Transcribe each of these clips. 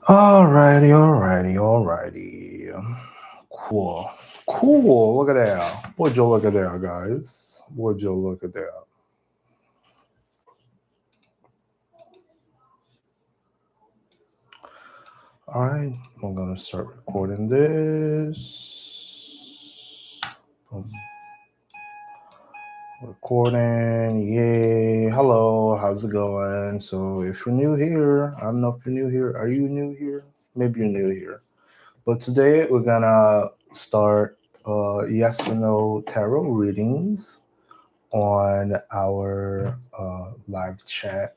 Alrighty. Cool. Look at that. Would you look at that, guys? Would you look at that? All right, I'm gonna start recording this. Boom. Recording, yay. Hello, how's it going? So, if you're new here, I don't know if you're new here. Are you new here? Maybe you're new here. But today we're gonna start yes or no tarot readings on our live chat.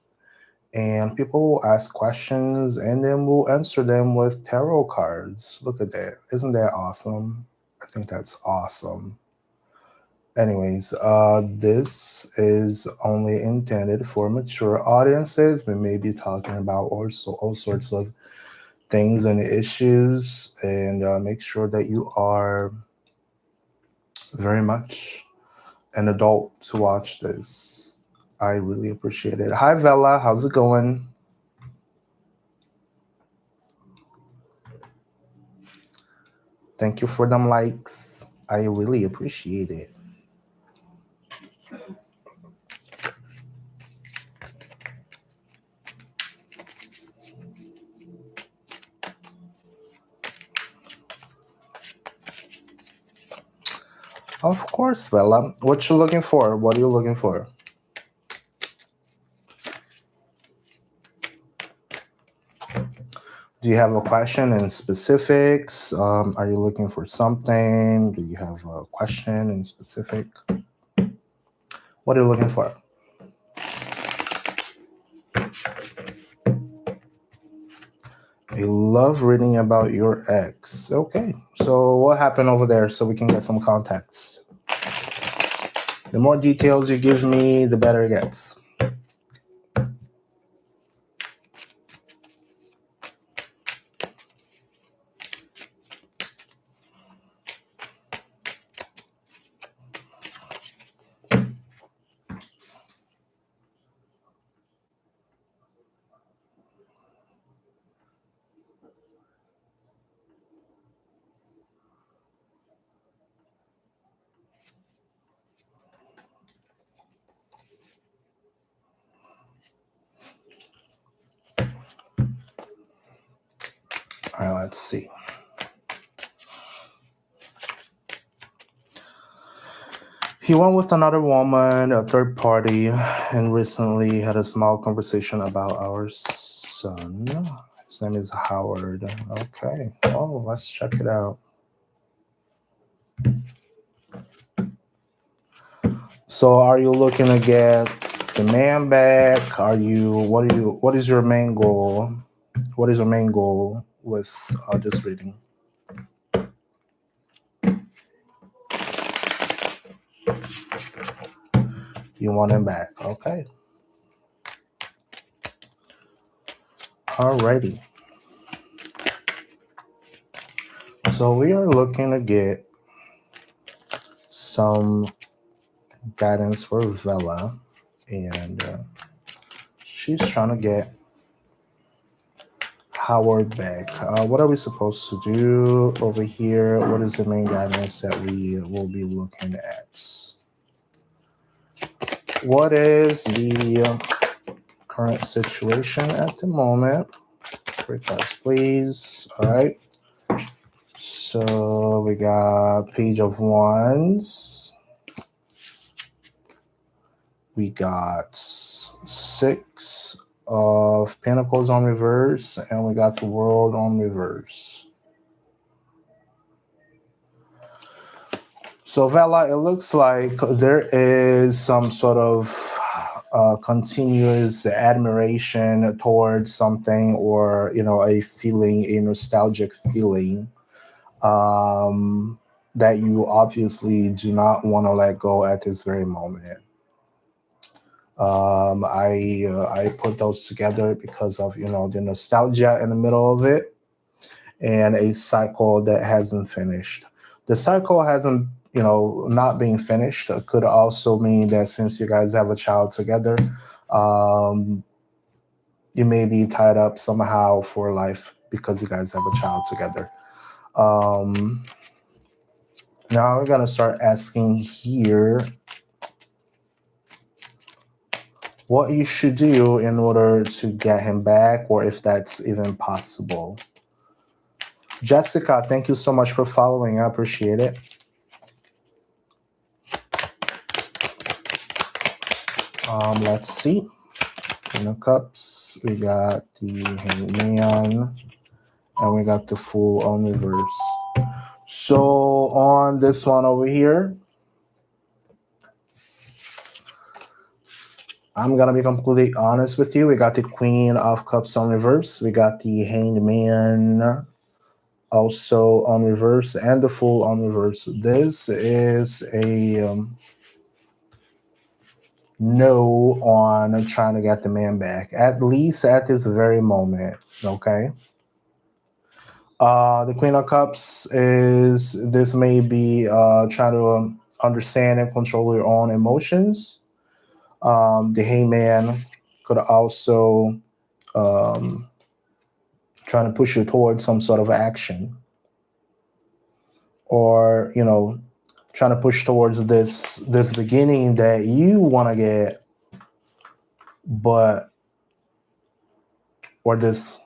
And people will ask questions and then we'll answer them with tarot cards. Look at that. Isn't that awesome? I think that's awesome. Anyways, this is only intended for mature audiences. We may be talking about all sorts of things and issues, and make sure that you are very much an adult to watch this. I really appreciate it. Hi, Vella. How's it going? Thank you for them likes. I really appreciate it. Of course, Vella. What you looking for? What are you looking for? Do you have a question in specifics? Are you looking for something? Do you have a question in specific? What are you looking for? I love reading about your ex. Okay, so what happened over there so we can get some context? The more details you give me, the better it gets. All right, let's see. He went with another woman, a third party, and recently had a small conversation about our son. His name is Howard. Okay. Oh, let's check it out. So are you looking to get the man back? What is your main goal? What is your main goal with this reading? You want him back. Okay. Alrighty. So we are looking to get some guidance for Vella, and she's trying to get Howard back. What are we supposed to do over here? What is the main guidance that we will be looking at? What is the current situation at the moment? 3 cards, please. All right. So we got Page of Wands. We got 6 of Pentacles on reverse, and we got the World on reverse. So Vella, it looks like there is some sort of continuous admiration towards something, or a feeling, a nostalgic feeling that you obviously do not want to let go at this very moment. I put those together because of the nostalgia in the middle of it, and a cycle that hasn't finished. The cycle hasn't not being finished could also mean that since you guys have a child together, you may be tied up somehow for life because you guys have a child together. Um, Now we're gonna start asking here what you should do in order to get him back, or if that's even possible. Jessica, thank you so much for following. I appreciate it. Let's see. Queen of Cups. We got the Hangman, and we got the Fool on reverse. So on this one over here, I'm gonna be completely honest with you. We got the Queen of Cups on reverse. We got the Hanged Man also on reverse, and the Fool on reverse. This is a no on trying to get the man back, at least at this very moment. Okay. The Queen of Cups is this may be trying to understand and control your own emotions. The Hangman could also trying to push you towards some sort of action, or trying to push towards this beginning that you want to get, but or this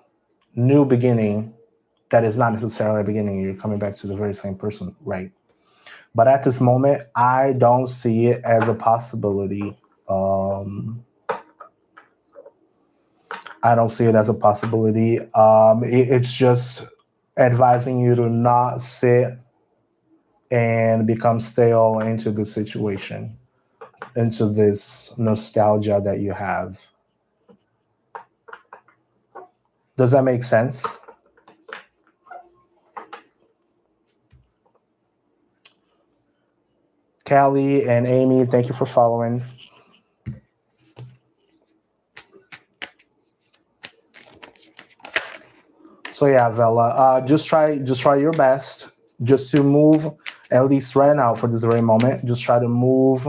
new beginning that is not necessarily a beginning. You're coming back to the very same person, right? But at this moment, I don't see it as a possibility. I don't see it as a possibility. It's just advising you to not sit and become stale into the situation, into this nostalgia that you have. Does that make sense? Callie and Amy, thank you for following. So yeah, Vela, just try your best just to move, at least right now for this very moment. Just try to move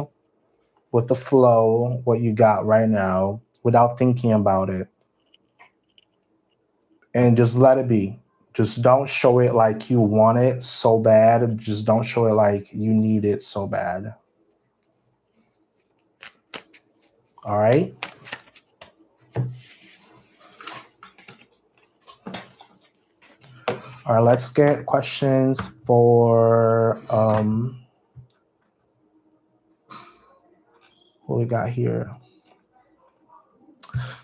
with the flow, what you got right now, without thinking about it, and just let it be. Just don't show it like you want it so bad. Just don't show it like you need it so bad. All right. All right, let's get questions for what we got here.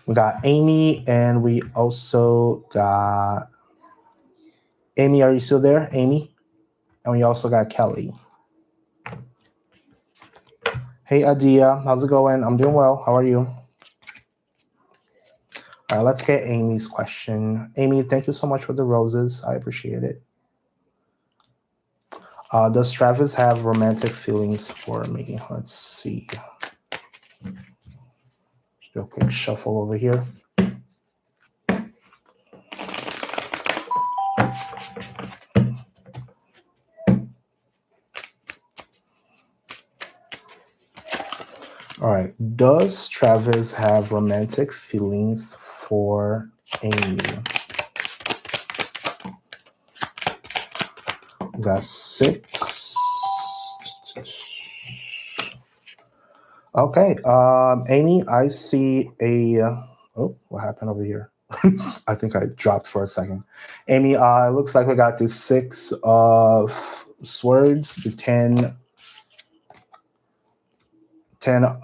We got Amy, and we also got Amy. Are you still there, Amy? And we also got Kelly. Hey, Adia, how's it going? I'm doing well. How are you? All right, let's get Amy's question. Amy, thank you so much for the roses. I appreciate it. Does Travis have romantic feelings for me? Let's see. Just do a quick shuffle over here. All right. Does Travis have romantic feelings for Amy? We got 6. Okay. Amy, I see a. Oh, what happened over here? I think I dropped for a second. Amy, it looks like we got the 6 of swords, the 10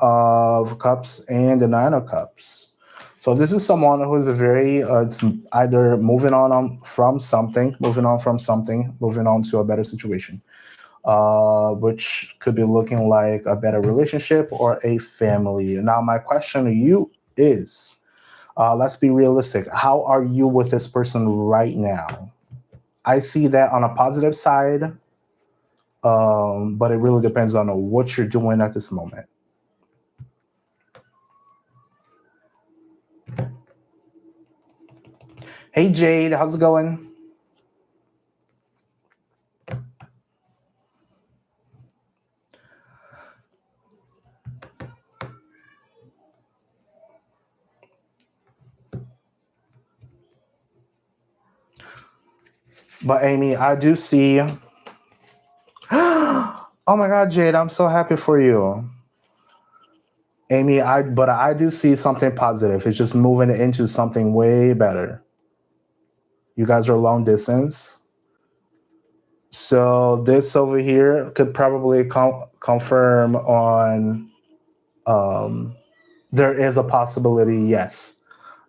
of cups, and the 9 of cups. So this is someone who is a very, it's either moving on from something, moving on to a better situation, which could be looking like a better relationship or a family. Now, my question to you is, let's be realistic. How are you with this person right now? I see that on a positive side, but it really depends on what you're doing at this moment. Hey, Jade, how's it going? But Amy, I do see. Oh my God, Jade, I'm so happy for you. Amy, I do see something positive. It's just moving into something way better. You guys are long distance. So this over here could probably confirm on um, there is a possibility, yes,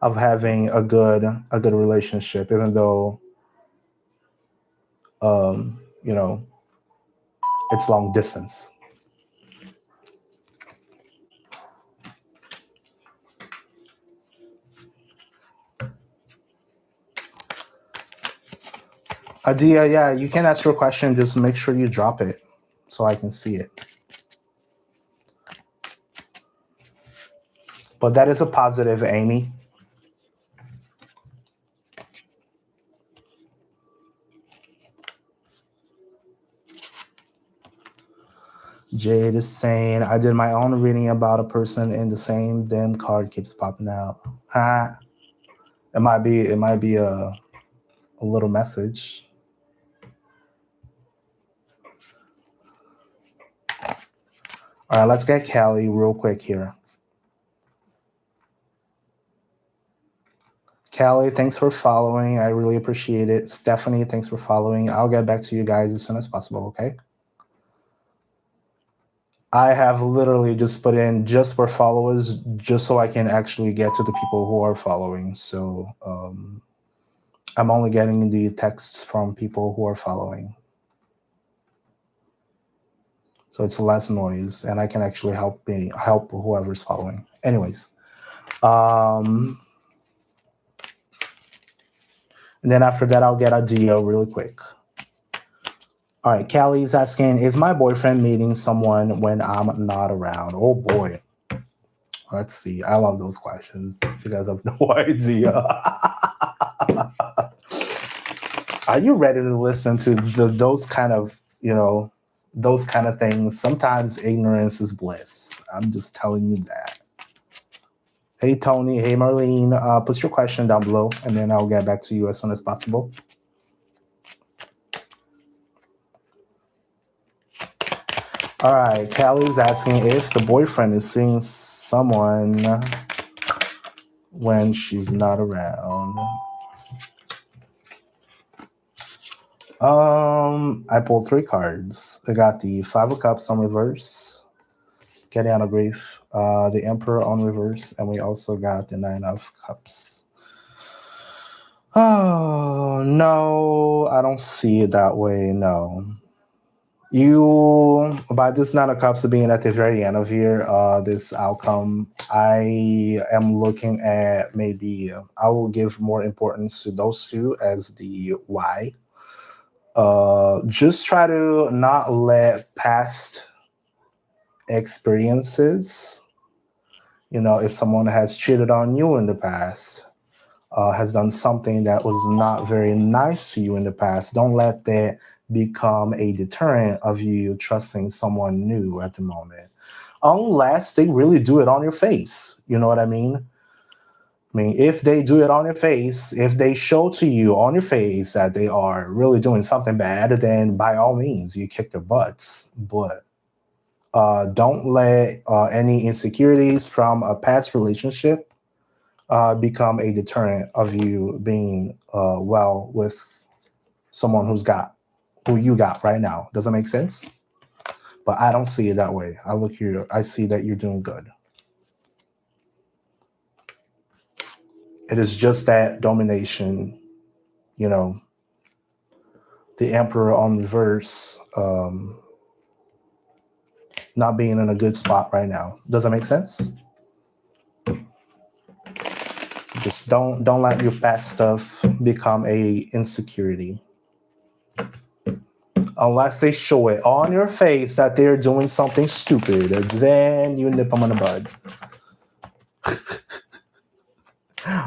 of having a good relationship, even though you know it's long distance. Adia, yeah, you can ask your question. Just make sure you drop it so I can see it. But that is a positive, Amy. Jade is saying, I did my own reading about a person and the same damn card keeps popping out. Huh? It might be a little message. All right, let's get Callie real quick here. Callie, thanks for following. I really appreciate it. Stephanie, thanks for following. I'll get back to you guys as soon as possible, okay? I have literally just put in just for followers, just so I can actually get to the people who are following. So I'm only getting the texts from people who are following. So it's less noise, and I can actually help whoever's following. Anyways, and then after that, I'll get a deal really quick. All right, Callie's asking, is my boyfriend meeting someone when I'm not around? Oh boy. Let's see. I love those questions because I have no idea. Are you ready to listen to those kind of, those kind of things? Sometimes ignorance is bliss. I'm just telling you that. Hey, Tony. Hey, Marlene. Put your question down below, and then I'll get back to you as soon as possible. All right. Callie's asking if the boyfriend is seeing someone when she's not around. I pulled 3 cards. I got the 5 of Cups on reverse, getting out of grief, the Emperor on reverse, and we also got the 9 of Cups. Oh, no, I don't see it that way, no. You, by this 9 of Cups being at the very end of here, this outcome, I am looking at maybe, I will give more importance to those 2 as the why. Just try to not let past experiences, if someone has cheated on you in the past, has done something that was not very nice to you in the past, don't let that become a deterrent of you trusting someone new at the moment, unless they really do it on your face. You know what I mean? If they do it on your face, if they show to you on your face that they are really doing something bad, then by all means, you kick their butts. But don't let any insecurities from a past relationship become a deterrent of you being well with someone who you got right now. Does that make sense? But I don't see it that way. I look here, I see that you're doing good. It is just that domination, the Emperor on reverse, not being in a good spot right now. Does that make sense? Just don't let your past stuff become a insecurity. Unless they show it on your face that they're doing something stupid, then you nip them in the bud.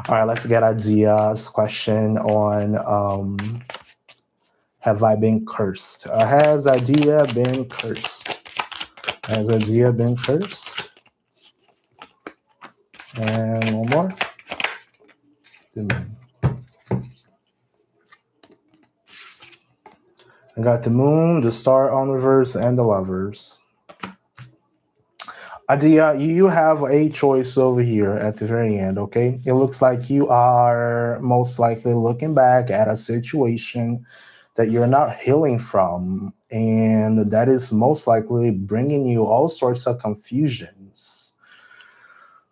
All right, let's get Adia's question on have I been cursed? Has Adia been cursed? Has Adia been cursed? And one more. I got the moon, the star on reverse, and the lovers. Adia, you have a choice over here at the very end, okay? It looks like you are most likely looking back at a situation that you're not healing from, and that is most likely bringing you all sorts of confusions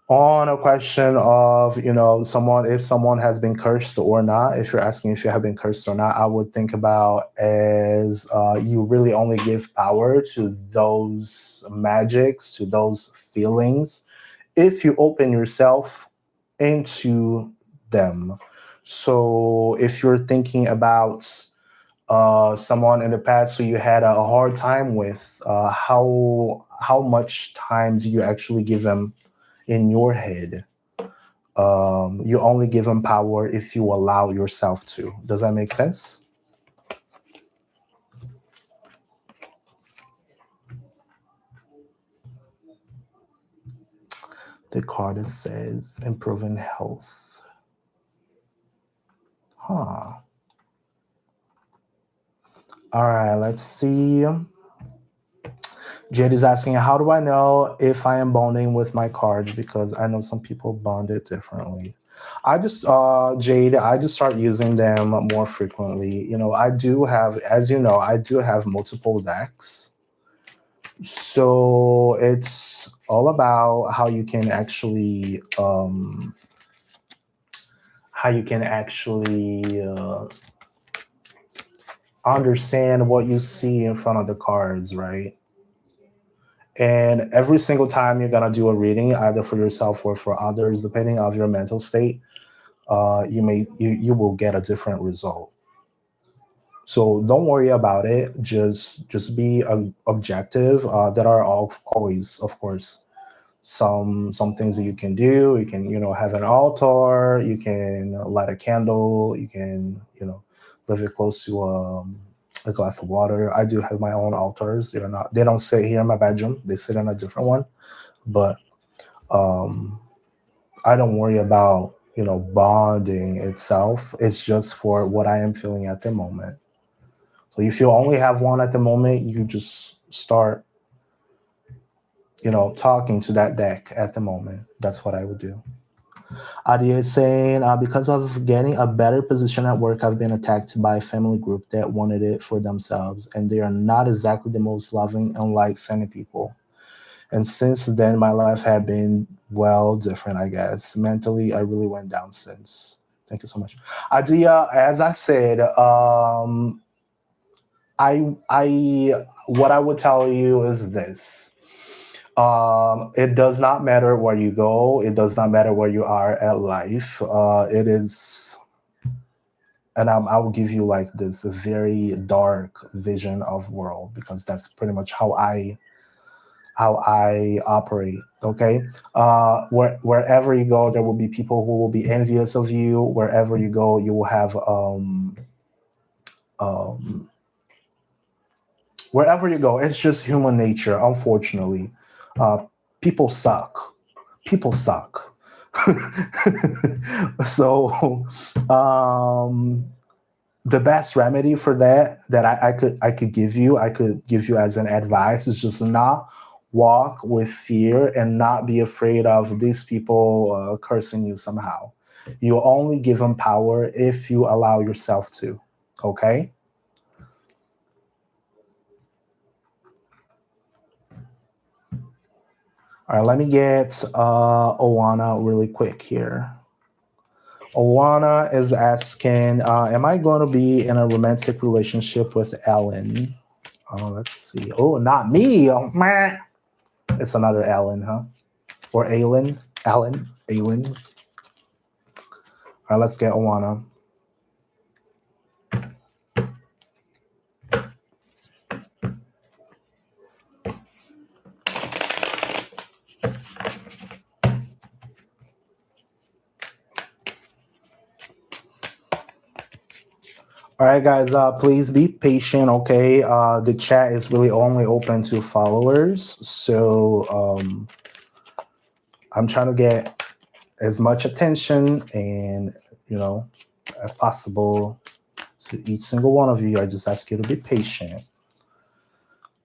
on a question of, someone, if someone has been cursed or not. If you're asking if you have been cursed or not, I would think about as you really only give power to those magics, to those feelings, if you open yourself into them. So if you're thinking about someone in the past who you had a hard time with, how much time do you actually give them in your head? You only give them power if you allow yourself to. Does that make sense? The card says improving health. Huh. All right, let's see. Jade is asking, how do I know if I am bonding with my cards? Because I know some people bond it differently. Jade, I just start using them more frequently. I do have, as you know, I do have multiple decks. So it's all about how you can actually understand what you see in front of the cards, right? And every single time you're gonna do a reading, either for yourself or for others, depending on your mental state, you will get a different result. So don't worry about it. Just be objective. There are always, of course, some things that you can do. You can have an altar. You can light a candle. You can live it close to a glass of water. I do have my own altars. They don't sit here in my bedroom. They sit in a different one. But I don't worry about bonding itself. It's just for what I am feeling at the moment. So if you only have one at the moment, you just start talking to that deck at the moment. That's what I would do. Adia is saying, because of getting a better position at work, I've been attacked by a family group that wanted it for themselves, and they are not exactly the most loving and light-sending people. And since then, my life had been, well, different, I guess. Mentally, I really went down since. Thank you so much. Adia, as I said, what I would tell you is this. It does not matter where you go. It does not matter where you are at life. It is, and I will give you like this very dark vision of world, because that's pretty much how I operate. Okay. Wherever you go, there will be people who will be envious of you. Wherever you go, you will have wherever you go, it's just human nature, unfortunately. People suck. People suck. So the best remedy for that I could give you as an advice is just not walk with fear and not be afraid of these people cursing you somehow. You only give them power if you allow yourself to. Okay. All right, let me get Owana really quick here. Owana is asking, am I going to be in a romantic relationship with Ellen? Let's see. Oh, not me. Oh, it's another Ellen, huh? Or Aylin? Alan? Aylin? All right, let's get Owana. All right, guys, please be patient, okay? The chat is really only open to followers. So I'm trying to get as much attention and, as possible. So each single one of you, I just ask you to be patient.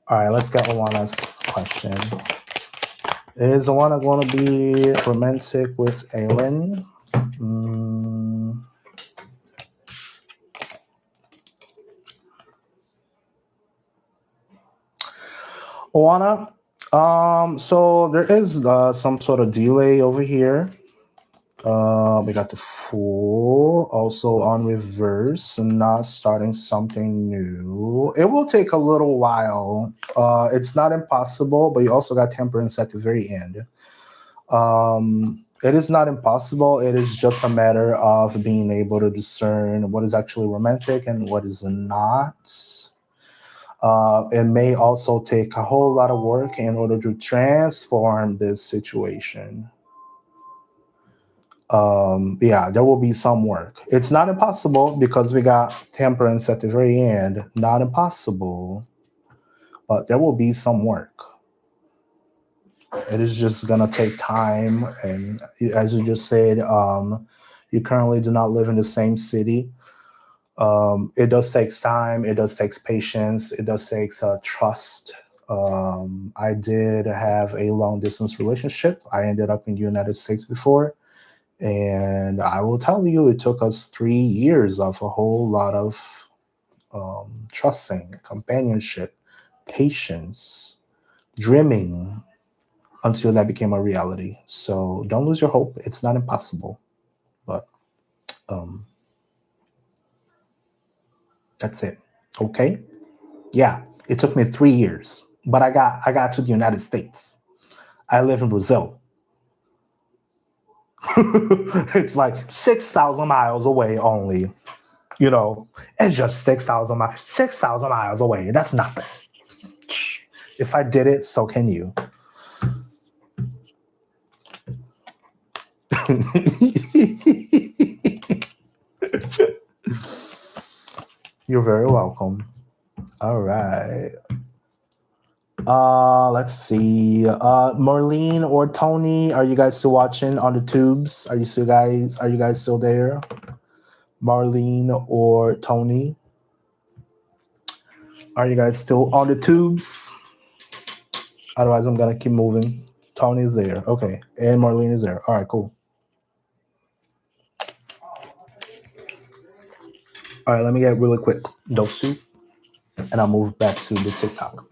All right, let's get Alana's question. Is Alana going to be romantic with Aylin? Alana, so there is some sort of delay over here. We got the Fool also on reverse and not starting something new. It will take a little while. It's not impossible, but you also got Temperance at the very end. It is not impossible. It is just a matter of being able to discern what is actually romantic and what is not. It may also take a whole lot of work in order to transform this situation. Yeah, there will be some work. It's not impossible because we got Temperance at the very end. Not impossible, but there will be some work. It is just gonna take time, and as you just said, you currently do not live in the same city. It does take time. It does take patience. It does take trust. I did have a long distance relationship. I ended up in the United States before. And I will tell you, it took us 3 years of a whole lot of trusting, companionship, patience, dreaming until that became a reality. So don't lose your hope. It's not impossible, but that's it. Okay. Yeah, it took me 3 years, but I got to the United States. I live in Brazil. It's like 6,000 miles away only. You know, it's just 6,000 miles away. That's nothing. If I did it, so can you. You're very welcome. All right. Let's see. Marlene or Tony, are you guys still watching on the tubes? Are you guys still there? Marlene or Tony? Are you guys still on the tubes? Otherwise, I'm gonna keep moving. Tony's there. Okay. And Marlene is there. All right, cool. All right, let me get really quick Dosu, and I'll move back to the TikTok.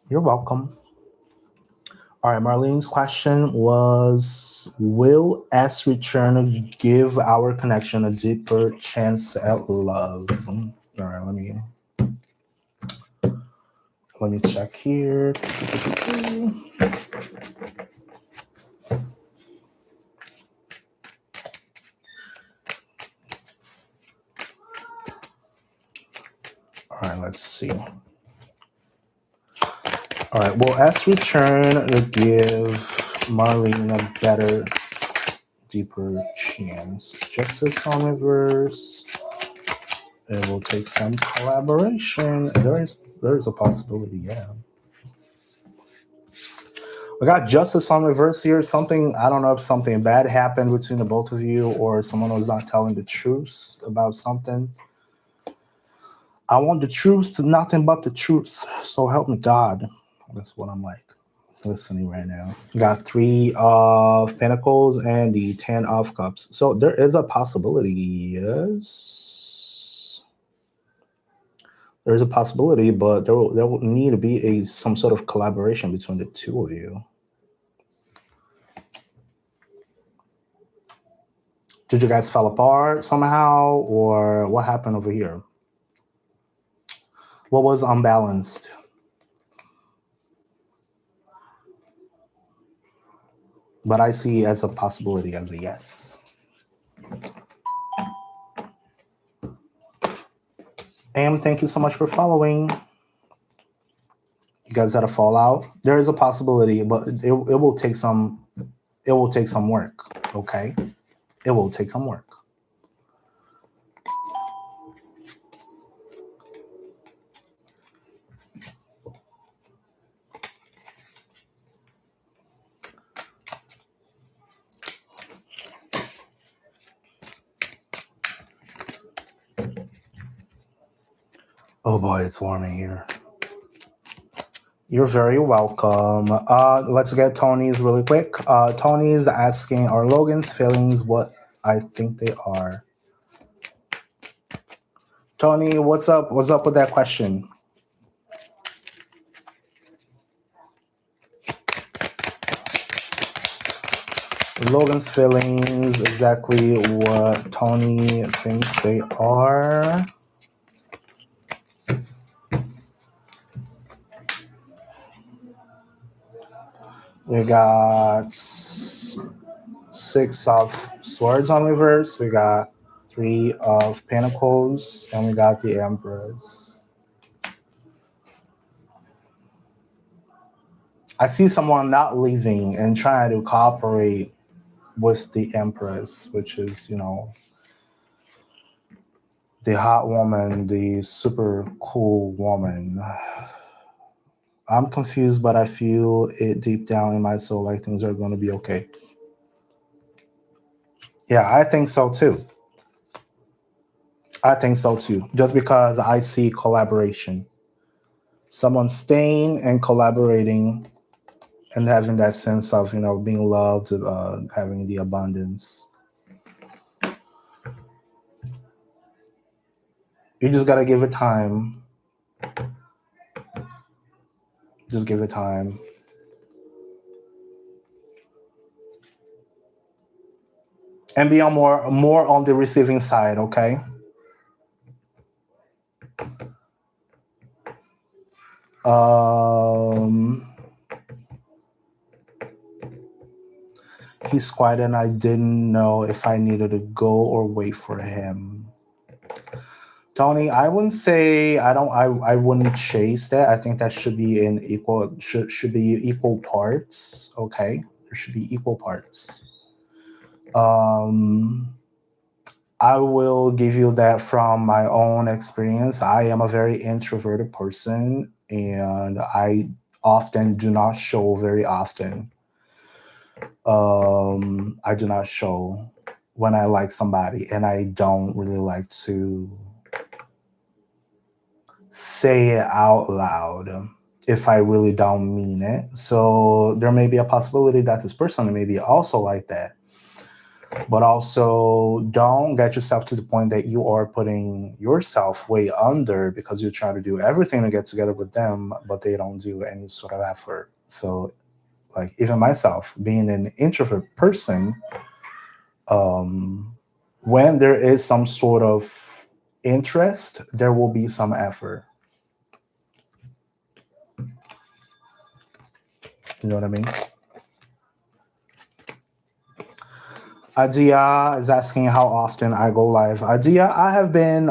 You're welcome. All right, Marlene's question was, will S return give our connection a deeper chance at love? All right, let me check here. All right, let's see. All right, will S return give Marlene a better, deeper chance? Justice on reverse. It will take some collaboration. There is a possibility, yeah. We got Justice on reverse here. Something, I don't know if something bad happened between the both of you or someone was not telling the truth about something. I want the truth, nothing but the truth. So help me God. That's what I'm like listening right now. Got 3 of Pentacles and the 10 of Cups. So there is a possibility, yes. There's a possibility, but there will need to be some sort of collaboration between the two of you. Did you guys fall apart somehow, or what happened over here? What was unbalanced? But I see as a possibility, as a yes. Am, thank you so much for following. You guys had a fallout. There is a possibility, but it will take some. It will take some work. Okay, it will take some work. Oh boy, it's warm in here. You're very welcome. Let's get Tony's really quick. Tony's asking, are Logan's feelings what I think they are? Tony, what's up? What's up with that question? Logan's feelings, exactly what Tony thinks they are. We got 6 of swords on reverse. We got 3 of pentacles, and we got the Empress. I see someone not leaving and trying to cooperate with the Empress, which is, the hot woman, the super cool woman. I'm confused, but I feel it deep down in my soul like things are going to be okay. Yeah, I think so too. Just because I see collaboration. Someone staying and collaborating and having that sense of, being loved, having the abundance. You just got to give it time. Just give it time. And be on more on the receiving side, okay? He's quiet and I didn't know if I needed to go or wait for him. Tony, I wouldn't say I wouldn't chase that. I think that should be should be equal parts. Okay. There should be equal parts. I will give you that from my own experience. I am a very introverted person and I often do not show very often. I do not show when I like somebody, and I don't really like to say it out loud if I really don't mean it. So there may be a possibility that this person may be also like that. But also don't get yourself to the point that you are putting yourself way under because you try to do everything to get together with them, but they don't do any sort of effort. So like even myself, being an introvert person, when there is some sort of interest, there will be some effort. You know what I mean? Adia is asking how often I go live. Adia, I have been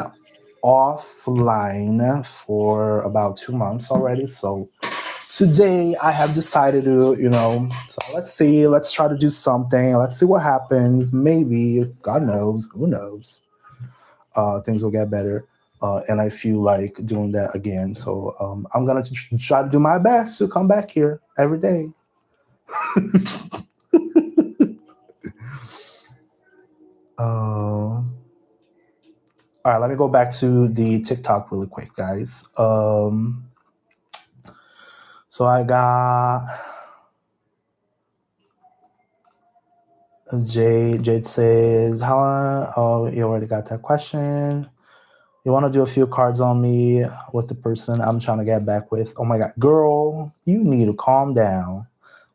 offline for about 2 months already. So today I have decided to, so let's try to do something. Let's see what happens. Maybe, God knows, who knows, things will get better. And I feel like doing that again. So I'm going to try to do my best to come back here every day. All right, let me go back to the TikTok really quick, guys. So I got Jade. Jade says, "How? Oh, you already got that question. You want to do a few cards on me with the person I'm trying to get back with? Oh my God, girl, you need to calm down.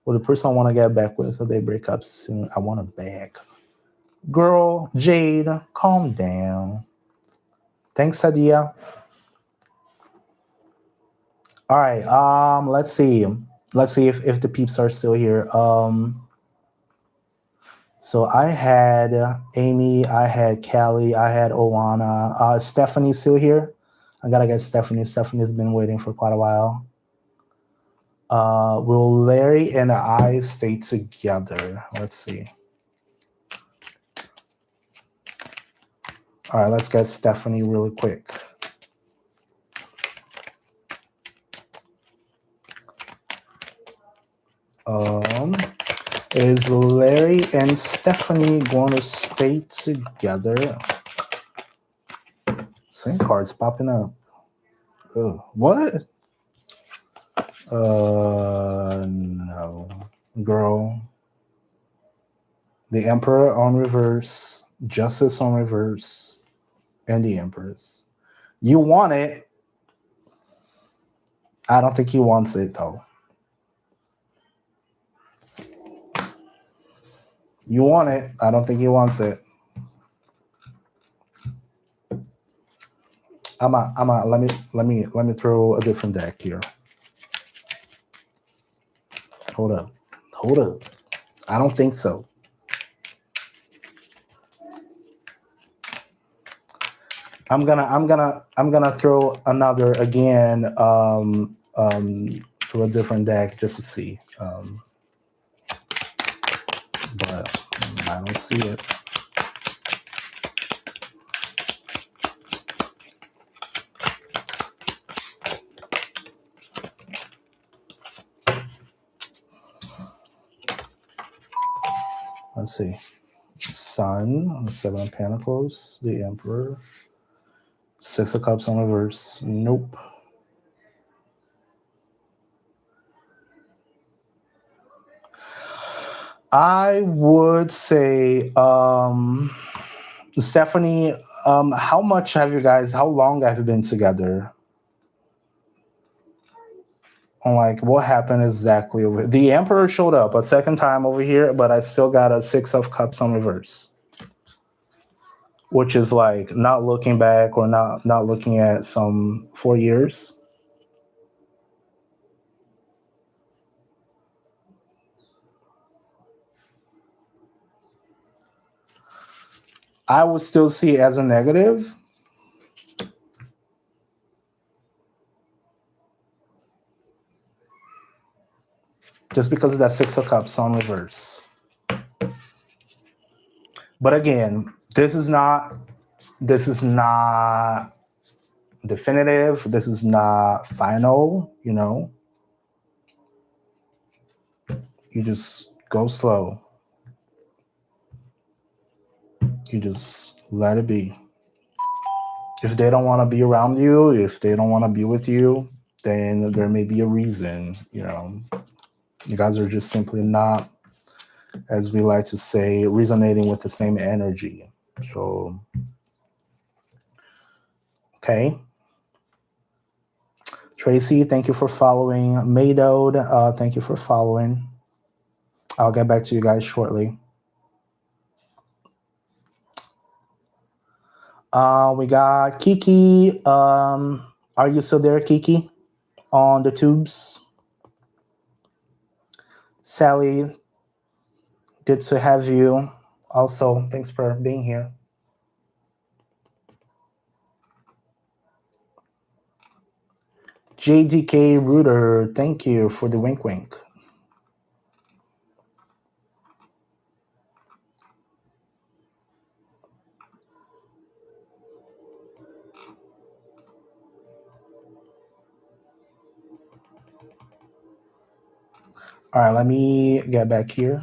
With the person I want to get back with, if they break up soon, I want to beg. Girl, Jade, calm down. Thanks, Sadia. All right. Let's see. Let's see if the peeps are still here. So I had Amy, I had Callie, I had Owana. Stephanie's still here. I gotta get Stephanie. Stephanie's been waiting for quite a while. Will Larry and I stay together? Let's see. All right, let's get Stephanie really quick. Is Larry and Stephanie going to stay together? Same cards popping up. What? No. Girl. The Emperor on reverse. Justice on reverse. And the Empress. You want it. I don't think he wants it, though. You want it. I don't think he wants it. Let me throw a different deck here. Hold up. I don't think so. I'm gonna throw another again through a different deck just to see. But I don't see it. Let's see. Sun, Seven of Pentacles, the Emperor, Six of Cups on reverse. Nope. I would say, Stephanie, how long have you been together? Like, what happened exactly over here? The Emperor showed up a second time over here, but I still got a Six of Cups on reverse, which is like not looking back or not looking at some 4 years. I would still see it as a negative. Just because of that Six of Cups on reverse. But again, this is not definitive. This is not final, you know. You just go slow. You just let it be. If they don't want to be around you, if they don't want to be with you, then there may be a reason, you know. You guys are just simply not, as we like to say, resonating with the same energy. So, okay. Tracy, thank you for following. Maydode, thank you for following. I'll get back to you guys shortly. We got Kiki. Are you still there, Kiki? On the tubes? Sally, good to have you. Also, thanks for being here. JDK Rooter, thank you for the wink wink. All right, let me get back here.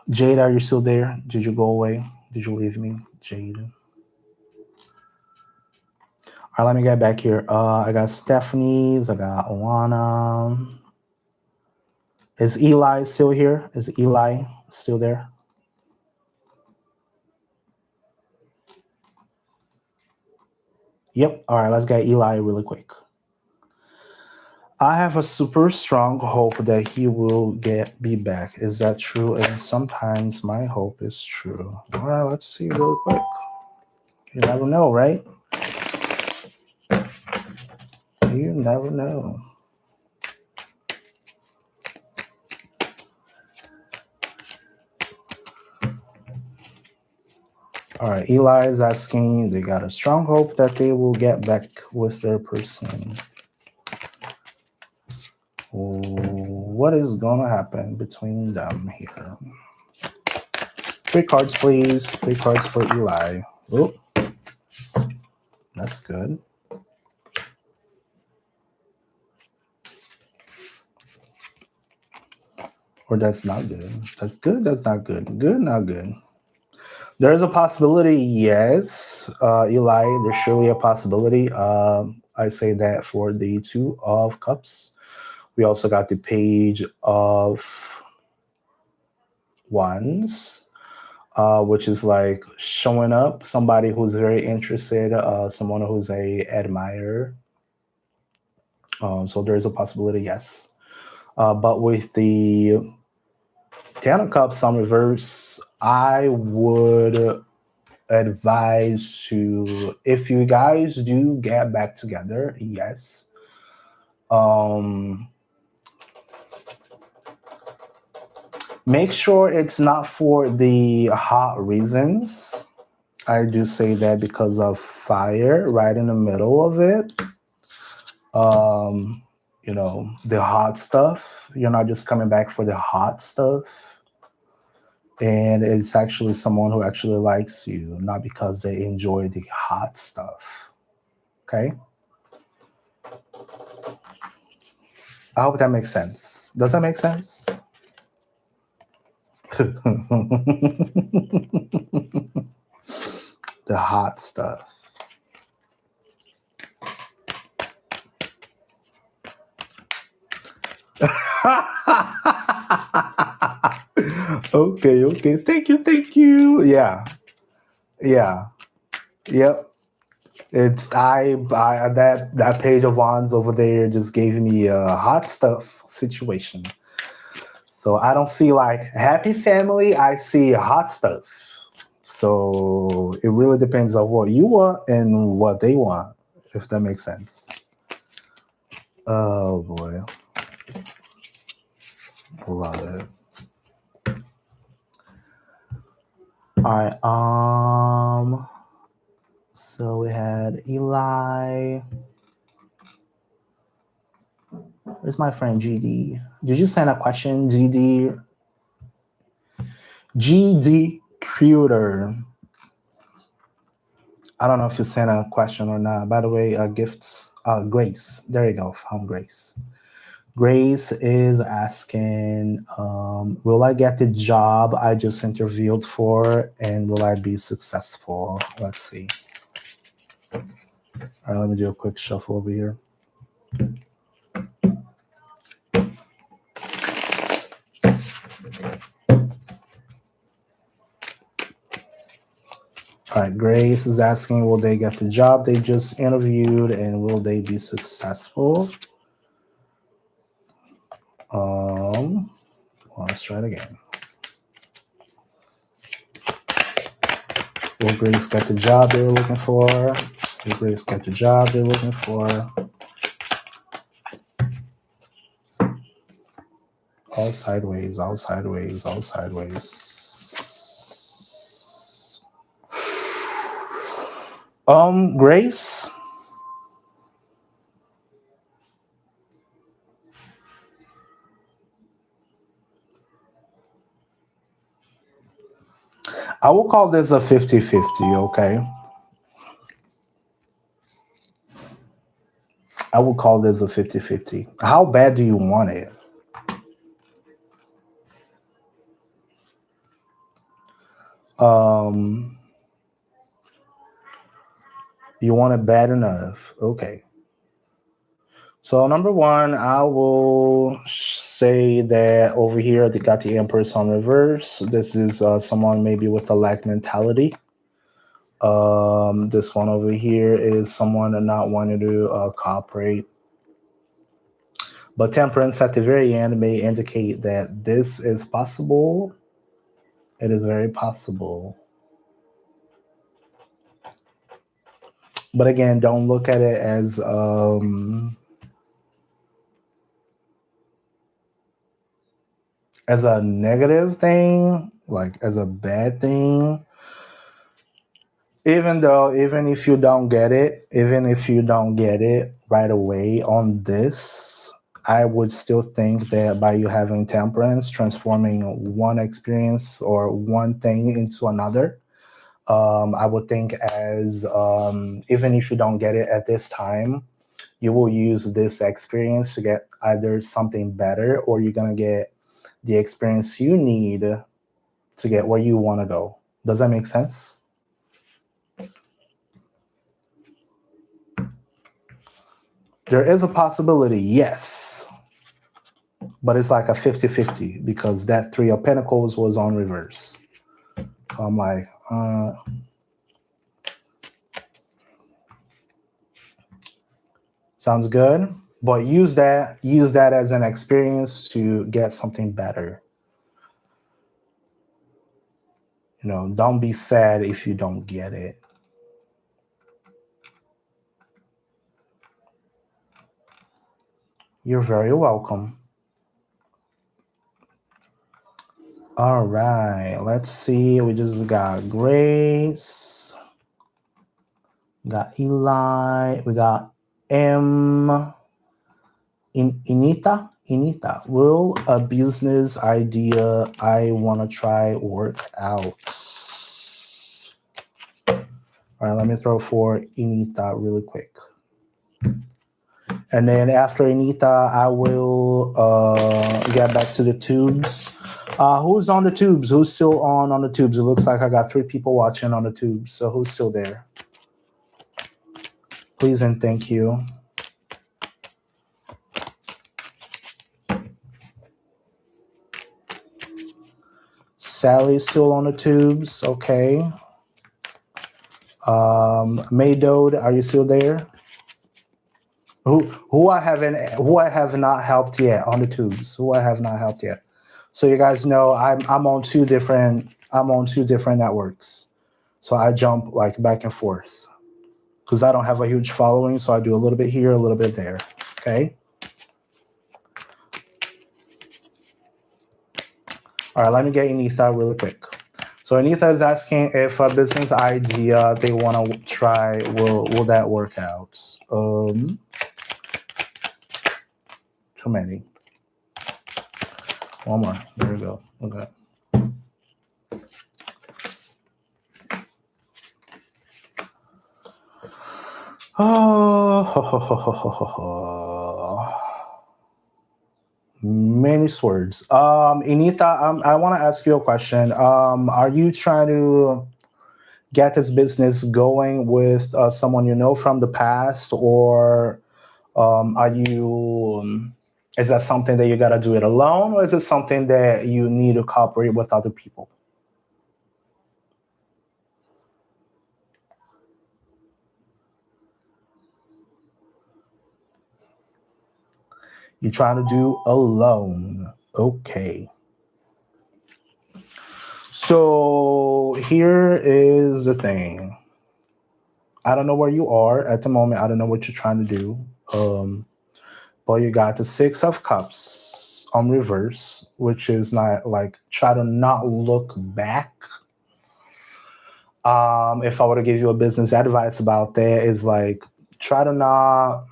Jade, are you still there? Did you go away? Did you leave me? Jade. All right, let me get back here. I got Stephanie's. I got Oana. Is Eli still here? Is Eli still there? Yep. All right, let's get Eli really quick. I have a super strong hope that he will be back. Is that true? And sometimes my hope is true. All right, let's see really quick. You never know, right? You never know. All right, Eli is asking, they got a strong hope that they will get back with their person. What is going to happen between them here? 3 cards, please. 3 cards for Eli. Oh, that's good. Or that's not good. That's good. That's not good. Good, not good. There is a possibility, yes, Eli. There's surely a possibility. I say that for the Two of Cups. We also got the Page of Wands, which is like showing up. Somebody who's very interested, someone who's a admirer. So there is a possibility, yes. But with the Ten of Cups on reverse, I would advise to, if you guys do get back together, yes, um make sure it's not for the hot reasons. I do say that because of fire right in the middle of it. um the hot stuff, you're not just coming back for the hot stuff, and it's actually someone who actually likes you, not because they enjoy the hot stuff. Okay, I hope that makes sense. Does that make sense? The hot stuff. Okay. Thank you. Yeah. Yeah. Yep. It's that Page of Wands over there just gave me a hot stuff situation. So I don't see like happy family, I see hot stuff. So it really depends on what you want and what they want, if that makes sense. Oh boy. Love it. All right. So we had Eli. Where's my friend GD? Did you send a question, GD? GD Cuter. I don't know if you sent a question or not. By the way, gifts. Grace. There you go. Found Grace. Grace is asking, will I get the job I just interviewed for, and will I be successful? Let's see. All right, let me do a quick shuffle over here. All right, Grace is asking, will they get the job they just interviewed, and will they be successful? Let's try it again. Will Grace get the job they were looking for? Will Grace get the job they're looking for? All sideways, all sideways, all sideways. Grace. I will call this a 50-50, okay? I will call this a 50-50. How bad do you want it? You want it bad enough. Okay. So number one, I will say that over here they got the Empress on reverse. This is someone maybe with a lack mentality. This one over here is someone not wanting to cooperate. But Temperance at the very end may indicate that this is possible. It is very possible. But again, don't look at it as a negative thing, like as a bad thing. Even if you don't get it, right away on this, I would still think that by you having Temperance, transforming one experience or one thing into another, I would think as even if you don't get it at this time, you will use this experience to get either something better, or you're going to get the experience you need to get where you want to go. Does that make sense? There is a possibility, yes. But it's like a 50-50 because that Three of Pentacles was on reverse. So I'm like, sounds good. But use that as an experience to get something better. Don't be sad if you don't get it. You're very welcome. All right, let's see. We just got Grace. We got Eli. We got M. Inita, will a business idea I want to try work out? All right, let me throw for Inita really quick. And then after Inita, I will get back to the tubes. Who's on the tubes? Who's still on the tubes? It looks like I got 3 people watching on the tubes. So who's still there? Please and thank you. Sally's still on the tubes. Okay. Maydode, are you still there? Who I have not helped yet on the tubes. Who I have not helped yet. So you guys know I'm on 2 different networks. So I jump like back and forth because I don't have a huge following. So I do a little bit here, a little bit there. Okay. All right, let me get Anita really quick. So Anita is asking if a business idea they want to try, will that work out? Too many. One more. There we go. Okay. Many swords. Anita, I want to ask you a question. Are you trying to get this business going with someone you know from the past, or are you? Is that something that you got to do it alone, or is it something that you need to cooperate with other people? You're trying to do alone. Okay. So here is the thing. I don't know where you are at the moment. I don't know what you're trying to do. But you got the 6 of Cups on reverse, which is not like, try to not look back. If I were to give you a business advice about that, is like, try to not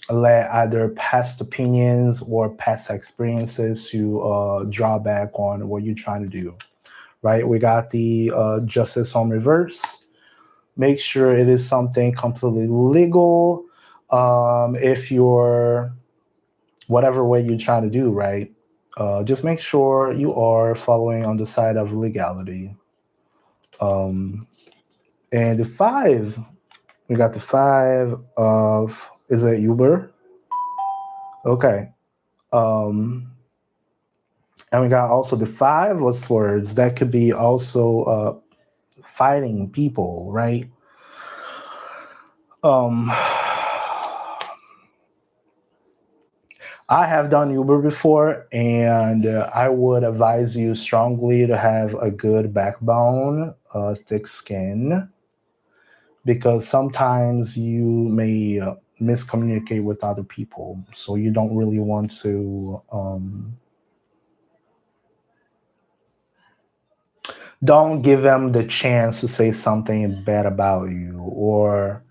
let either past opinions or past experiences to draw back on what you're trying to do. Right? We got the Justice on reverse. Make sure it is something completely legal. If you're whatever way you're trying to do, right? Just make sure you are following on the side of legality. And the 5, we got the 5 of, is it Uber? Okay. And we got also the 5 of Swords. That could be also fighting people, right? I have done Uber before, and I would advise you strongly to have a good backbone, thick skin, because sometimes you may miscommunicate with other people. So you don't really want to don't give them the chance to say something bad about you. Or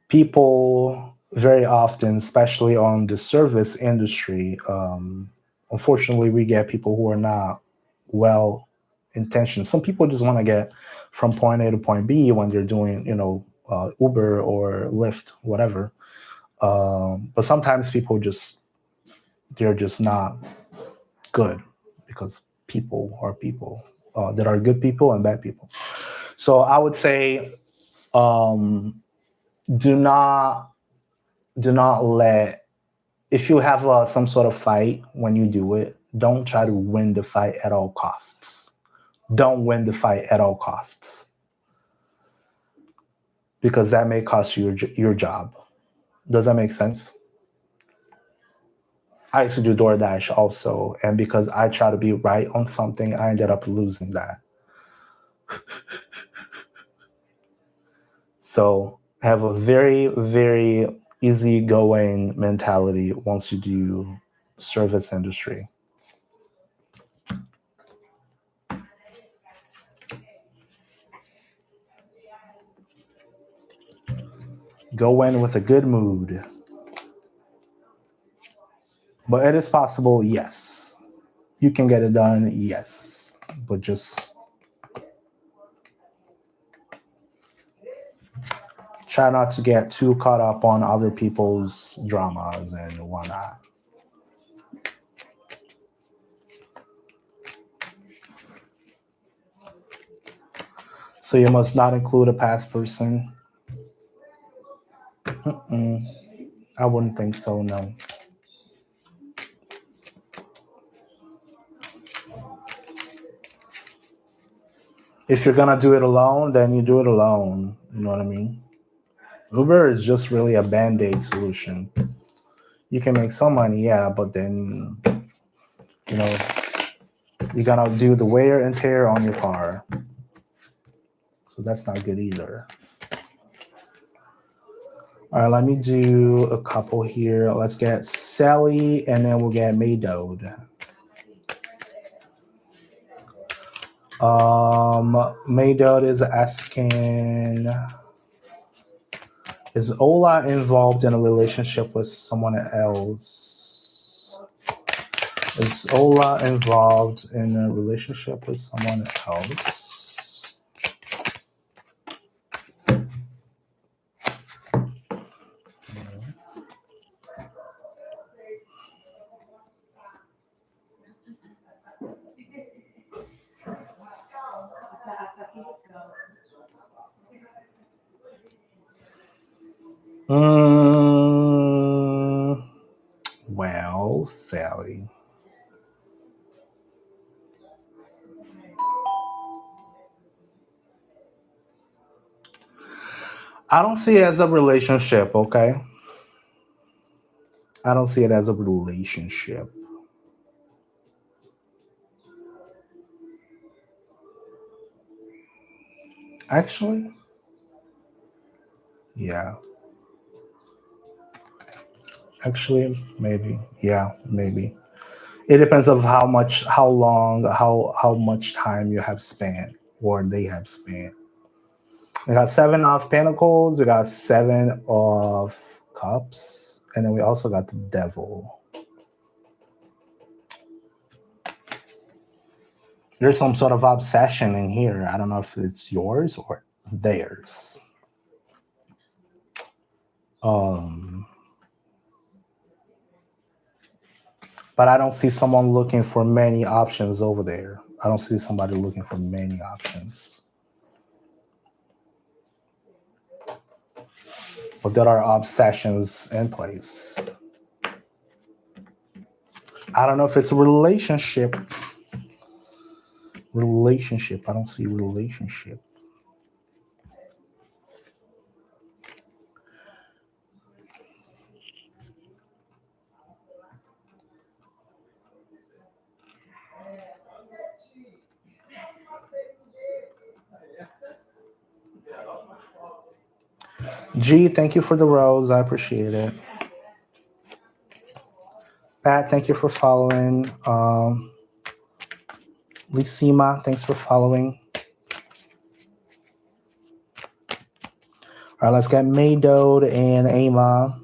people very often, especially on the service industry, unfortunately, we get people who are not well intentioned. Some people just want to get from point A to point B when they're doing, Uber or Lyft, whatever. But sometimes people they're just not good, because people are people. there are good people and bad people. So I would say, do not let, if you have some sort of fight, when you do it, don't try to win the fight at all costs. Don't win the fight at all costs, because that may cost you your job. Does that make sense? I used to do DoorDash also, and because I try to be right on something, I ended up losing that. So have a very, very easygoing mentality once you do service industry. Go in with a good mood. But it is possible, yes. You can get it done, yes. But just try not to get too caught up on other people's dramas and whatnot. So you must not include a past person. I wouldn't think so, no. If you're gonna do it alone, then you do it alone. You know what I mean? Uber is just really a band-aid solution. You can make some money, yeah, but then, you know, you're gonna do the wear and tear on your car. So that's not good either. All right, let me do a couple here. Let's get Sally, and then we'll get Maydode. Maydode is asking, is Ola involved in a relationship with someone else? Is Ola involved in a relationship with someone else? Well, Sally. I don't see it as a relationship, okay? I don't see it as a relationship. Actually, yeah. Actually, maybe. Yeah, maybe. It depends of how long, how much time you have spent or they have spent. We got 7 of Pentacles, we got 7 of Cups, and then we also got the Devil. There's some sort of obsession in here. I don't know if it's yours or theirs. But I don't see someone looking for many options over there. I don't see somebody looking for many options. But there are obsessions in place. I don't know if it's a relationship. I don't see relationship. G, thank you for the rose. I appreciate it. Pat, thank you for following. Lisima, thanks for following. All right, let's get Maydode and Ama.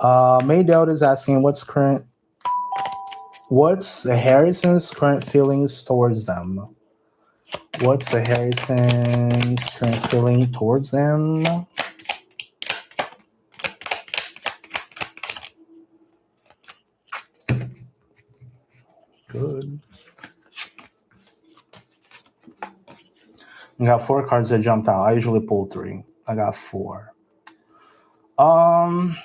Maydode is asking what's Harrison's current feelings towards them? What's the Harrison's current feeling towards them? Good. You got four cards that jumped out. I usually pull three. I got four. Um,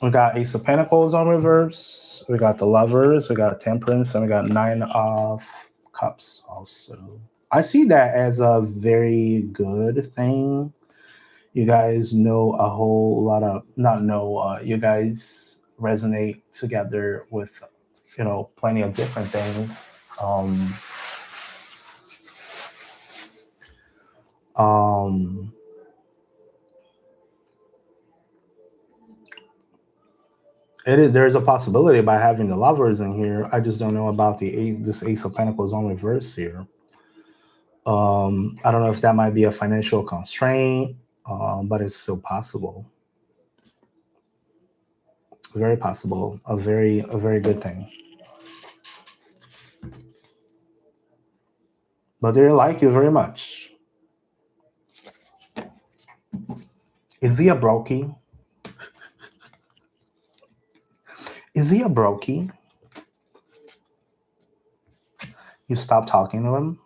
we got Ace of Pentacles on reverse. We got the Lovers. We got Temperance, and we got Nine of Cups also. I see that as a very good thing. You guys know a whole lot of not know. You guys resonate together with, plenty of different things. Um, there's a possibility by having the Lovers in here. I just don't know about this Ace of Pentacles on reverse here. I don't know if that might be a financial constraint, but it's still possible. Very possible. A very good thing. But they like you very much. Is he a brokey? Is he a brokey? You stop talking to him?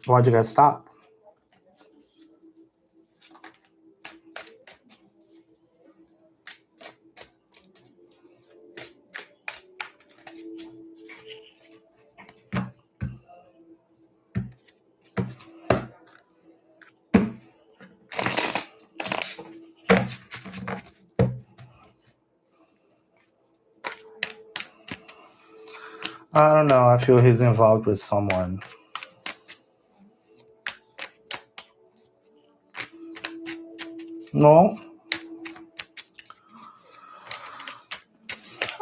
Why'd you guys stop? I don't know. I feel he's involved with someone. No.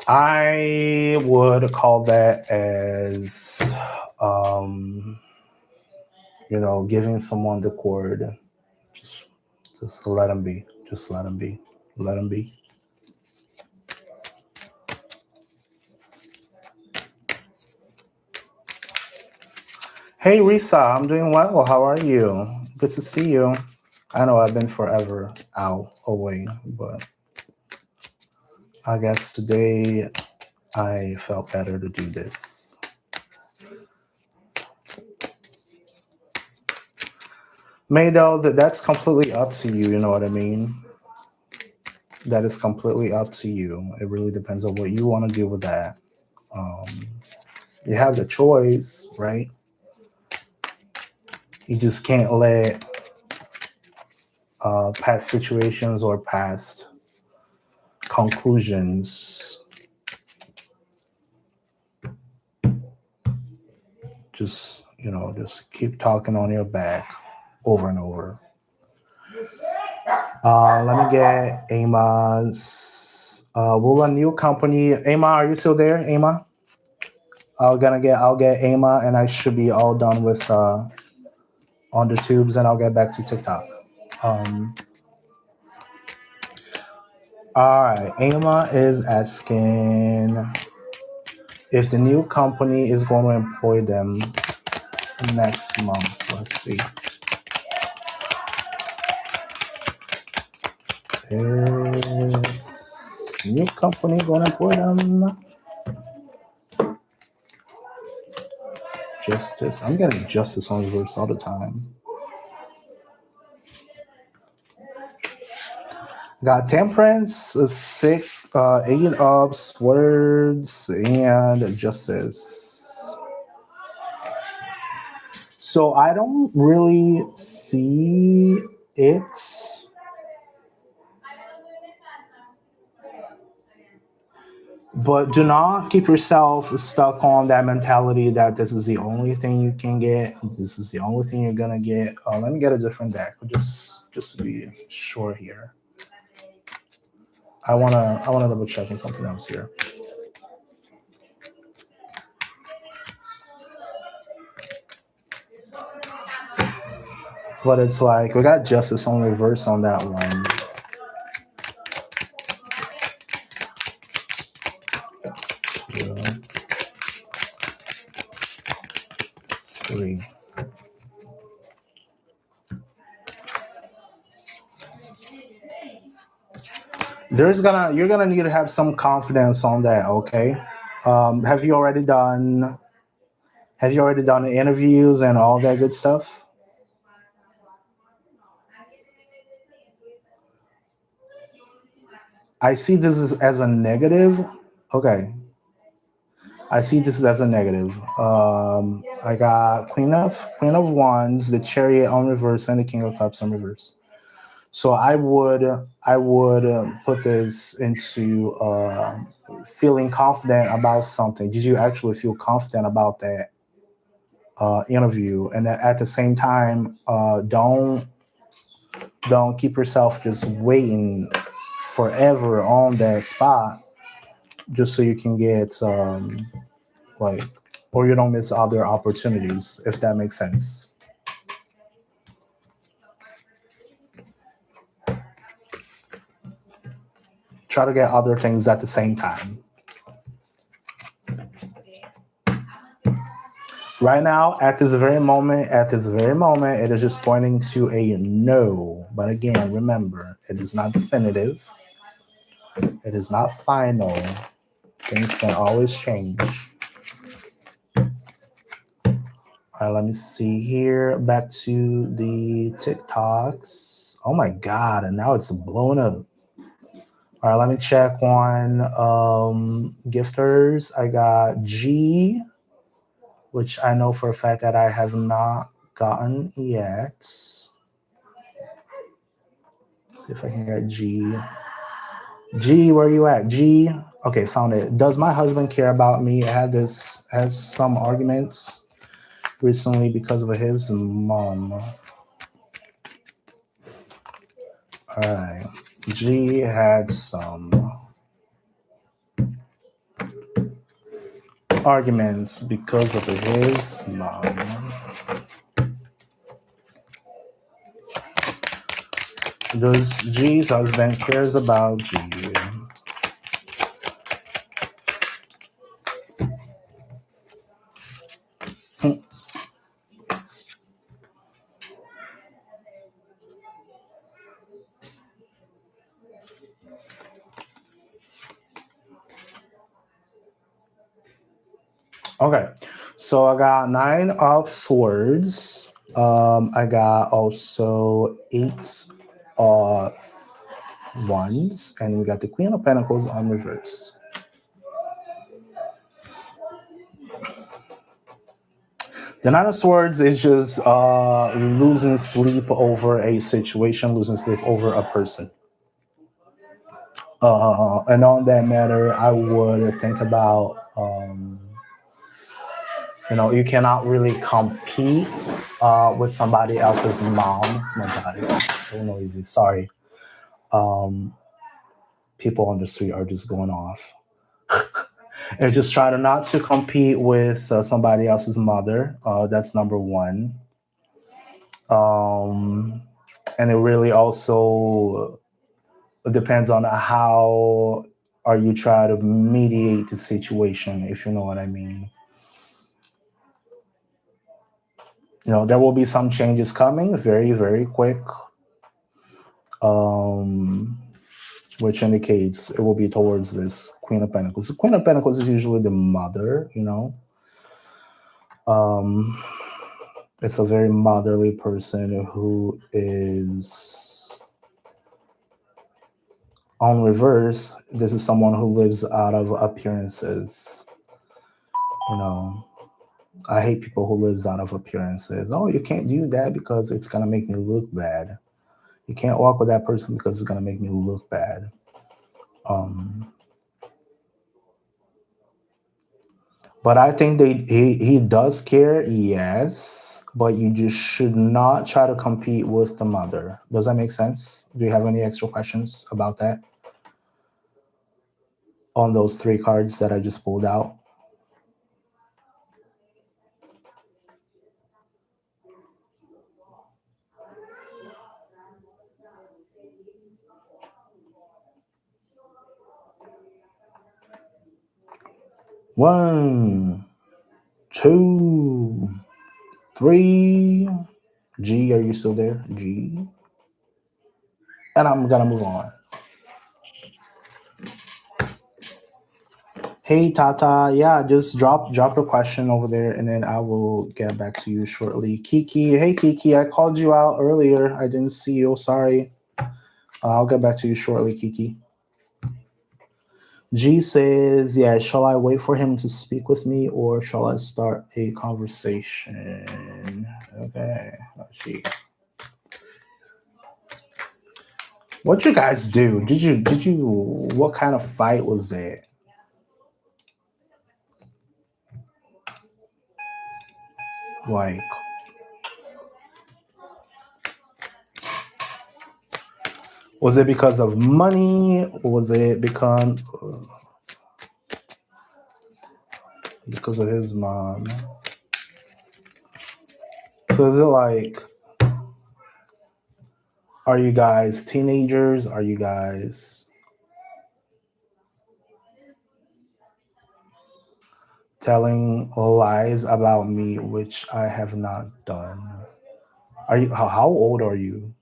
I would call that as, giving someone the cord. Just let him be. Just let him be. Let him be. Hey, Risa, I'm doing well. How are you? Good to see you. I know I've been forever away, but I guess today I felt better to do this. Mado, that's completely up to you. You know what I mean? That is completely up to you. It really depends on what you want to do with that. You have the choice, right? You just can't let past situations or past conclusions just keep talking on your back over and over. Let me get Emma's. Will a new company? Emma, are you still there? Emma, I'll get Emma, and I should be all done with on the tubes, and I'll get back to TikTok. All right, Emma is asking if the new company is going to employ them next month. Let's see. Is new company going to employ them? Justice. I'm getting justice on reverse all the time. Got temperance, six, 8 of swords, and justice. So I don't really see it. But do not keep yourself stuck on that mentality that this is the only thing you can get. This is the only thing you're gonna get. Let me get a different deck, just to be sure here. I wanna double check on something else here. But it's like we got justice on reverse on that one. Two, three. You're gonna need to have some confidence on that. Okay. Have you already done? Have you already done the interviews and all that good stuff? I see this as a negative. Okay. I see this as a negative. I got Queen of Wands, the Chariot on reverse, and the King of Cups on reverse. So I would put this into feeling confident about something. Did you actually feel confident about that interview? And then at the same time, don't keep yourself just waiting forever on that spot just so you can get like, or you don't miss other opportunities, if that makes sense. Try to get other things at the same time. Right now, at this very moment, it is just pointing to a no. But again, remember, it is not definitive. It is not final. Things can always change. All right, let me see here. Back to the TikToks. Oh my God, and now it's blown up. All right, let me check on gifters. I got G, which I know for a fact that I have not gotten yet. See if I can get G. G, where you at? G. Okay, found it. Does my husband care about me? I had some arguments recently because of his mom. All right. G had some arguments because of his mom. Does G's husband cares about G? Okay, so I got 9 of swords. I got also 8 of wands, and we got the Queen of Pentacles on reverse. The 9 of swords is just losing sleep over a situation, losing sleep over a person. And on that matter, I would think about, you cannot really compete with somebody else's mom. My God, it's so noisy. Sorry. People on the street are just going off. And just try to not to compete with somebody else's mother. That's number one. And it really also depends on how are you trying to mediate the situation, if you know what I mean. There will be some changes coming very, very quick, which indicates it will be towards this Queen of Pentacles. The Queen of Pentacles is usually the mother, It's a very motherly person who is on reverse. This is someone who lives out of appearances. I hate people who lives out of appearances. Oh, you can't do that because it's going to make me look bad. You can't walk with that person because it's going to make me look bad. But I think he does care, yes, but you just should not try to compete with the mother. Does that make sense? Do you have any extra questions about that? On those 3 cards that I just pulled out? One, 2, 3. G, are you still there? G. And I'm gonna move on. Hey Tata, yeah, just drop your question over there, and then I will get back to you shortly. Kiki, hey Kiki, I called you out earlier. I didn't see you. Sorry. I'll get back to you shortly, Kiki. G says, yeah, shall I wait for him to speak with me or shall I start a conversation? Okay. Gee. What you guys do? Did you what kind of fight was that? Like, was it because of money or was it because of his mom? So is it like, are you guys teenagers? Are you guys telling lies about me, which I have not done? Are you how old are you?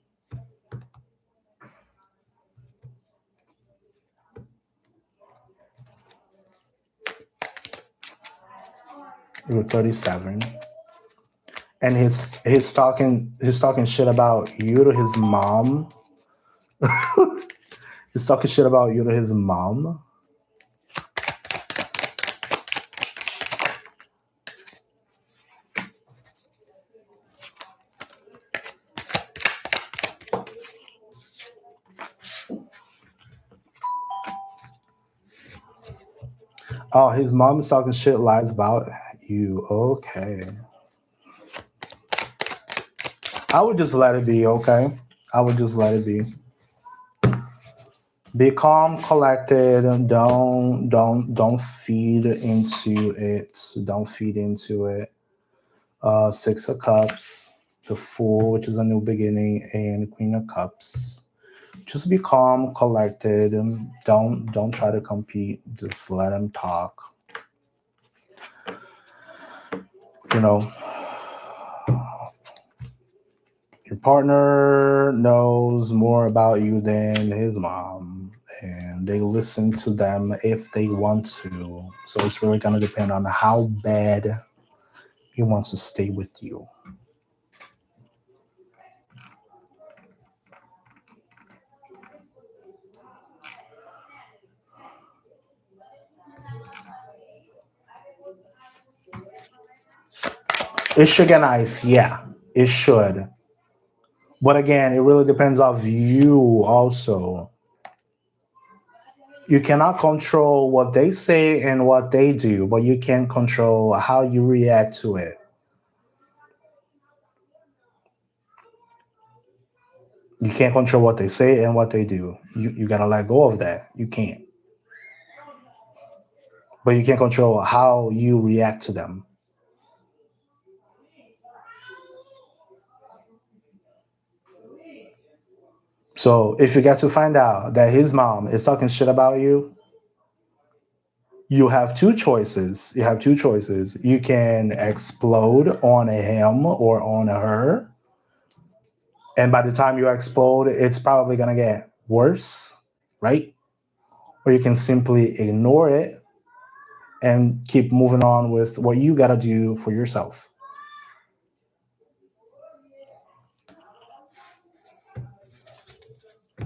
You're 37. And he's talking shit about you to his mom. He's talking shit about you to his mom. Oh, his mom is talking shit lies about you. Okay. I would just let it be, okay? I would just let it be. Be calm, collected, and don't feed into it. Don't feed into it. Six of Cups, the Fool, which is a new beginning, and Queen of Cups. Just be calm, collected, and don't try to compete. Just let him talk. You know, your partner knows more about you than his mom, and they listen to them if they want to. So it's really gonna depend on how bad he wants to stay with you. It should get nice, yeah. It should. But again, it really depends on you also. You cannot control what they say and what they do, but you can control how you react to it. You can't control what they say and what they do. You gotta let go of that. You can't. But you can control how you react to them. So if you get to find out that his mom is talking shit about you, you have two choices. You have two choices. You can explode on him or on her. And by the time you explode, it's probably going to get worse, right? Or you can simply ignore it and keep moving on with what you got to do for yourself.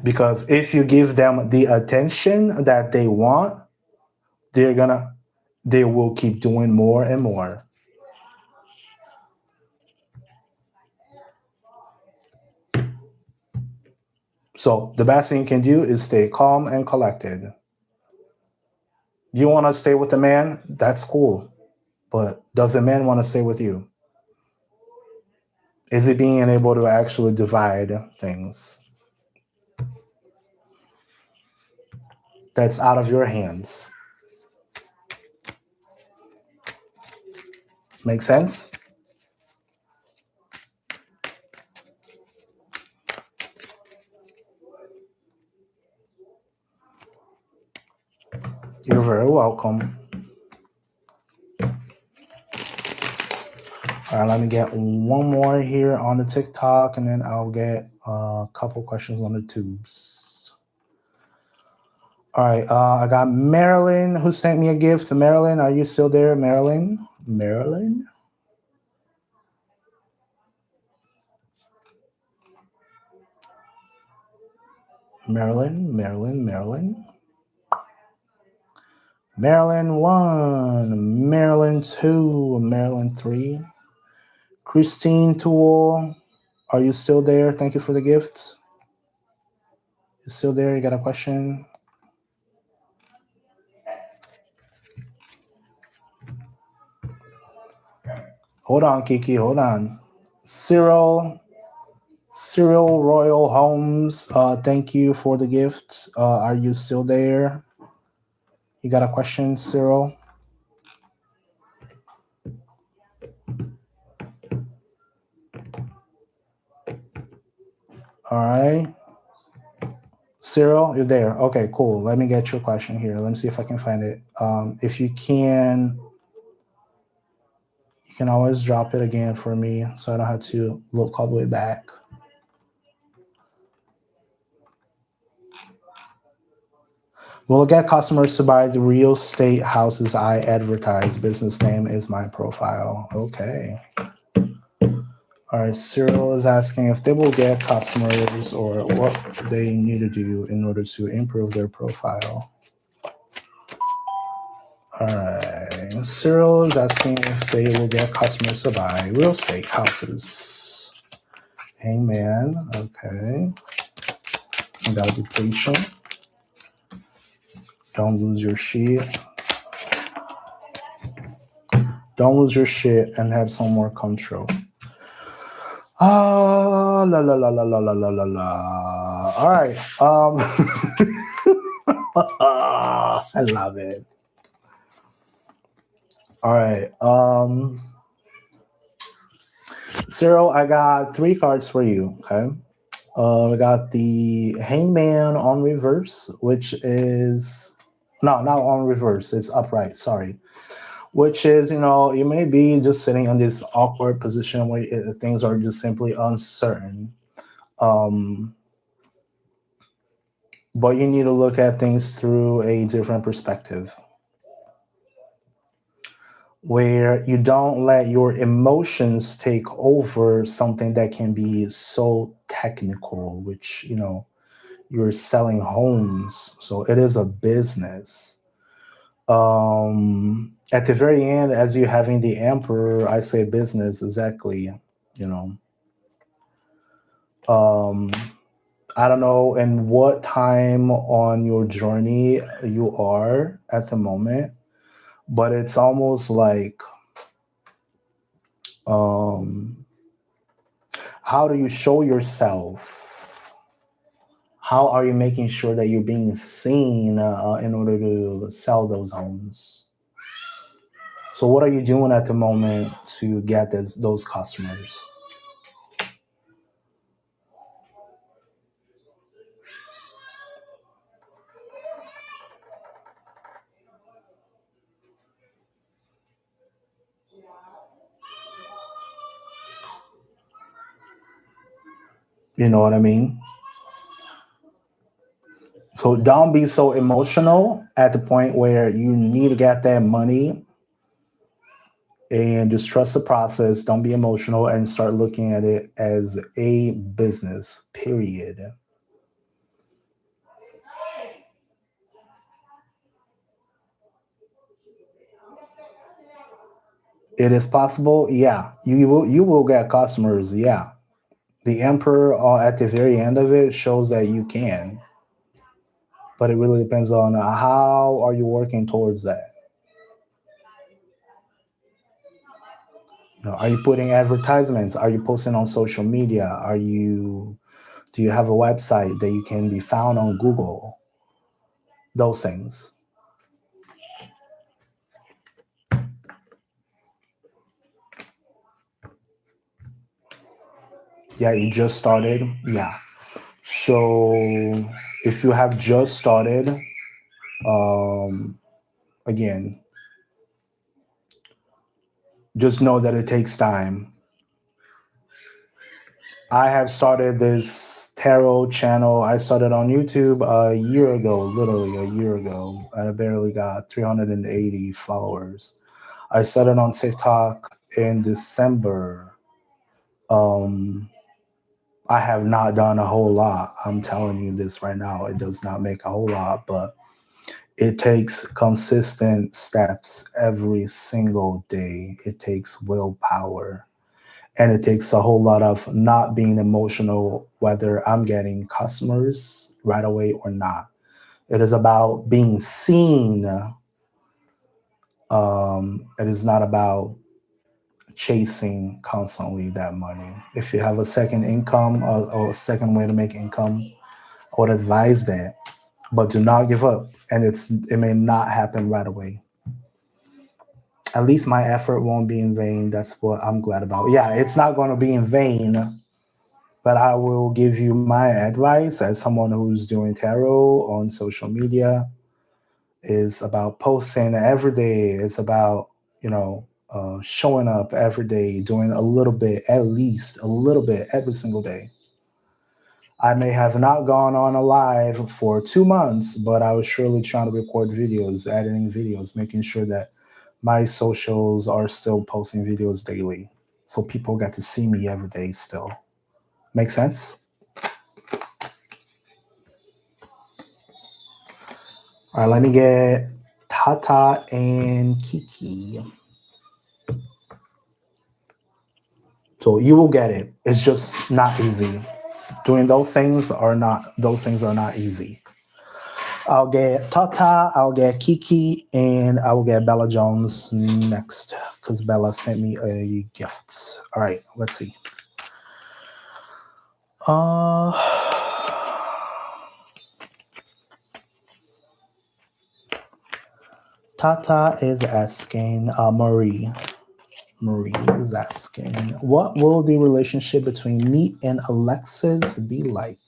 Because if you give them the attention that they want, they're going to they will keep doing more and more. So the best thing you can do is stay calm and collected. You want to stay with the man? That's cool. But does the man want to stay with you? Is he being able to actually divide things? That's out of your hands. Make sense? You're very welcome. All right, let me get one more here on the TikTok, and then I'll get a couple questions on the tubes. All right. I got Marilyn who sent me a gift. Marilyn, are you still there, Marilyn? Marilyn? Marilyn, Marilyn, Marilyn. Maryland 1, Maryland 2, Maryland 3. Christine Tool, are you still there? Thank you for the gift. You still there? You got a question? Hold on, Kiki, hold on. Cyril Royal Holmes, thank you for the gift. Are you still there? You got a question, Cyril? All right. Cyril, you're there. Okay, cool. Let me get your question here. Let me see if I can find it. If you can always drop it again for me so I don't have to look all the way back. We'll get customers to buy the real estate houses I advertise. Business name is my profile. Okay. All right. Cyril is asking if they will get customers or what they need to do in order to improve their profile. All right. Cyril is asking if they will get customers to buy real estate houses. Amen. Okay. You gotta be patient. Don't lose your shit. Don't lose your shit and have some more control. Ah, la la la la la la la la la. All right. I love it. All right. Cyril, I got 3 cards for you. Okay. We got the Hangman on reverse, which is not on reverse. It's upright. Sorry. Which is, you may be just sitting in this awkward position where things are just simply uncertain. But you need to look at things through a different perspective where you don't let your emotions take over something that can be so technical, which, you're selling homes. So it is a business. At the very end, as you having the emperor, I say business exactly, I don't know in what time on your journey you are at the moment, but it's almost like, how do you show yourself? How are you making sure that you're being seen in order to sell those homes? So what are you doing at the moment to get those customers? You know what I mean? So don't be so emotional at the point where you need to get that money, and just trust the process. Don't be emotional and start looking at it as a business, period. It is possible. Yeah. You will get customers. Yeah. The emperor at the very end of it shows that you can, but it really depends on how are you working towards that. Are you putting advertisements? Are you posting on social media? Do you have a website that you can be found on Google? Those things. Yeah, you just started. Yeah. So if you have just started, again, just know that it takes time. I have started this tarot channel. I started on YouTube a year ago, literally a year ago. I barely got 380 followers. I started on TikTok in December. Um, I have not done a whole lot. I'm telling you this right now. It does not make a whole lot, but it takes consistent steps every single day. It takes willpower. And it takes a whole lot of not being emotional, whether I'm getting customers right away or not. It is about being seen. It is not about chasing constantly that money. If you have a second income or a second way to make income, I would advise that. But do not give up. And it may not happen right away. At least my effort won't be in vain. That's what I'm glad about. Yeah, it's not going to be in vain, but I will give you my advice as someone who's doing tarot on social media is about posting every day. It's about, showing up every day, doing a little bit, at least a little bit every single day. I may have not gone on a live for 2 months, but I was surely trying to record videos, editing videos, making sure that my socials are still posting videos daily. So people get to see me every day still. Make sense? All right, let me get Tata and Kiki. So you will get it. It's just not easy. Doing those things are not easy. I'll get Tata, I'll get Kiki, and I will get Bella Jones next because Bella sent me a gift. All right, let's see. Uh Tata is asking Marie. Marie is asking, what will the relationship between me and Alexis be like?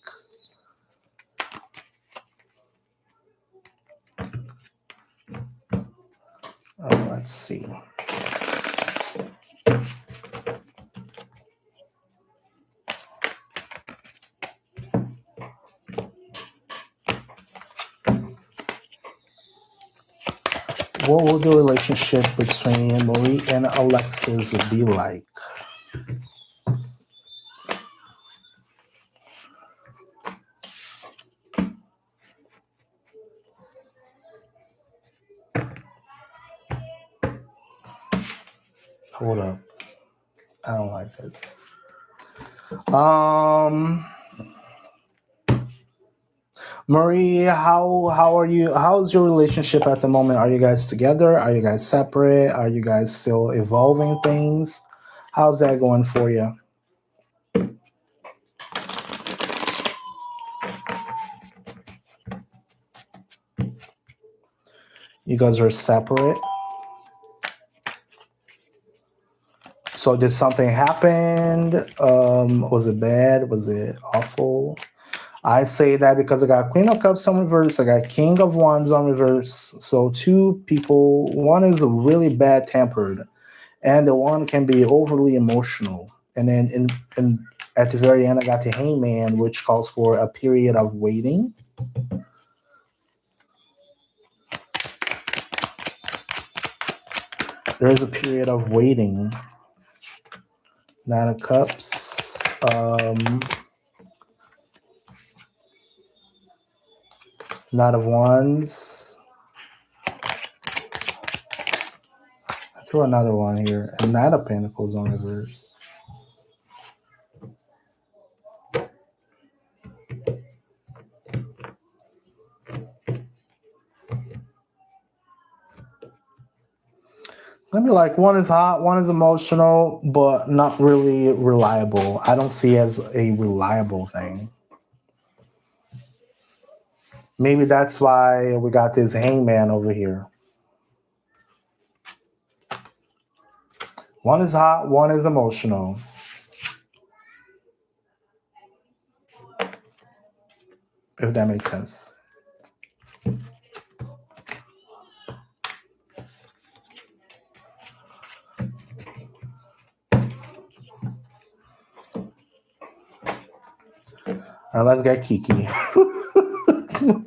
Let's see. What will the relationship between Marie and Alexis be like? Hold up. I don't like this. Marie, how are you? How's your relationship at the moment? Are you guys together? Are you guys separate? Are you guys still evolving things? How's that going for you? You guys are separate. So did something happen? Was it bad? Was it awful? I say that because I got Queen of Cups on reverse. I got King of Wands on reverse. So two people, one is really bad tempered, and the one can be overly emotional. And then in at the very end, I got the Hangman, which calls for a period of waiting. There is a period of waiting. Nine of Cups. Knight of Wands. I threw another one here. And Knight of Pentacles on reverse. Let me like one is hot, one is emotional, but not really reliable. I don't see it as a reliable thing. Maybe that's why we got this Hangman over here. One is hot, one is emotional. If that makes sense. All right, let's get Kiki.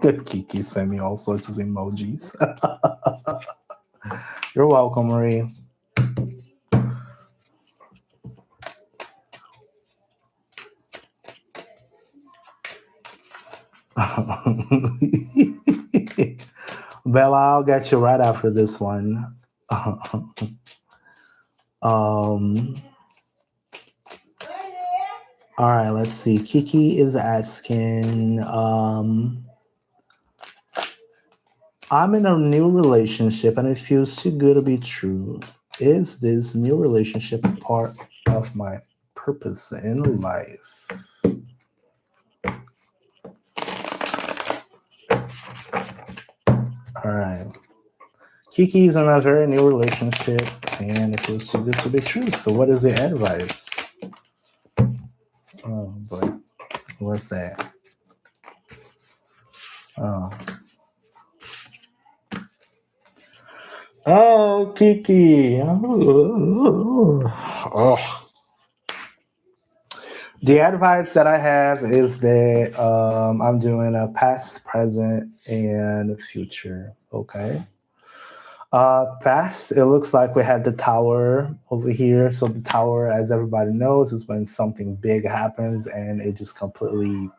Good Kiki sent me all sorts of emojis. You're welcome, Marie. Bella, I'll get you right after this one. All right, let's see. Kiki is asking, I'm in a new relationship and it feels too good to be true. Is this new relationship a part of my purpose in life? All right. Kiki's in a very new relationship and it feels too good to be true. So, what is the advice? Oh boy, what's that? Oh, oh, Kiki. Oh. The advice that I have is that I'm doing a past, present, and future. Okay. Past, it looks like we had the tower over here. So the tower, as everybody knows, is when something big happens and it just completely,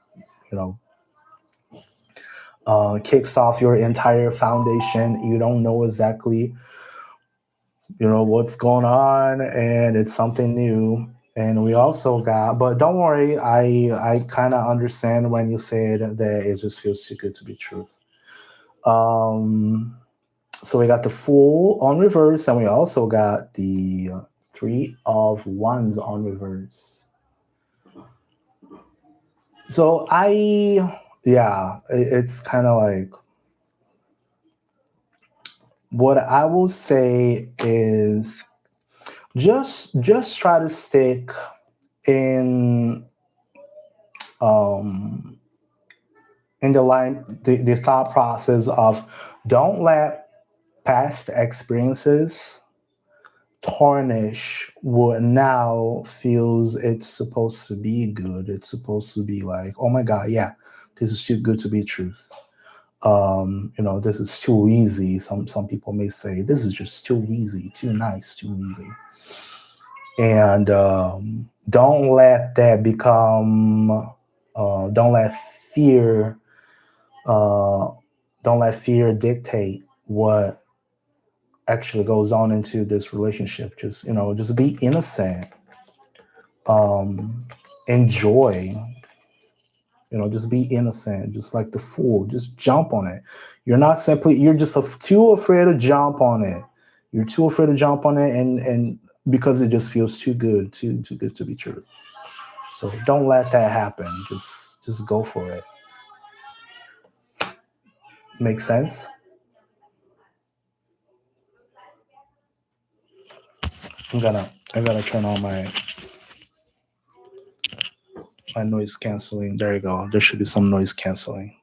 kicks off your entire foundation. You don't know exactly, what's going on, and it's something new. And we also got, but don't worry, I kind of understand when you said that it just feels too good to be truth. So we got the Fool on reverse, and we also got the Three of Wands on reverse. So it's kind of like, what I will say is just try to stick in in the thought process of, don't let past experiences tarnish what now feels it's supposed to be good. It's supposed to be like, oh my god, yeah, this is too good to be truth. This is too easy. Some people may say this is just too easy, too nice, too easy. And don't let that become don't let fear don't let fear dictate what actually goes on into this relationship. Just be innocent. Enjoy. Just be innocent, just like the Fool. Just jump on it. You're just too afraid to jump on it. You're too afraid to jump on it, and because it just feels too good, too good to be true. So don't let that happen. Just go for it. Make sense? I gotta turn on my noise canceling. There you go. There should be some noise canceling.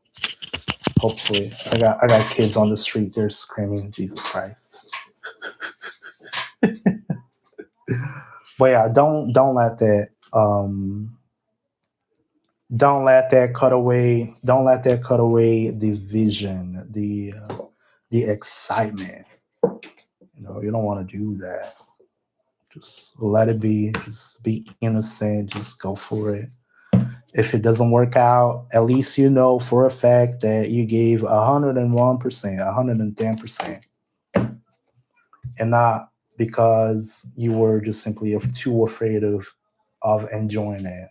Hopefully. I got kids on the street, they're screaming, Jesus Christ. But yeah, don't let that don't let that cut away the vision, the excitement. You don't want to do that. Just let it be. Just be innocent. Just go for it. If it doesn't work out, at least you know for a fact that you gave 101%, 110%, and not because you were just simply too afraid of enjoying it.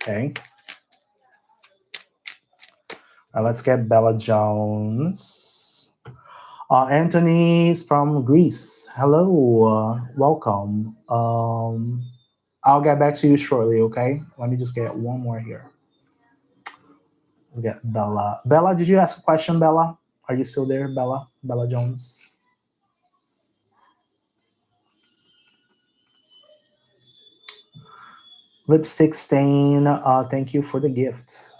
Okay. All right, let's get Bella Jones. Anthony's from Greece. Hello, welcome. I'll get back to you shortly, okay? Let me just get one more here. Let's get Bella. Bella, did you ask a question, Bella? Are you still there, Bella? Bella Jones? Lipstick stain, thank you for the gifts.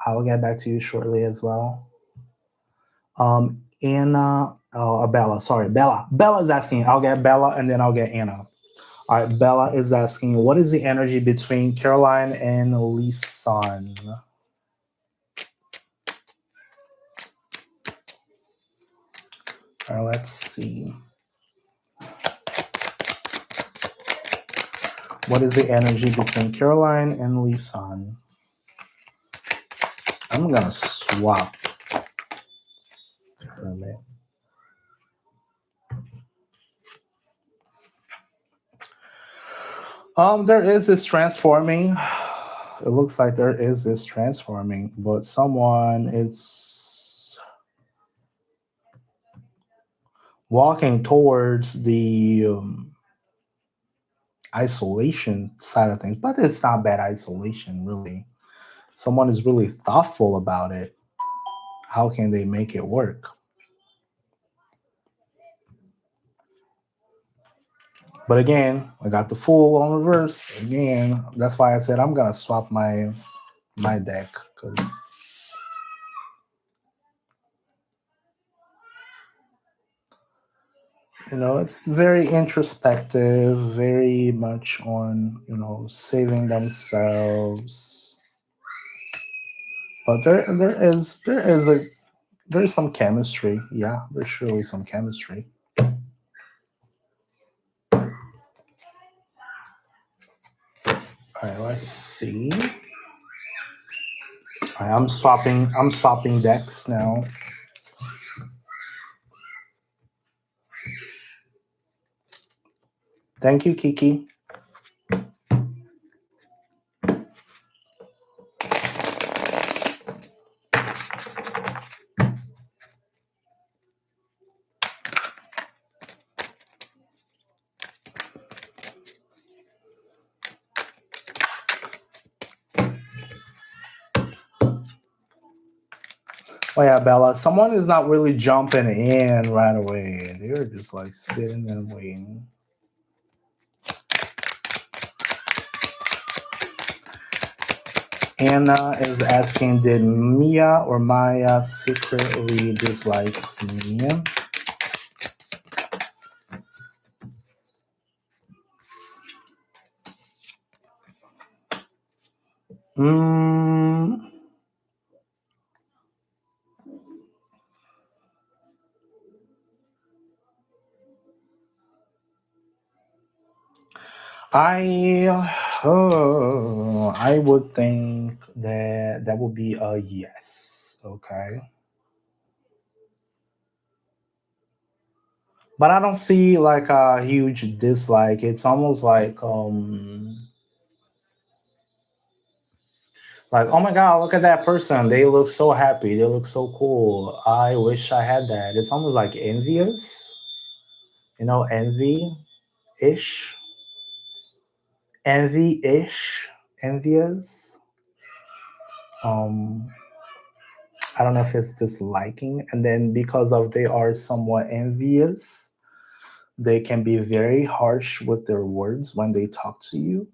I will get back to you shortly as well. Anna, Bella, sorry, Bella. Bella's asking. I'll get Bella and then I'll get Anna. All right, Bella is asking, what is the energy between Caroline and Lisan? All right, let's see. What is the energy between Caroline and Lisan? I'm gonna swap for a minute. There is this transforming. It looks like there is this transforming, but someone is walking towards the isolation side of things, but it's not bad isolation, really. Someone is really thoughtful about it. How can they make it work? But again, I got the Fool on reverse. Again, that's why I said I'm gonna swap my deck because it's very introspective, very much on saving themselves. But there is some chemistry. Yeah, there's surely some chemistry. All right, let's see. All right, I'm swapping decks now. Thank you, Kiki. Oh yeah, Bella. Someone is not really jumping in right away. They're just like sitting and waiting. Anna is asking, did Mia or Maya secretly dislikes me? Mm, I would think that would be a yes. Okay. But I don't see like a huge dislike. It's almost like, oh my God, look at that person. They look so happy. They look so cool. I wish I had that. It's almost like envious, envy ish, envy ish, envious. Um, I don't know if it's disliking. And then because of they are somewhat envious, they can be very harsh with their words when they talk to you.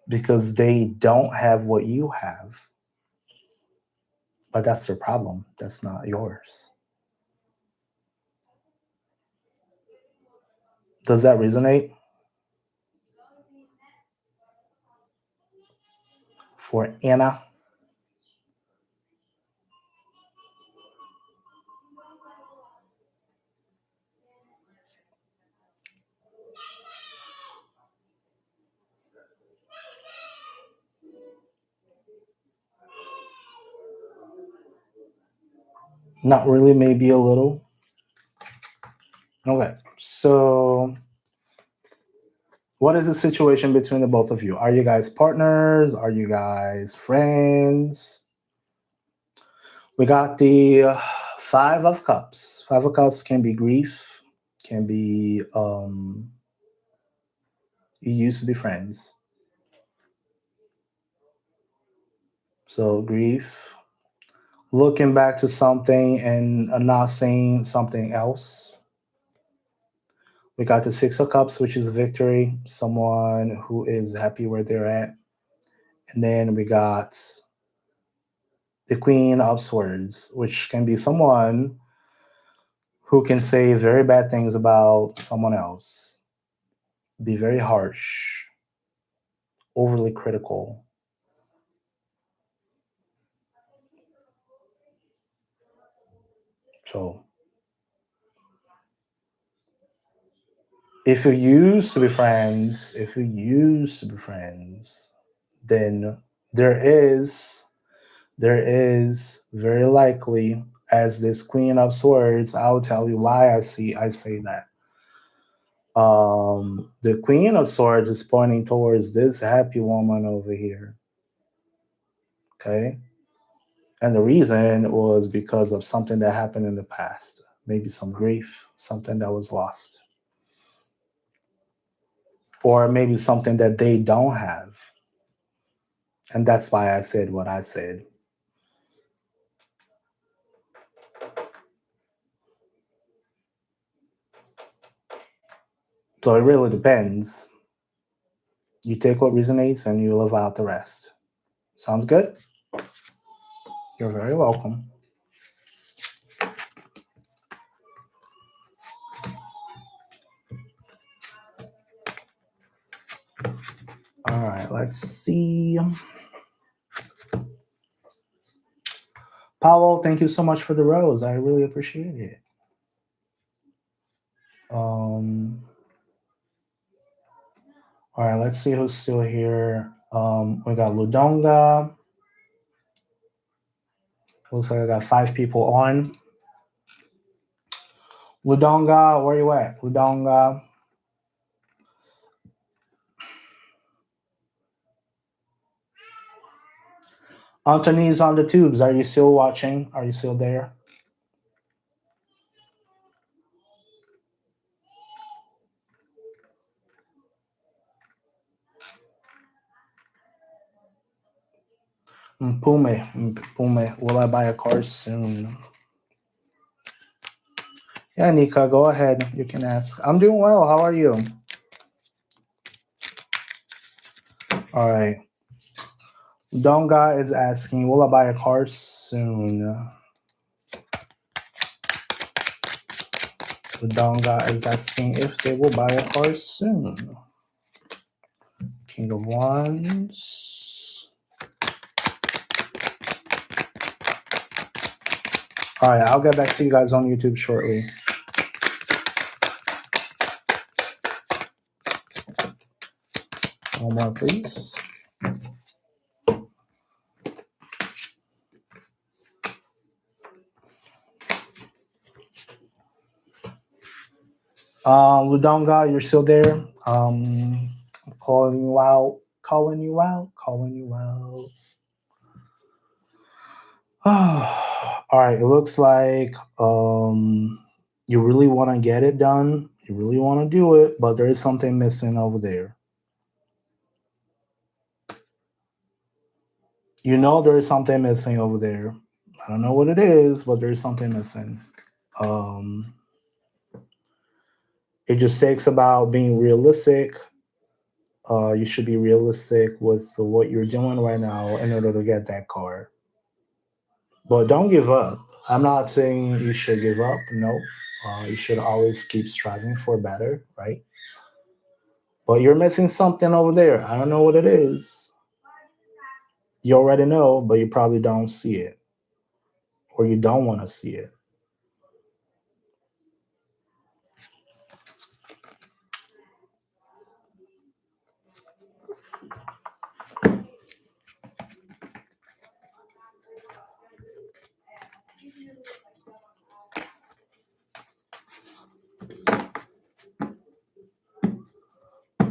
Because they don't have what you have. But that's their problem. That's not yours. Does that resonate for Anna? Not really, maybe a little. Okay. So, what is the situation between the both of you? Are you guys partners? Are you guys friends? We got the Five of Cups. Five of Cups can be grief, can be you used to be friends. So, grief, looking back to something and not saying something else. We got the Six of Cups, which is victory, someone who is happy where they're at. And then we got the Queen of Swords, which can be someone who can say very bad things about someone else, be very harsh, overly critical. So if you used to be friends, then there is very likely, as this Queen of Swords, I'll tell you why I say that. The Queen of Swords is pointing towards this happy woman over here. Okay. And the reason was because of something that happened in the past, maybe some grief, something that was lost, or maybe something that they don't have. And that's why I said what I said. So it really depends. You take what resonates and you live out the rest. Sounds good? You're very welcome. All right, let's see. Powell, thank you so much for the rose. I really appreciate it. All right, let's see who's still here. We got Ludonga. Looks like I got 5 people on. Ludonga, where you at? Ludonga. Anthony's on the tubes. Are you still watching? Are you still there? Mpume, will I buy a car soon? Yeah, Nika, go ahead. You can ask. I'm doing well. How are you? All right. Donga is asking, will I buy a car soon? Donga is asking if they will buy a car soon. King of Wands. All right, I'll get back to you guys on YouTube shortly. One more, please. Ludonga, you're still there? I'm calling you out. All right, it looks like you really want to get it done. You really want to do it, but there is something missing over there. You know there is something missing over there. I don't know what it is, but there is something missing. It just takes about being realistic. You should be realistic with what you're doing right now in order to get that car. But don't give up. I'm not saying you should give up. No, you should always keep striving for better, right? But you're missing something over there. I don't know what it is. You already know, but you probably don't see it, or you don't want to see it.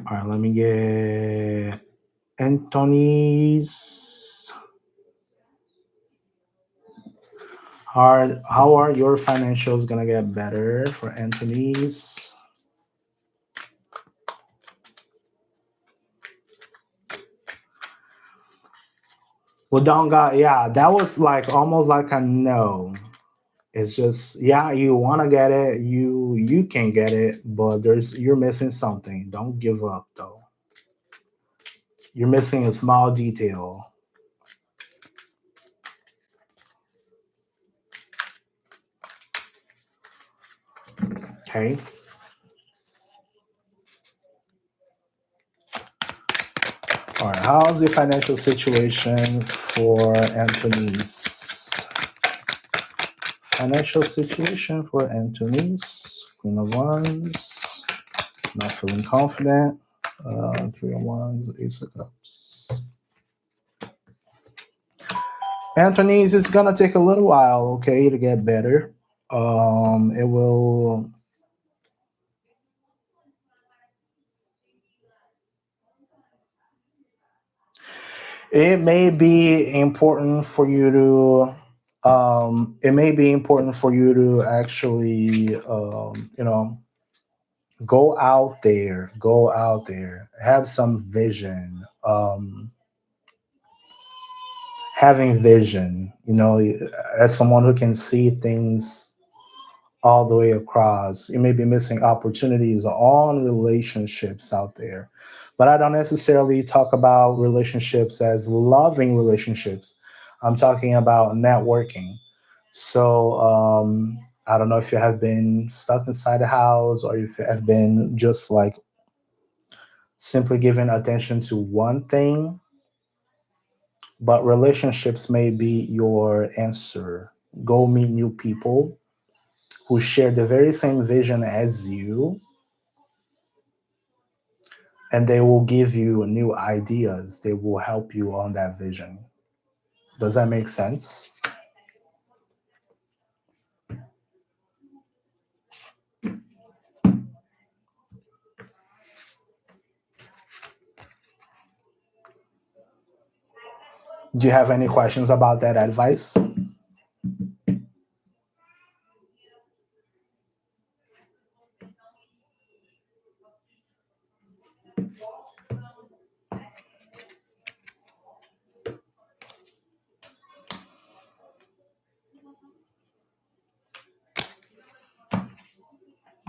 All right, let me get Anthony's. How are your financials gonna get better for Anthony's? Well, Donga, yeah, that was like almost like a no. It's just, yeah, you want to get it, you can get it, but you're missing something. Don't give up though. You're missing a small detail. Okay. All right. How's the financial situation for Anthony's? Financial situation for Anthony's. Queen of Wands. Not feeling confident. Three of Wands. Ace of Cups. Anthony's, it's gonna take a little while, okay, to get better. It will. It may be important for you to. It may be important for you to actually, go out there, have some vision. Having vision, as someone who can see things all the way across. You may be missing opportunities on relationships out there. But I don't necessarily talk about relationships as loving relationships. I'm talking about networking. So I don't know if you have been stuck inside the house or if you have been just like simply giving attention to one thing, but relationships may be your answer. Go meet new people who share the very same vision as you, and they will give you new ideas. They will help you on that vision. Does that make sense? Do you have any questions about that advice?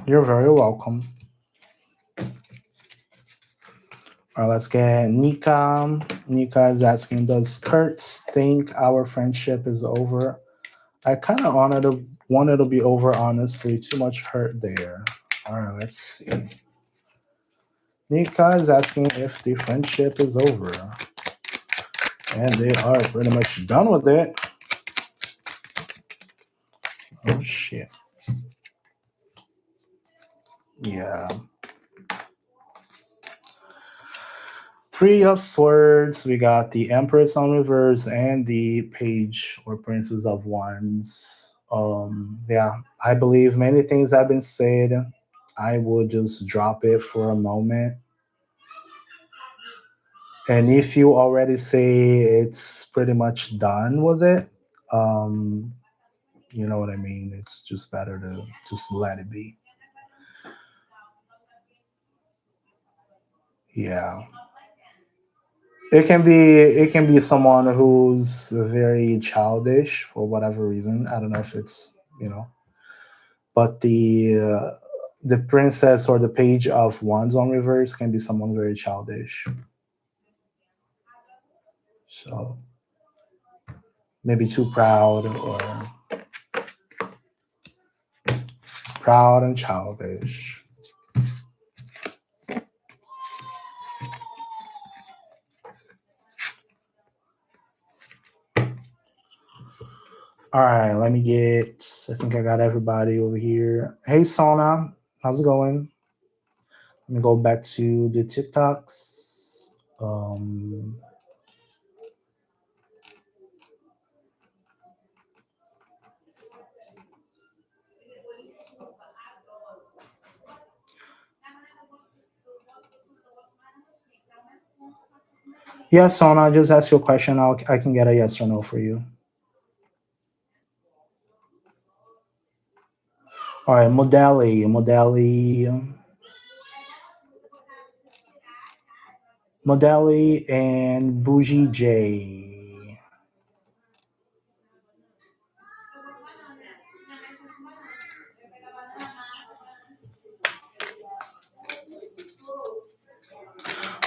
You're very welcome. All right, let's get Nika. Nika is asking, does Kurt think our friendship is over? I kind of want it to be over, honestly. Too much hurt there. All right, let's see. Nika is asking if the friendship is over. And they are pretty much done with it. Oh, shit. Yeah. Three of Swords. We got the Empress on reverse and the Page or Princess of Wands. Yeah, I believe many things have been said. I would just drop it for a moment. And if you already say it's pretty much done with it, um, you know what I mean? It's just better to just let it be. Yeah. It can be someone who's very childish for whatever reason. I don't know if it's, but the princess or the page of wands on reverse can be someone very childish. So maybe too proud or proud and childish. All right, let me get. I think I got everybody over here. Hey, Sona, how's it going? Let me go back to the TikToks. Yes, Sona, just ask your question. I can get a yes or no for you. All right, Modeli, and Bougie J.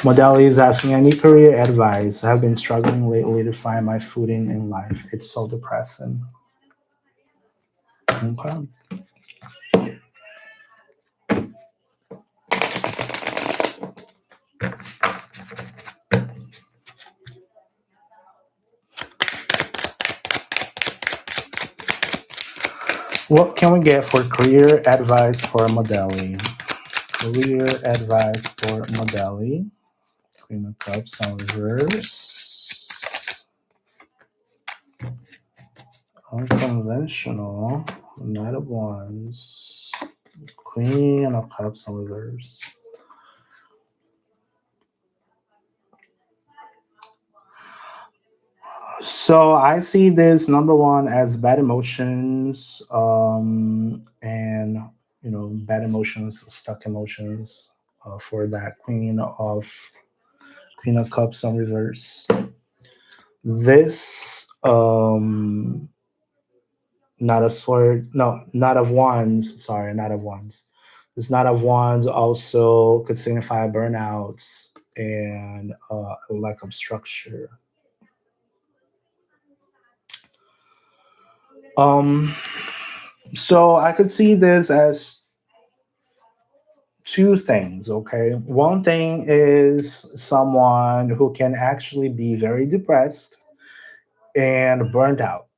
Modeli is asking, I need career advice. I have been struggling lately to find my footing in life. It's so depressing. Okay. What can we get for career advice for Modeli? Career advice for Modeli. Queen of Cups on reverse. Unconventional. Knight of Wands. Queen of Cups on reverse. So I see this number one as bad emotions, and bad emotions, stuck emotions, for that Queen of Cups on reverse. This not of sword, no, not of wands. Sorry, not of wands. This not of wands also could signify burnouts and a lack of structure. Um, so I could see this as two things. Okay, one thing is someone who can actually be very depressed and burned out.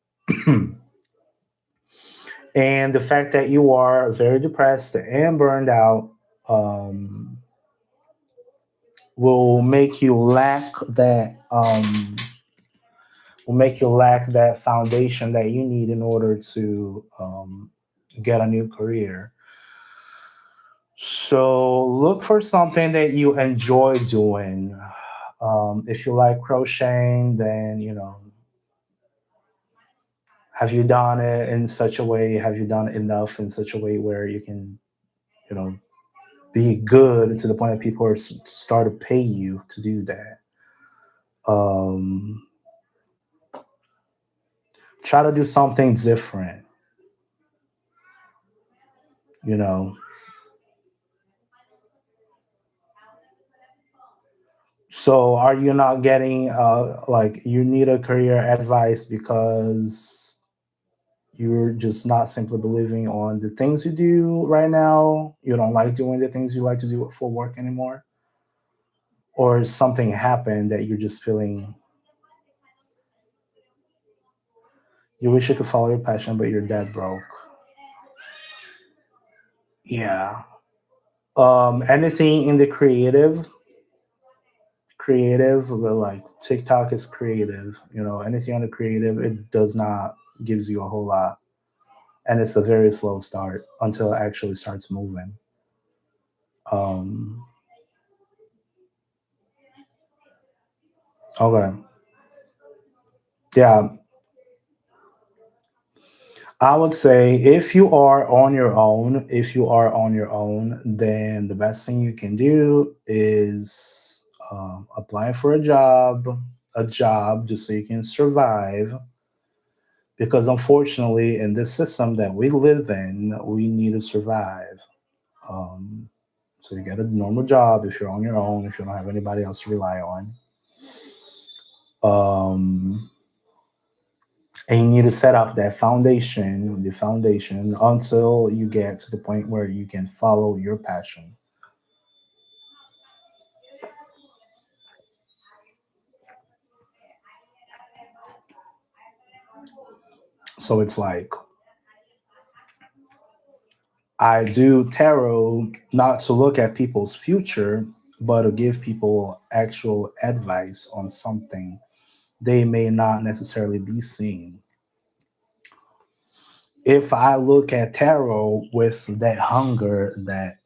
And the fact that you are very depressed and burned out, um, will make you lack that foundation that you need in order to get a new career. So look for something that you enjoy doing. If you like crocheting, then have you done it in such a way? Have you done it enough in such a way where you can, you know, be good to the point that people are start to pay you to do that? Um, Try to do something different. You know. So are you not getting like you need a career advice because you're just not simply believing on the things you do right now? You don't like doing the things you like to do for work anymore? Or something happened that you're just feeling you wish you could follow your passion, but you're dead broke? Yeah. Anything in the creative, but like TikTok is creative. Anything on the creative, it does not gives you a whole lot, and it's a very slow start until it actually starts moving. Um, okay, yeah, I would say if you are on your own, then the best thing you can do is apply for a job just so you can survive. Because unfortunately, in this system that we live in, we need to survive. Um, so you get a normal job if you're on your own, if you don't have anybody else to rely on. Um, and you need to set up the foundation until you get to the point where you can follow your passion. So it's like I do tarot not to look at people's future, but to give people actual advice on something they may not necessarily be seeing. If I look at tarot with that hunger that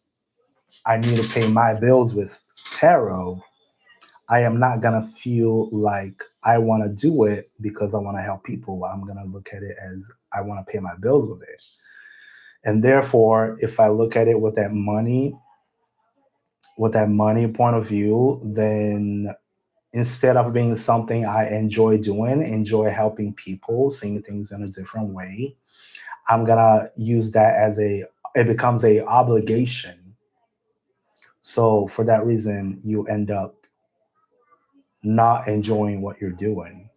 I need to pay my bills with tarot, I am not gonna feel like I want to do it because I want to help people. I'm gonna look at it as I want to pay my bills with it. And therefore, if I look at it with that money point of view, then instead of being something I enjoy doing, enjoy helping people, seeing things in a different way, I'm gonna use that as it becomes a obligation. So for that reason, you end up not enjoying what you're doing.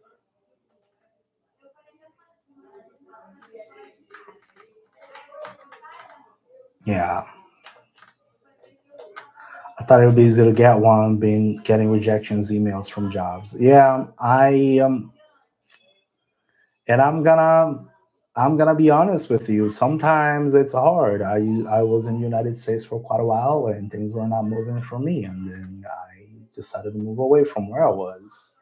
Yeah. I thought it would be easy to get one, being getting rejections emails from jobs. Yeah, I and I'm gonna I'm gonna be honest with you. Sometimes it's hard. I was in the United States for quite a while, and things were not moving for me, and then I decided to move away from where I was,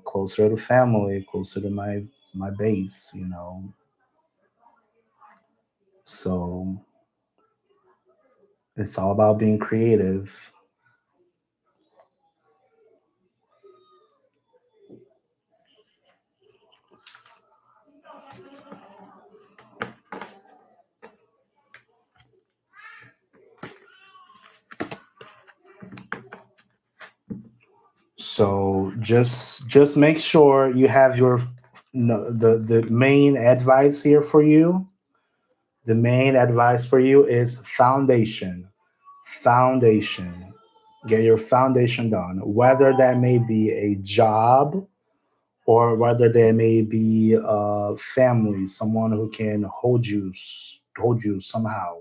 closer to family, closer to my base. So it's all about being creative. So just make sure you have your no, the main advice here for you. The main advice for you is foundation. Foundation. Get your foundation done. Whether that may be a job or whether there may be a family, someone who can hold you somehow.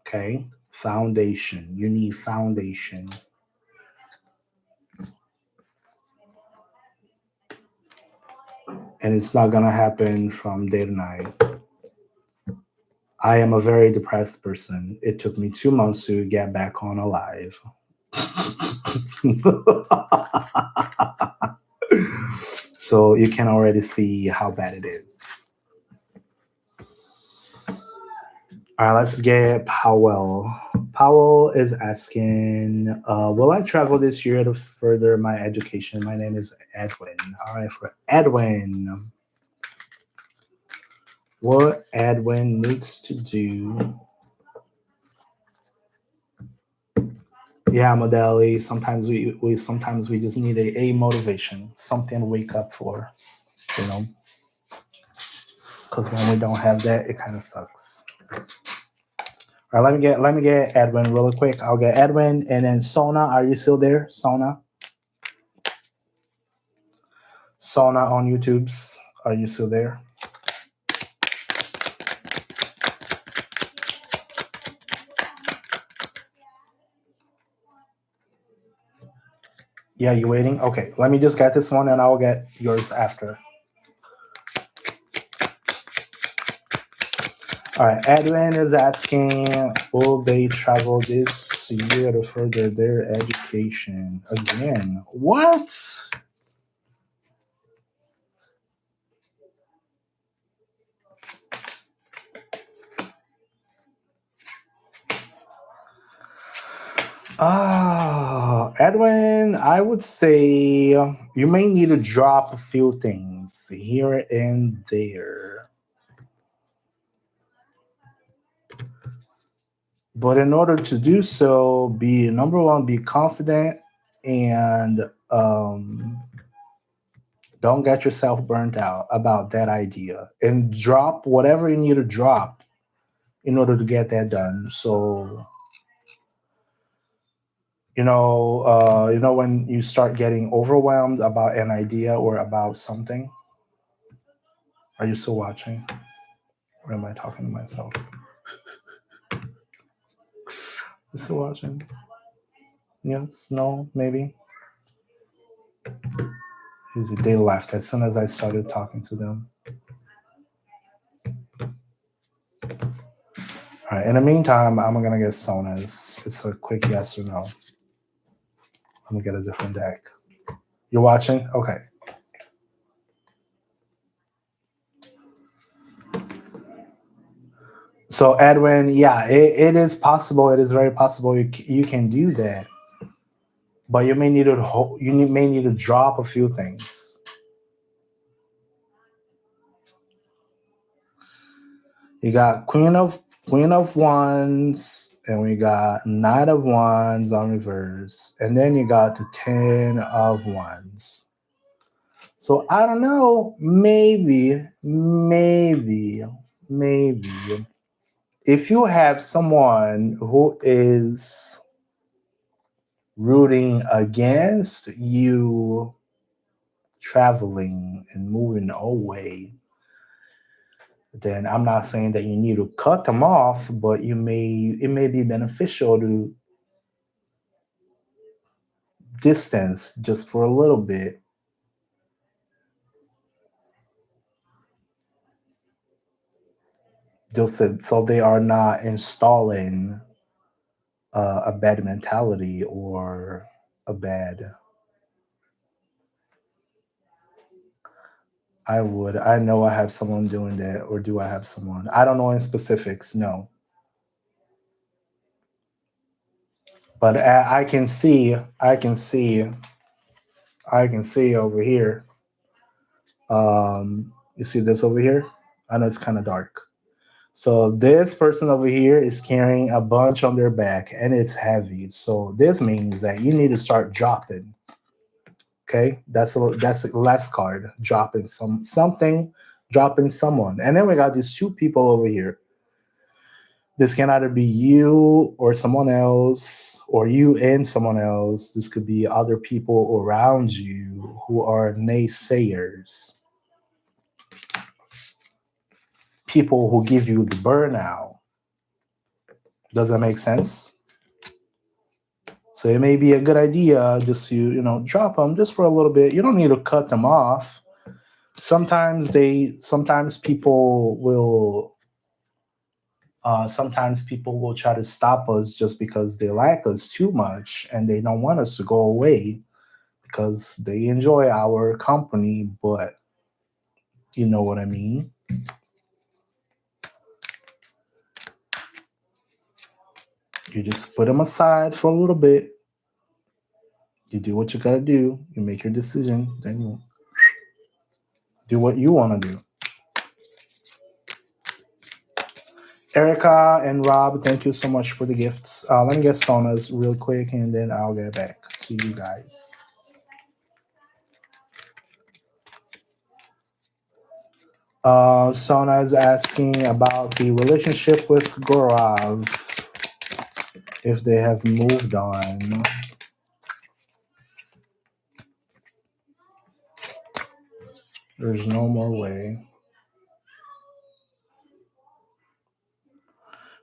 Okay? Foundation. You need foundation. And it's not gonna happen from day to night. I am a very depressed person. It took me 2 months to get back on alive. So you can already see how bad it is. All right, let's get Powell. Powell is asking, will I travel this year to further my education? My name is Edwin. All right, for Edwin, what Edwin needs to do. Yeah, Modeli. Sometimes we just need a motivation, something to wake up for, you know, because when we don't have that, it kind of sucks. All right, let me get Edwin really quick. I'll get Edwin and then Sona. Are you still there, Sona? Sona on YouTube's. Are you still there? Yeah, you waiting? Okay, let me just get this one and I'll get yours after. All right, Edwin is asking, will they travel this year to further their education? Again, what? Edwin, I would say you may need to drop a few things here and there. But in order to do so, be number one, be confident and don't get yourself burnt out about that idea and drop whatever you need to drop in order to get that done. So, when you start getting overwhelmed about an idea or about something, are you still watching? Or am I talking to myself? You still watching? Yes, no, maybe. They left as soon as I started talking to them. All right. In the meantime, I'm gonna get Sona's. It's a quick yes or no. I'm gonna get a different deck. You're watching? Okay. So Edwin, yeah, it is possible. It is very possible you can do that, but you may need to may need to drop a few things. You got Queen of Wands, and we got Knight of Wands on reverse, and then you got the Ten of Wands. So I don't know, maybe if you have someone who is rooting against you traveling and moving away, then I'm not saying that you need to cut them off, but it may be beneficial to distance just for a little bit So they are not installing a bad mentality or a bad. I know I have someone doing that, or do I have someone? I don't know in specifics, no. But I can see over here. You see this over here? I know it's kind of dark. So this person over here is carrying a bunch on their back and it's heavy. So this means that you need to start dropping. Okay, that's the last card. Dropping something, dropping someone. And then we got these two people over here. This can either be you or someone else, or you and someone else. This could be other people around you who are naysayers, people who give you the burnout. Does that make sense? So it may be a good idea just to, drop them just for a little bit. You don't need to cut them off. Sometimes people will try to stop us just because they like us too much and they don't want us to go away because they enjoy our company, but you know what I mean? You just put them aside for a little bit. You do what you gotta do. You make your decision. Then you do what you want to do. Erica and Rob, thank you so much for the gifts. Let me get Sona's real quick, and then I'll get back to you guys. Sona is asking about the relationship with Gaurav, if they have moved on. There's no more way.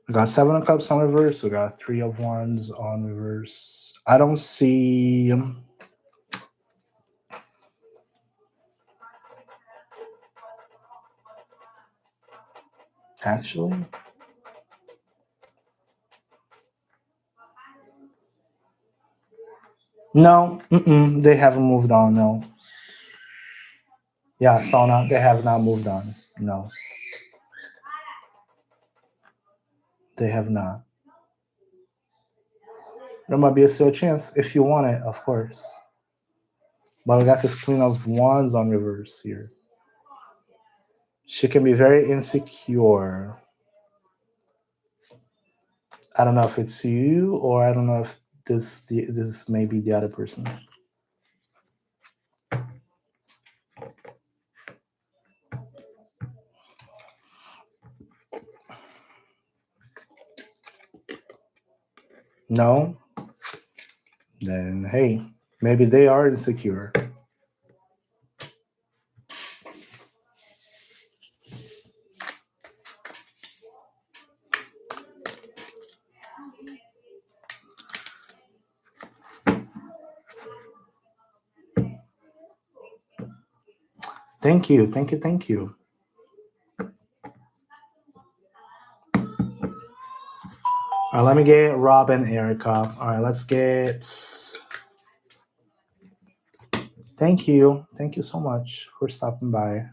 We got 7 of Cups on reverse. We got 3 of Wands on reverse. I don't see. Actually, no. They haven't moved on. No. Yeah, Sona, they have not moved on. No, they have not. There might be still a chance if you want it, of course. But we got this Queen of Wands on reverse here. She can be very insecure. I don't know if it's you, or I don't know if this may be the other person. No? Then hey, maybe they are insecure. Thank you. All right, let me get Rob and Erica. All right, let's get. Thank you so much for stopping by.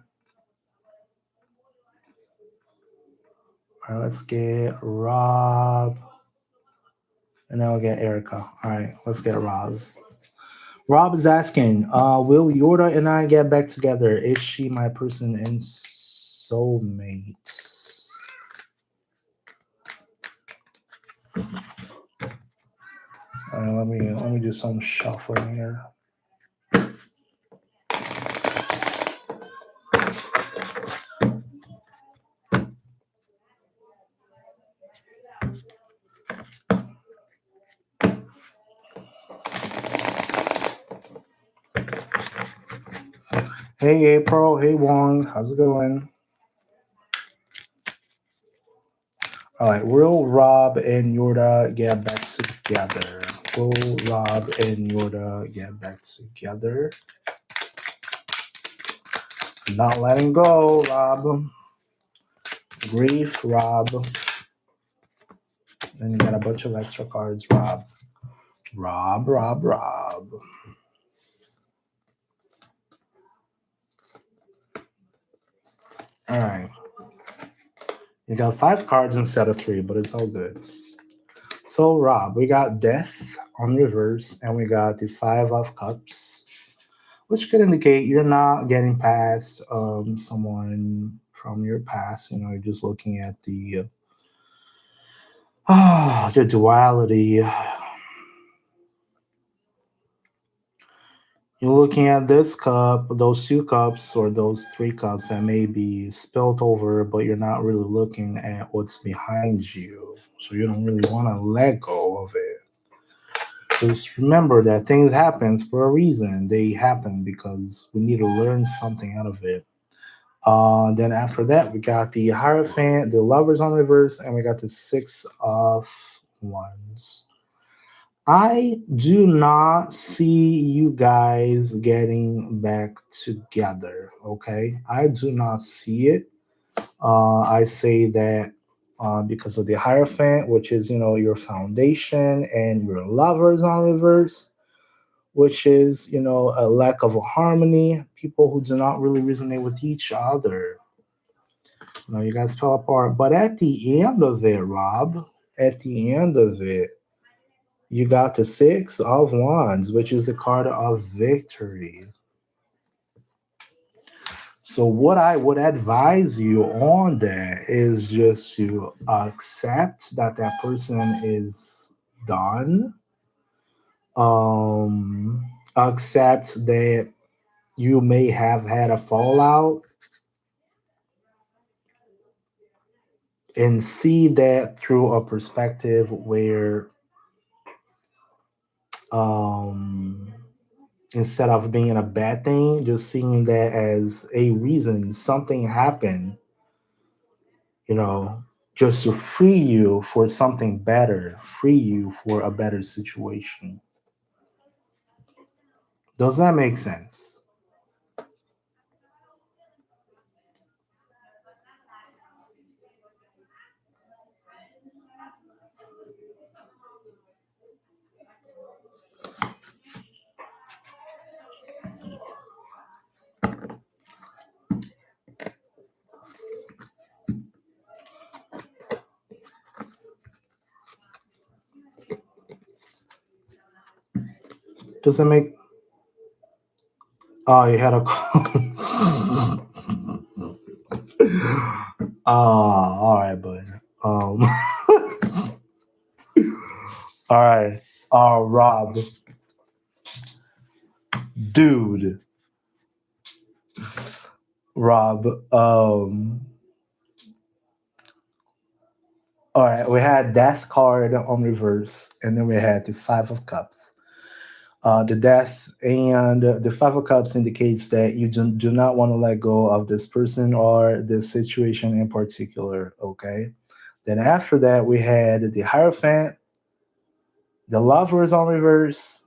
All right, let's get Rob, and then we'll get Erica. All right, let's get Rob. Rob is asking, will Yorda and I get back together? Is she my person and soulmate? Let me do some shuffling here. Hey April, hey Wong, how's it going? All right, will Rob and Yorda get back together? Will Rob and Yorda get back together? Not letting go, Rob. Grief, Rob. Then you got a bunch of extra cards, Rob. Rob, Rob, Rob. All right. You got 5 cards instead of 3, but it's all good. So, Rob, we got Death on reverse, and we got the 5 of Cups, which could indicate you're not getting past someone from your past. You're just looking at the duality. You're looking at this cup, those 2 cups, or those 3 cups that may be spilt over, but you're not really looking at what's behind you. So you don't really want to let go of it. Just remember that things happen for a reason. They happen because we need to learn something out of it. Then after that, we got the Hierophant, the Lovers on reverse, and we got the 6 of Wands. I do not see you guys getting back together. Okay, I do not see it. I say that because of the Hierophant, which is your foundation, and your Lovers on reverse, which is a lack of a harmony. People who do not really resonate with each other. You guys fell apart. But at the end of it, Rob, at the end of it, you got the 6 of Wands, which is the card of victory. So what I would advise you on that is just to accept that person is done. Accept that you may have had a fallout, and see that through a perspective where um instead of being a bad thing, just seeing that as a reason something happened, you know, just to free you for something better, free you for a better situation. Does that make sense? Does it make Oh, you had a call. All right, bud. Um all right. Rob, dude. Rob, all right, we had Death card on reverse, and then we had the 5 of Cups. The Death and the 5 of Cups indicates that you do not want to let go of this person or this situation in particular. Okay. Then after that, we had the Hierophant, the Lovers on reverse,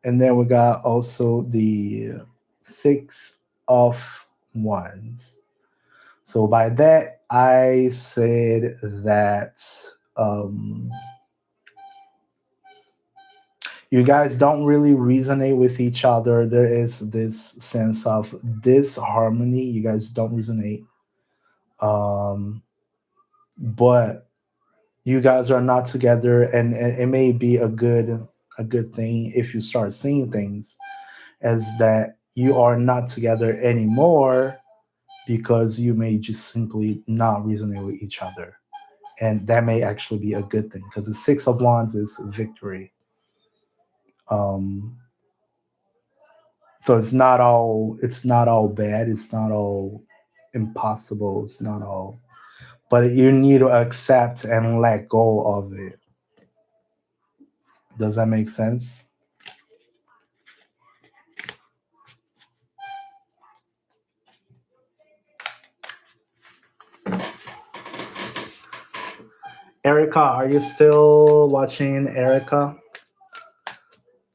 and then we got also the 6 of Wands. So by that, I said that um, you guys don't really resonate with each other. There is this sense of disharmony. You guys don't resonate. Um, but you guys are not together, and it may be a good thing if you start seeing things as that you are not together anymore because you may just simply not resonate with each other. And that may actually be a good thing because the 6 of Wands is victory. Um, so it's not all bad. It's not all impossible. It's not all, but you need to accept and let go of it. Does that make sense? Erica, are you still watching, Erica?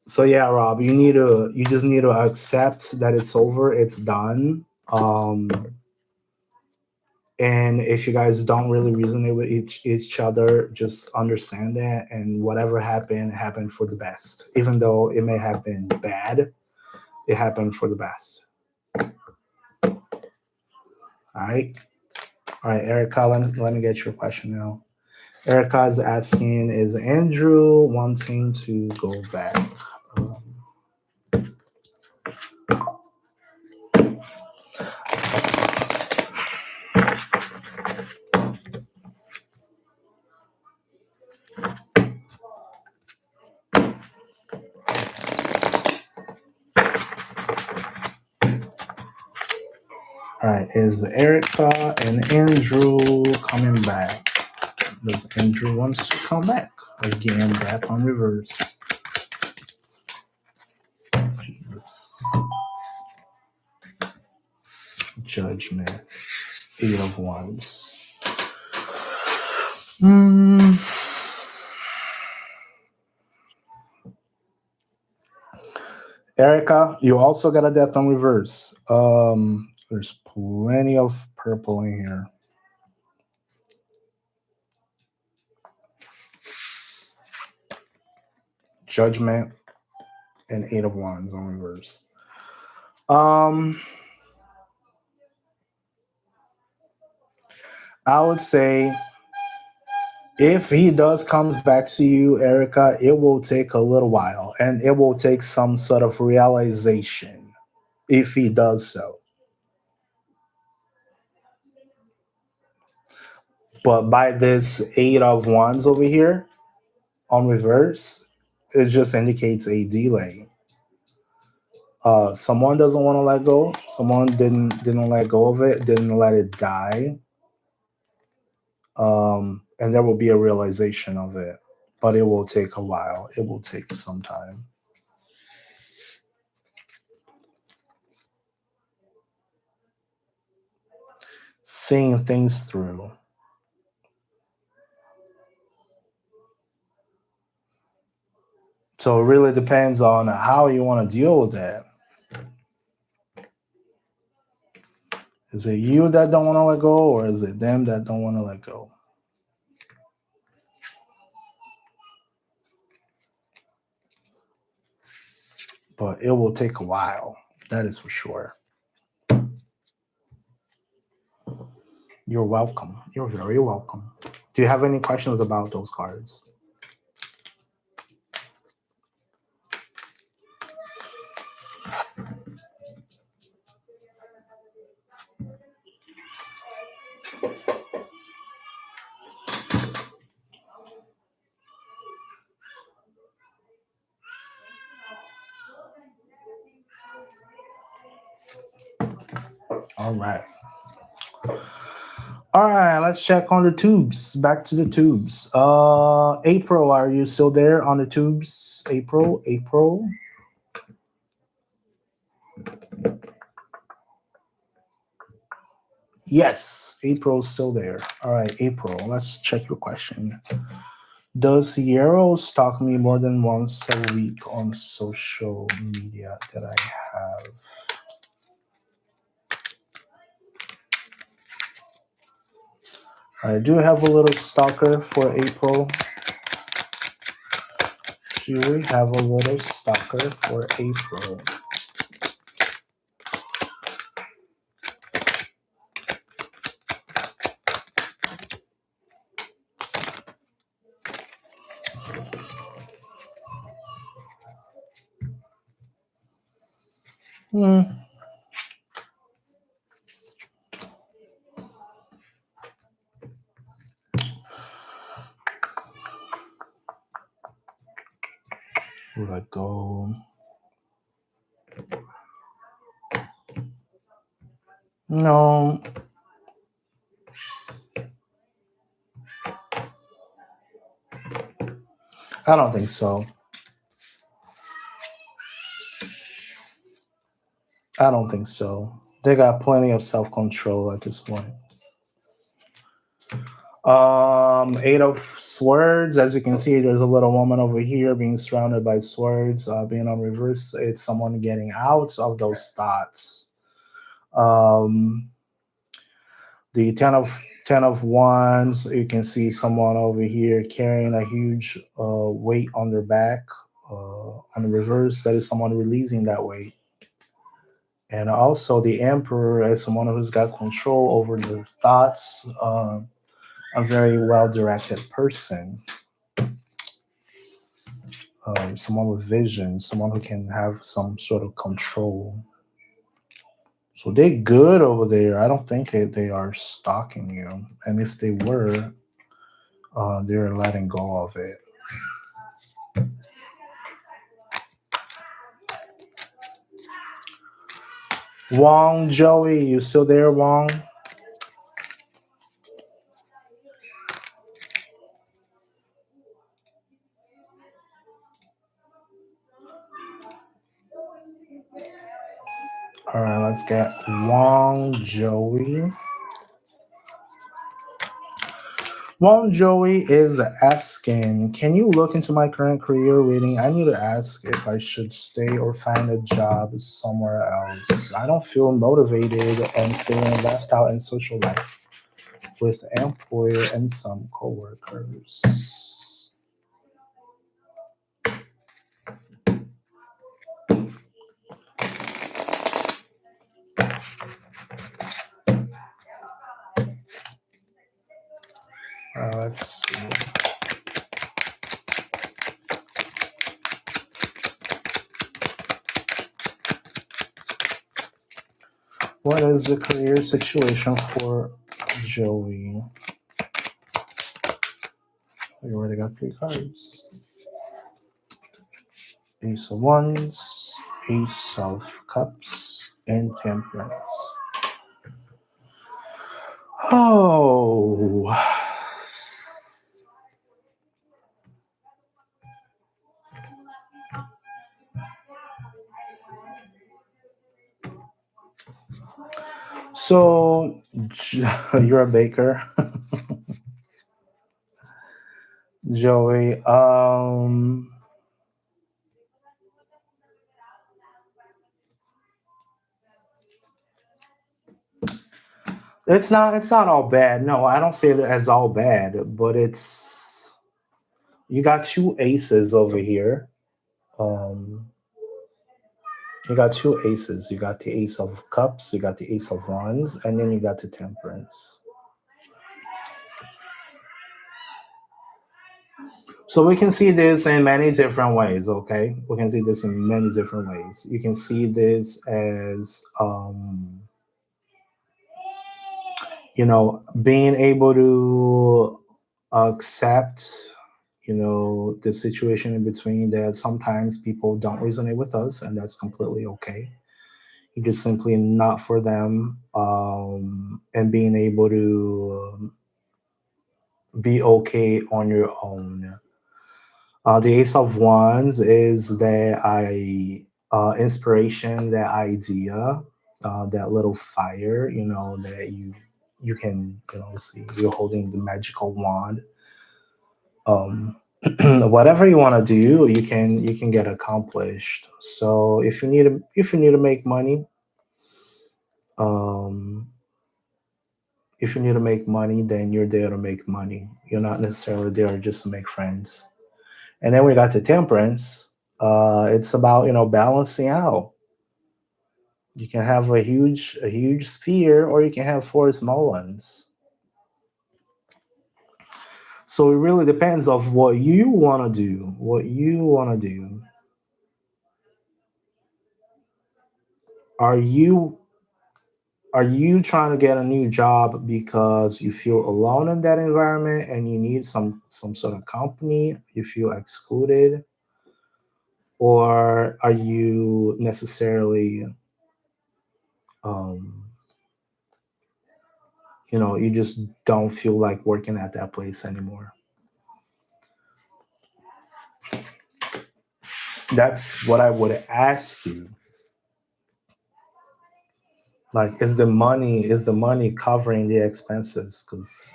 So yeah, Rob, you just need to accept that it's over, it's done. And if you guys don't really resonate with each other, just understand that, and whatever happened happened for the best. Even though it may have been bad, it happened for the best. All right. All right, Erica, let me get your question now. Erica is asking, is Andrew wanting to go back? Um, all right, is Erica and Andrew coming back? Does Andrew wants to come back? Again, back on reverse. Jesus. Judgment. 8 of Wands. Hmm. Erica, you also got a death on reverse. There's plenty of purple in here. Judgment and 8 of Wands on reverse. I would say if he does comes back to you, Erica, it will take a little while, and it will take some sort of realization if he does so. But by this 8 of Wands over here on reverse, it just indicates a delay. Someone doesn't want to let go. Someone didn't let go of it, didn't let it die. And there will be a realization of it, but it will take a while. It will take some time. Seeing things through. So it really depends on how you want to deal with that. Is it you that don't want to let go, or is it them that don't want to let go? But it will take a while. That is for sure. You're welcome. You're very welcome. Do you have any questions about those cards? All right. All right, let's check on the tubes. Back to the tubes. April, are you still there on the tubes? April. Yes, April's still there. All right, April, let's check your question. Does Yarrow stalk me more than once a week on social media that I have? I do have a little stalker for April. Do we have a little stalker for April? Hmm. Would I go? No. I don't think so. I don't think so. They got plenty of self-control at this point. 8 of Swords. As you can see, there's a little woman over here being surrounded by swords. Being on reverse, it's someone getting out of those thoughts. The ten of wands, you can see someone over here carrying a huge weight on their back. On the reverse, that is someone releasing that weight. And also the emperor as someone who's got control over their thoughts, a very well directed person, someone with vision, someone who can have some sort of control. So they good over there. I don't think they are stalking you. And if they were, they're letting go of it. Wong, Joey, you still there, Wong? All right, let's get Wong, Joey. Wong Joey is asking, can you look into my current career reading? I need to ask if I should stay or find a job somewhere else. I don't feel motivated and feeling left out in social life with employer and some coworkers. Let's see. What is the career situation for Joey? We already got 3 cards. Ace of Wands, Ace of Cups, and Temperance. Oh. So, you're a baker, Joey. It's not all bad. No, I don't see it as all bad, but it's you got 2 aces over here. Um, you got 2 aces. You got the Ace of Cups, you got the Ace of Wands, and then you got the Temperance. So we can see this in many different ways, okay? We can see this in many different ways. You can see this as being able to accept, the situation in between, that sometimes people don't resonate with us, and that's completely okay. You're just simply not for them, and being able to be okay on your own. The Ace of Wands is the inspiration, that idea, that little fire, that you can, see you're holding the magical wand. Whatever you want to do, you can get accomplished. So if you need to make money, um, if you need to make money, then you're there to make money. You're not necessarily there just to make friends. And then we got the Temperance. It's about balancing out. You can have a huge sphere, or you can have 4 small ones. So it really depends of what you want to do. What you want to do. Are you are you trying to get a new job because you feel alone in that environment and you need some sort of company? You feel excluded, or are you necessarily um, you just don't feel like working at that place anymore? That's what I would ask you. Like, is the money covering the expenses? Because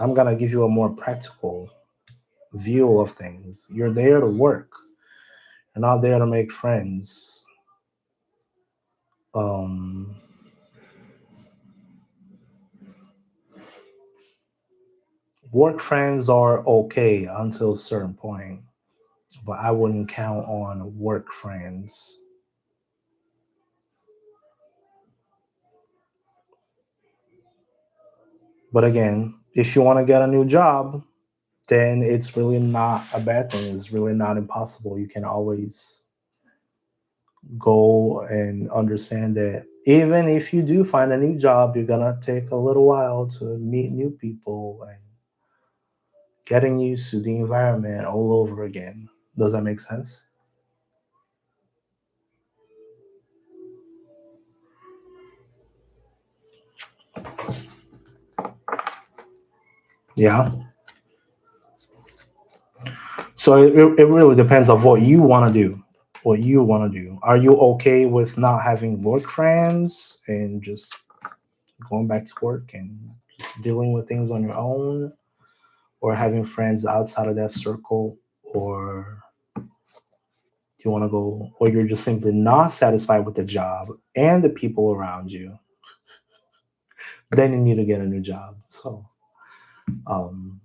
I'm gonna give you a more practical view of things. You're there to work. You're not there to make friends. Um, Work friends are okay until a certain point, but I wouldn't count on work friends. But again, if you want to get a new job, then it's really not a bad thing. It's really not impossible. You can always go and understand that even if you do find a new job, you're going to take a little while to meet new people and getting used to the environment all over again. Does that make sense? Yeah. So it really depends on what you want to do. What you want to do. Are you okay with not having work friends and just going back to work and just dealing with things on your own, or having friends outside of that circle, or do you want to go, or you're just simply not satisfied with the job and the people around you? Then you need to get a new job. So um,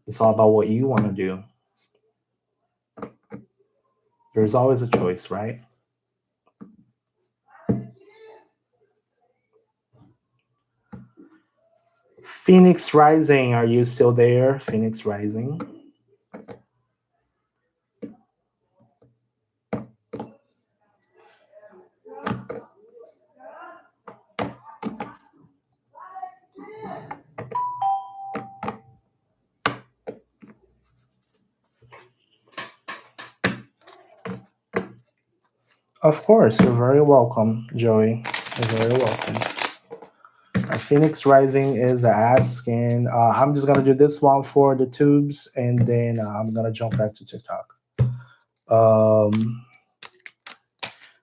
it's all about what you want to do. There's always a choice, right? Phoenix Rising, are you still there? Phoenix Rising. Of course, you're very welcome, Joey. You're very welcome. Phoenix Rising is asking. I'm just gonna do this one for the tubes, and then I'm gonna jump back to TikTok. Um,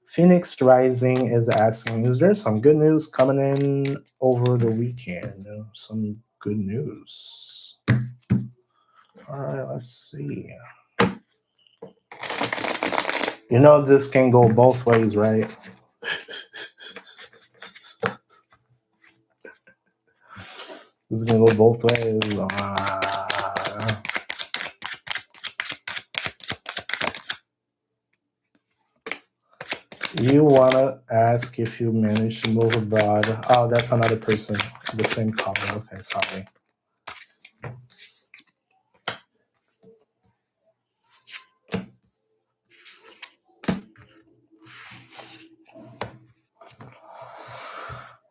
Phoenix Rising is asking, is there some good news coming in over the weekend? Some good news. All right, let's see. You know, this can go both ways, right? This can go both ways. You want to ask if you managed to move abroad. Oh, that's another person. The same color. Okay, sorry.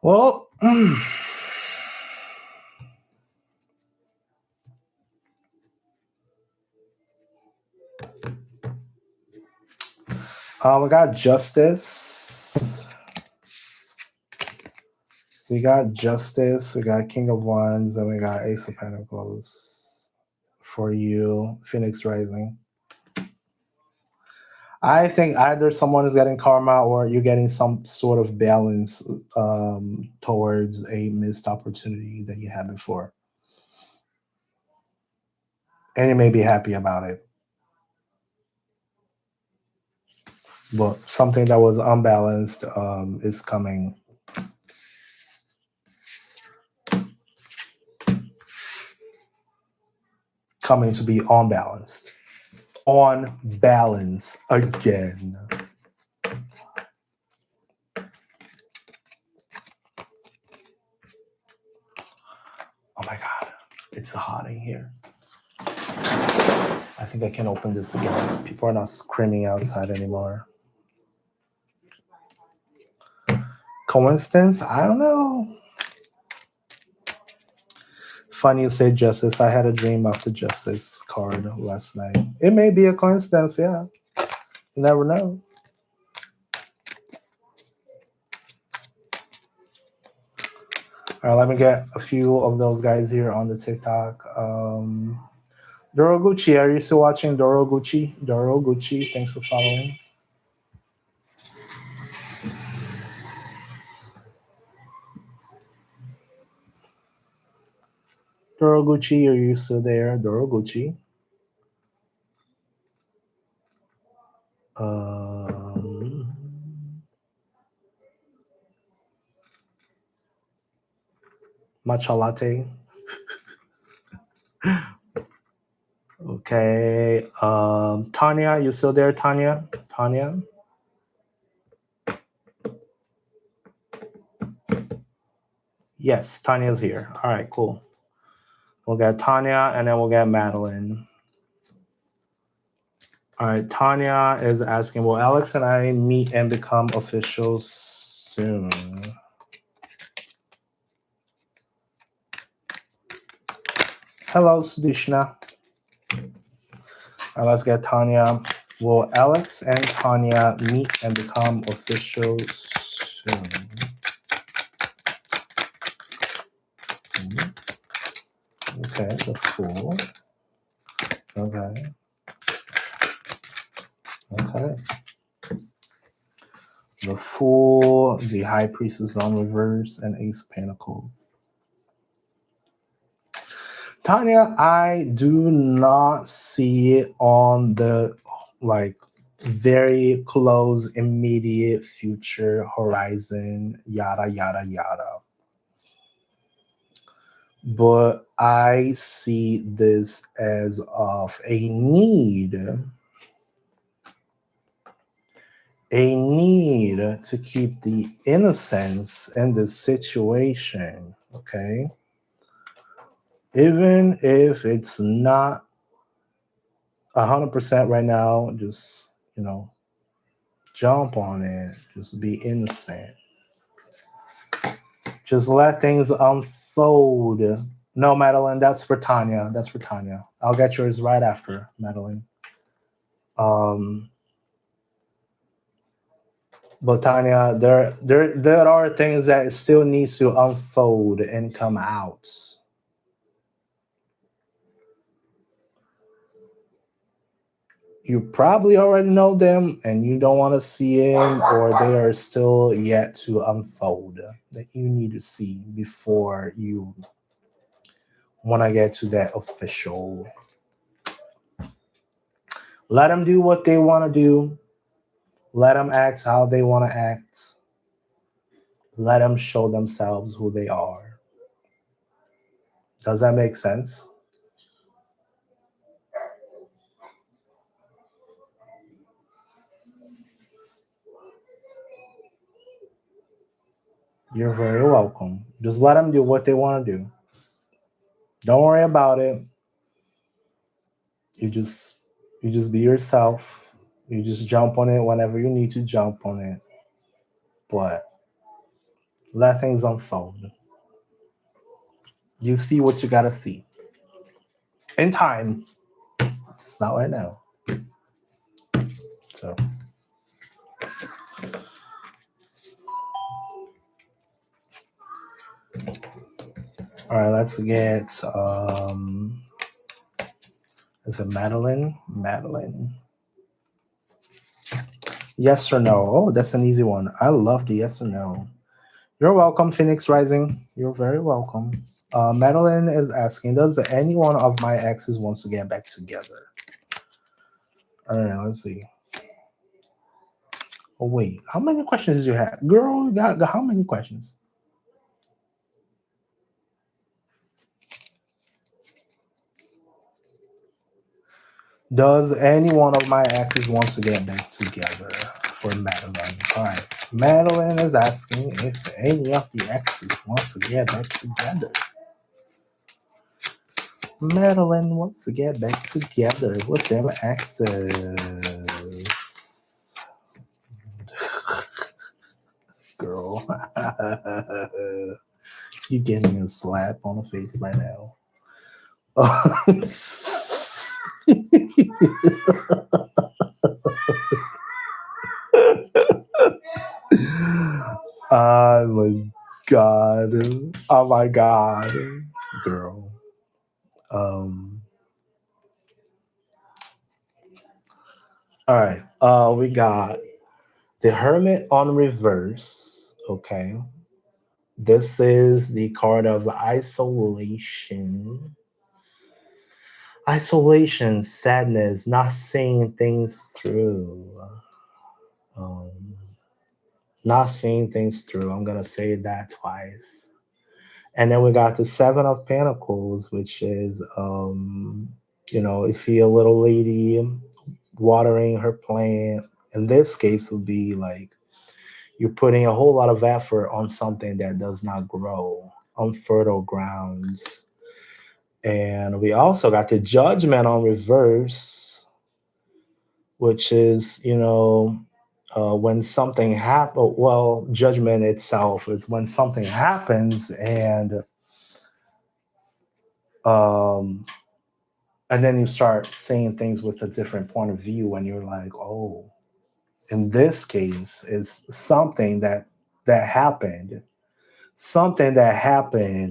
Well, we got Justice. We got Justice. We got King of Wands, and we got Ace of Pentacles for you, Phoenix Rising. I think either someone is getting karma or you're getting some sort of balance towards a missed opportunity that you had before. And you may be happy about it. But something that was unbalanced is coming to be unbalanced. On balance again. Oh my God, it's hot in here. I think I can open this again. People are not screaming outside anymore. Coincidence? I don't know. Funny you say Justice. I had a dream of the Justice card last night. It may be a coincidence, yeah. You never know. All right, let me get a few of those guys here on the TikTok. Doroguchi, are you still watching Doroguchi? Doroguchi, thanks for following. Doroguchi, are you still there? Doroguchi. Matcha latte. Okay. Tanya, you still there, Tanya? Tanya? Yes, Tanya's here. All right, cool. We'll get Tanya and then we'll get Madeline. All right, Tanya is asking, will Alex and I meet and become officials soon? Hello, Sudishna. All right, let's get Tanya. Will Alex and Tanya meet and become officials soon? Okay, the Fool. Okay. Okay. The Fool, the High Priestess on reverse, and Ace Pentacles. Tanya, I do not see it on the very close, immediate future horizon, yada, yada, yada. But I see this as of a need to keep the innocence in the situation, okay? Even if it's not 100% right now, just, jump on it. Just be innocent. Just let things unfold. No, Madeline, that's for Tanya. That's for Tanya. I'll get yours right after, Madeline. But Tanya, there are things that still needs to unfold and come out. You probably already know them and you don't want to see them, or they are still yet to unfold that you need to see before you want to get to that official. Let them do what they want to do. Let them act how they want to act. Let them show themselves who they are. Does that make sense? You're very welcome. Just let them do what they want to do. Don't worry about it. You just be yourself. You just jump on it whenever you need to jump on it. But let things unfold. You see what you gotta see. In time. It's not right now. So all right, let's get is it Madeline? Madeline. Yes or no? Oh, that's an easy one. I love the yes or no. You're welcome, Phoenix Rising. You're very welcome. Madeline is asking, does any one of my exes wants to get back together? All right, let's see. Oh, wait. How many questions did you have? Girl, you got how many questions? Does any one of my exes wants to get back together for Madeline? All right. Madeline is asking if any of the exes wants to get back together. Madeline wants to get back together with them exes. Girl. You getting a slap on the face right now. Oh my god. Oh my god. Girl. All right. We got the Hermit on reverse. Okay. This is the card of isolation. Isolation, sadness, not seeing things through. Not seeing things through. I'm going to say that twice. And then we got the Seven of Pentacles, which is You see a little lady watering her plant. In this case, would be like you're putting a whole lot of effort on something that does not grow on fertile grounds. And we also got the judgment on reverse, which is, when something happens, well, judgment itself is when something happens um, and then you start seeing things with a different point of view and you're like, oh, in this case is something that happened.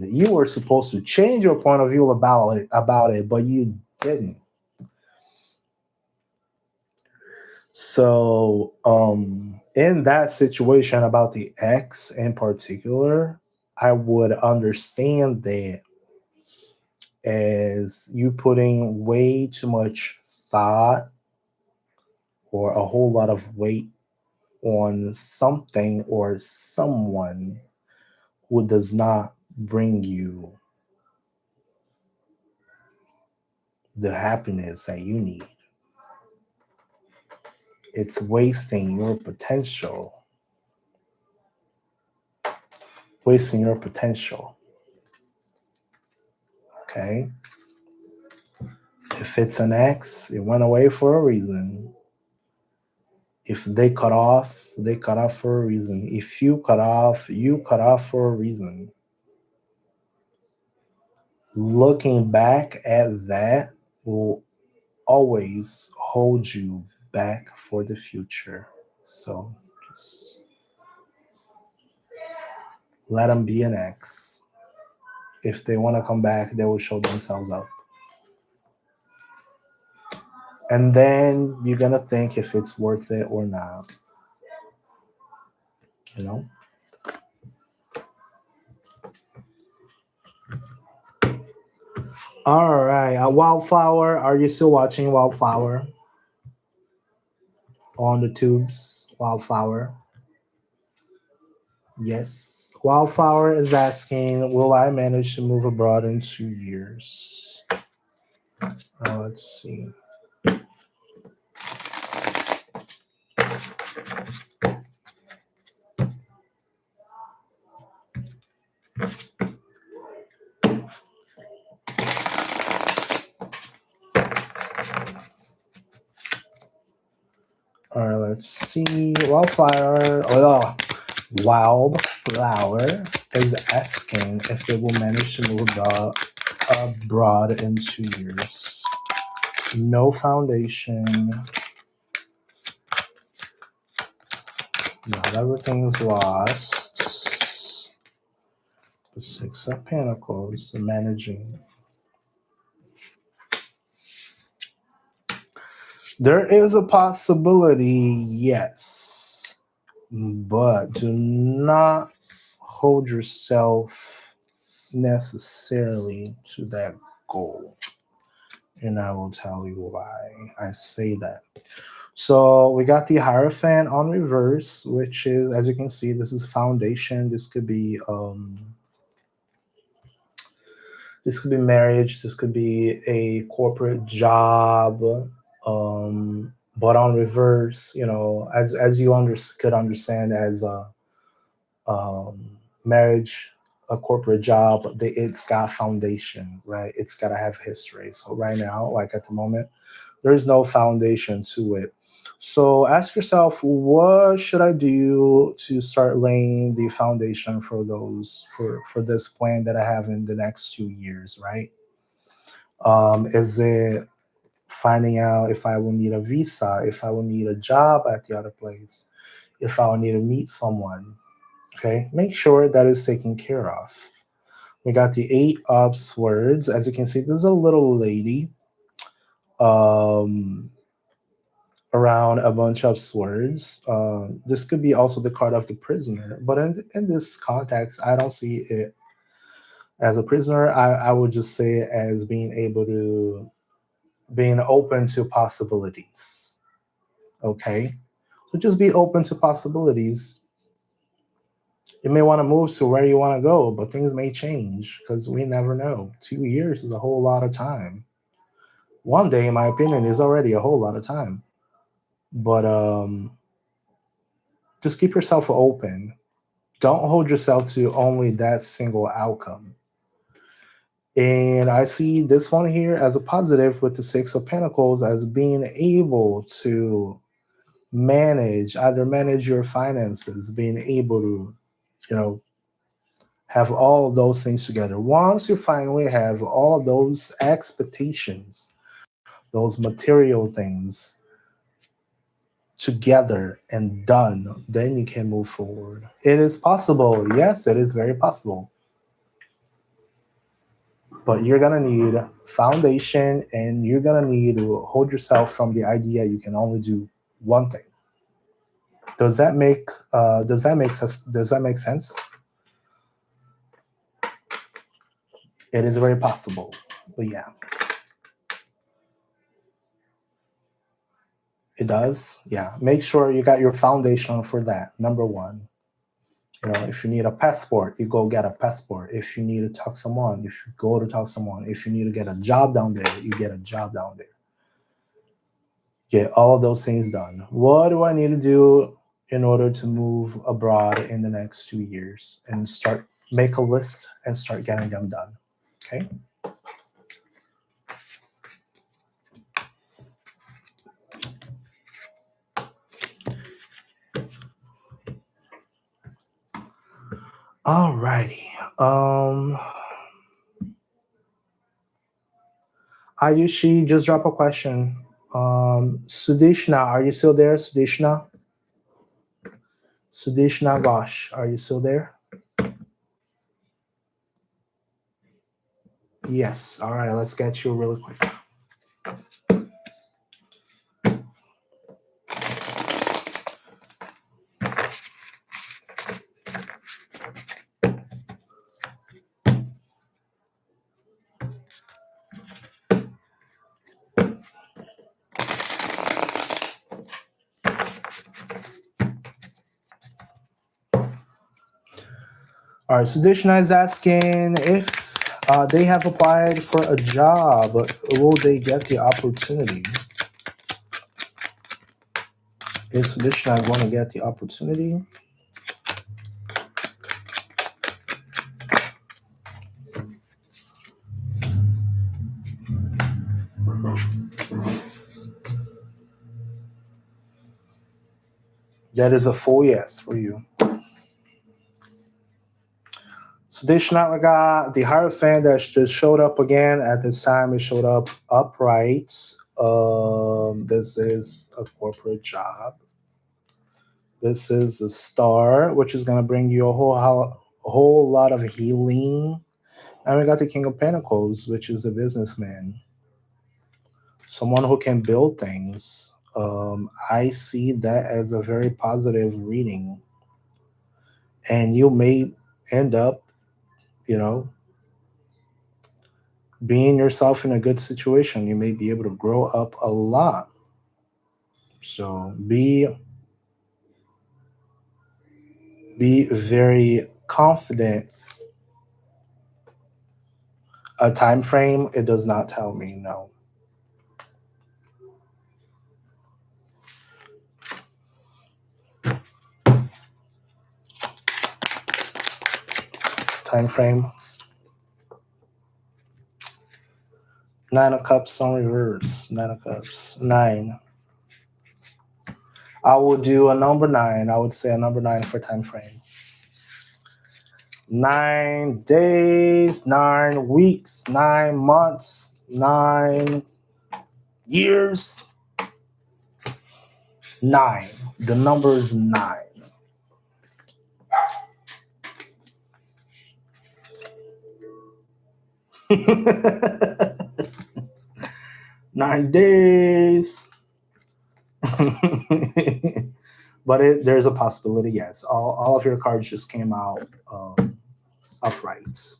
You were supposed to change your point of view about it, but you didn't. So, in that situation about the ex in particular, I would understand that as you putting way too much thought or a whole lot of weight on something or someone who does not bring you the happiness that you need. It's wasting your potential, wasting your potential. Okay? If it's an ex, it went away for a reason. If they cut off for a reason. If you cut off for a reason. Looking back at that will always hold you back for the future. So just let them be an ex. If they want to come back, they will show themselves up. And then you're going to think if it's worth it or not. You know? All right. Wildflower. Are you still watching Wildflower on the tubes? Wildflower. Yes. Wildflower is asking, will I manage to move abroad in 2 years? Let's see. All right, let's see. Wildflower is asking if they will manage to move abroad in 2 years. No foundation. Not everything's lost. The Six of Pentacles, managing. There is a possibility, yes, but do not hold yourself necessarily to that goal. And I will tell you why I say that. So we got the Hierophant on reverse, which is, as you can see, this is foundation. This could be marriage. This could be a corporate job. But on reverse, as you could understand as a marriage, a corporate job, it's got foundation, right? It's got to have history. So right now, like at the moment, there is no foundation to it. So ask yourself, what should I do to start laying the foundation for this plan that I have in the next 2 years, right? Is it finding out if I will need a visa, if I will need a job at the other place, if I will need to meet someone? Okay, make sure that is taken care of. We got the Eight of Swords. As you can see, this is a little lady um, around a bunch of swords. This could be also the card of the prisoner, but in this context, I don't see it as a prisoner. I would just say it as being open to possibilities. Okay, so just be open to possibilities. You may want to move to where you want to go, but things may change because we never know. 2 years is a whole lot of time. One day, in my opinion, is already a whole lot of time. But just keep yourself open. Don't hold yourself to only that single outcome. And I see this one here as a positive with the Six of Pentacles as being able to either manage your finances, being able to, you know, have all of those things together. Once you finally have all of those expectations, those material things together and done, then you can move forward. It is possible. Yes, it is very possible. But you're gonna need foundation, and you're gonna need to hold yourself from the idea you can only do one thing. Does that make sense? It is very possible. But yeah, it does. Yeah. Make sure you got your foundation for that. Number one. If you need a passport, you go get a passport. If you need to talk someone, if you go to talk someone. If you need to get a job down there, you get a job down there. Get all of those things done. What do I need to do in order to move abroad in the next 2 years? And make a list and start getting them done. Okay. Alrighty. Ayushi just drop a question. Sudishna, are you still there? Sudishna Ghosh, are you still there? Yes. All right, let's get you really quick. All right, Sudishna is asking if they have applied for a job, will they get the opportunity? Is Sudishna going to get the opportunity? That is a full yes for you. Sudishna, we got the Hierophant that just showed up again. At this time, it showed up upright. This is a corporate job. This is a star, which is going to bring you a whole lot of healing. And we got the King of Pentacles, which is a businessman, someone who can build things. I see that as a very positive reading. And you may end up, you know, being yourself in a good situation. You may be able to grow up a lot. So be very confident. A time frame, it does not tell me, no. Time frame. 9 of Cups on reverse. 9 of Cups. 9. I will do a number 9. I would say a number 9 for time frame. 9 days, 9 weeks, 9 months, 9 years. 9. The number is 9. Nine days. But there's a possibility, yes. All of your cards just came out upright.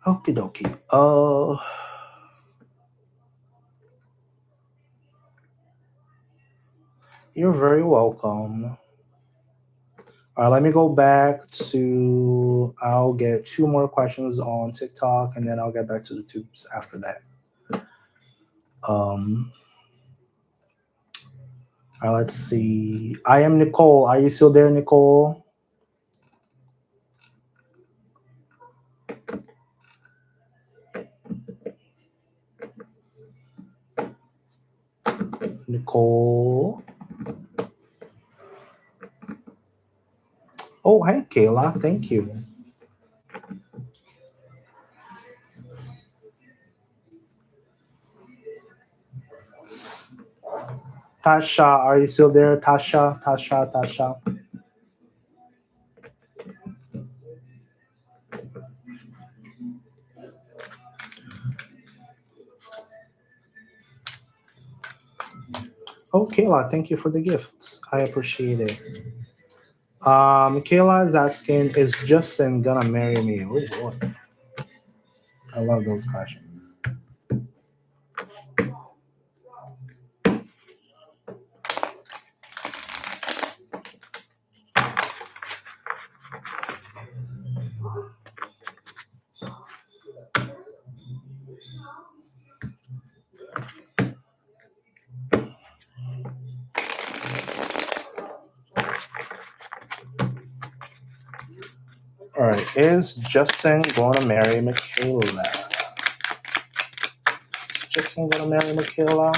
Okie dokie. You're very welcome. All right, let me go back to. I'll get two more questions on TikTok, and then I'll get back to the tubes after that. Um, all right, let's see. I am Nicole. Are you still there, Nicole? Nicole. Oh, hey, Kayla. Thank you. Tasha, are you still there? Tasha, Tasha, Tasha. Oh, Kayla, thank you for the gifts. I appreciate it. Kayla is asking, is Justin gonna marry me? Oh boy, I love those questions. All right, is Justin gonna marry Michaela? Is Justin gonna marry Michaela?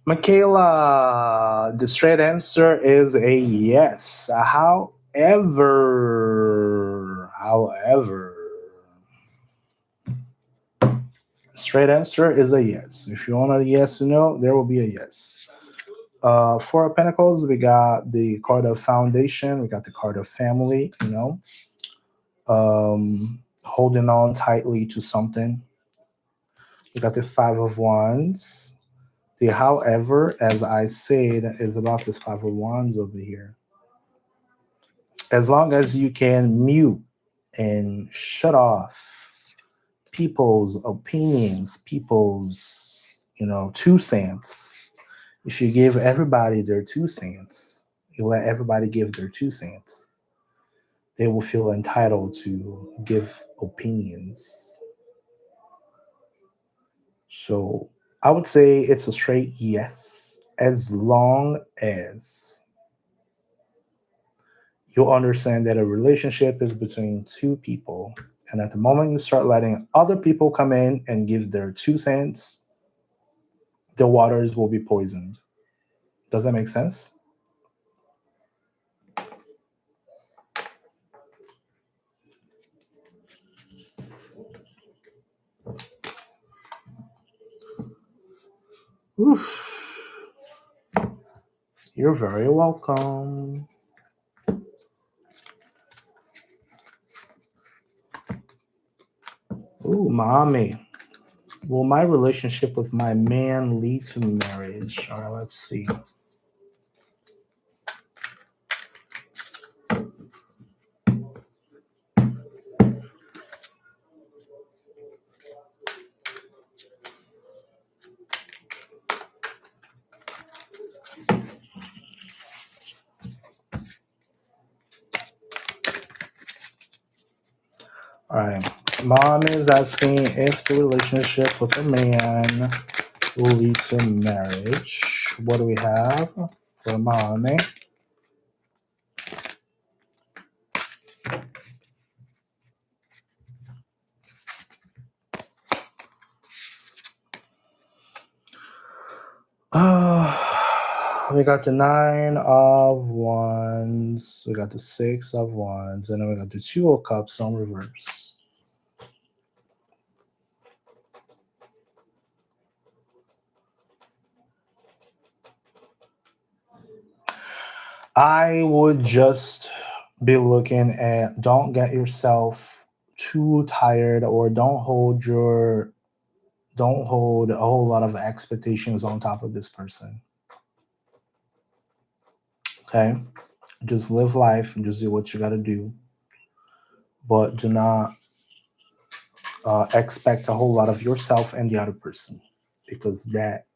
Michaela, the straight answer is a yes. However, straight answer is a yes. If you want a yes or no, there will be a yes. Four of Pentacles, we got the card of foundation, we got the card of family, holding on tightly to something. We got the Five of Wands. The however, as I said, is about this Five of Wands over here. As long as you can mute and shut off people's opinions, people's, 2 cents. If you give everybody their 2 cents, you let everybody give their 2 cents, they will feel entitled to give opinions. So I would say it's a straight yes, as long as you understand that a relationship is between two people. And at the moment you start letting other people come in and give their 2 cents, the waters will be poisoned. Does that make sense? Oof. You're very welcome. Ooh, mommy. Will my relationship with my man lead to marriage? All right, let's see. All right. Mom is asking if the relationship with a man will lead to marriage. What do we have for mommy? We got the 9 of Wands, we got the 6 of Wands, and then we got the 2 of Cups on reverse. I would just be looking at, don't get yourself too tired, or don't hold a whole lot of expectations on top of this person. Okay? Just live life and just do what you got to do. But do not expect a whole lot of yourself and the other person, because that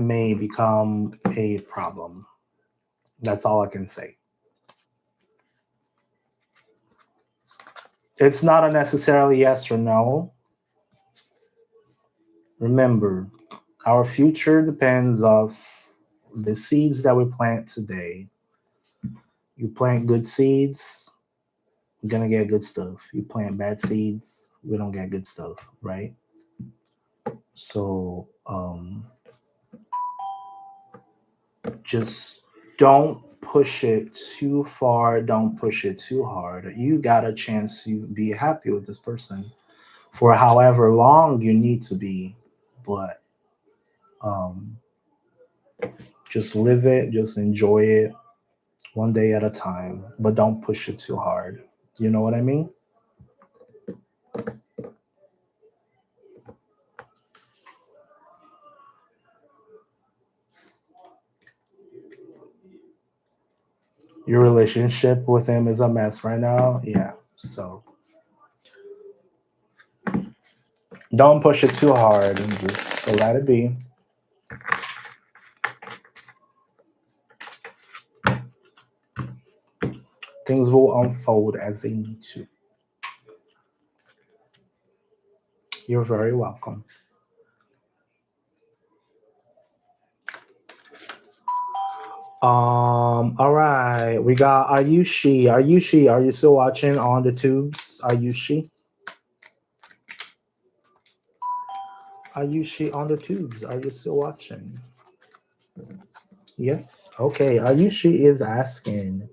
may become a problem. That's all I can say. It's not a necessarily yes or no. Remember, our future depends of the seeds that we plant today. You plant good seeds, you're gonna get good stuff. You plant bad seeds, we don't get good stuff, right? So just don't push it too far, don't push it too hard. You got a chance to be happy with this person for however long you need to be, but um just live it, just enjoy it one day at a time, but don't push it too hard. Do you know what I mean? Your relationship with him is a mess right now. Yeah. So don't push it too hard and just let it be. Things will unfold as they need to. You're very welcome. All right. We got Ayushi. Ayushi, are you still watching on the tubes? Ayushi? Ayushi on the tubes. Are you still watching? Yes. Okay. Ayushi is asking,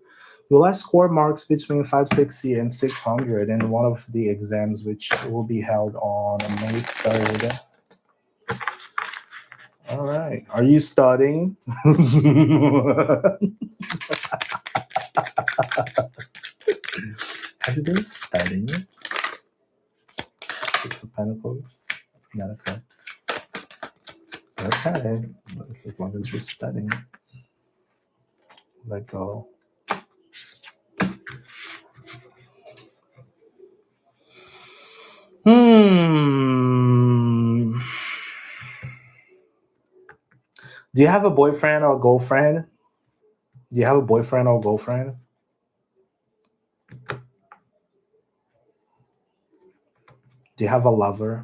will I score marks between 560 and 600 in one of the exams, which will be held on May 3rd? All right. Are you studying? Have you been studying? Six of Pentacles, Nine of Cups. Okay. As long as you're studying, let go. Do you have a boyfriend or girlfriend? Do you have a boyfriend or girlfriend? Do you have a lover?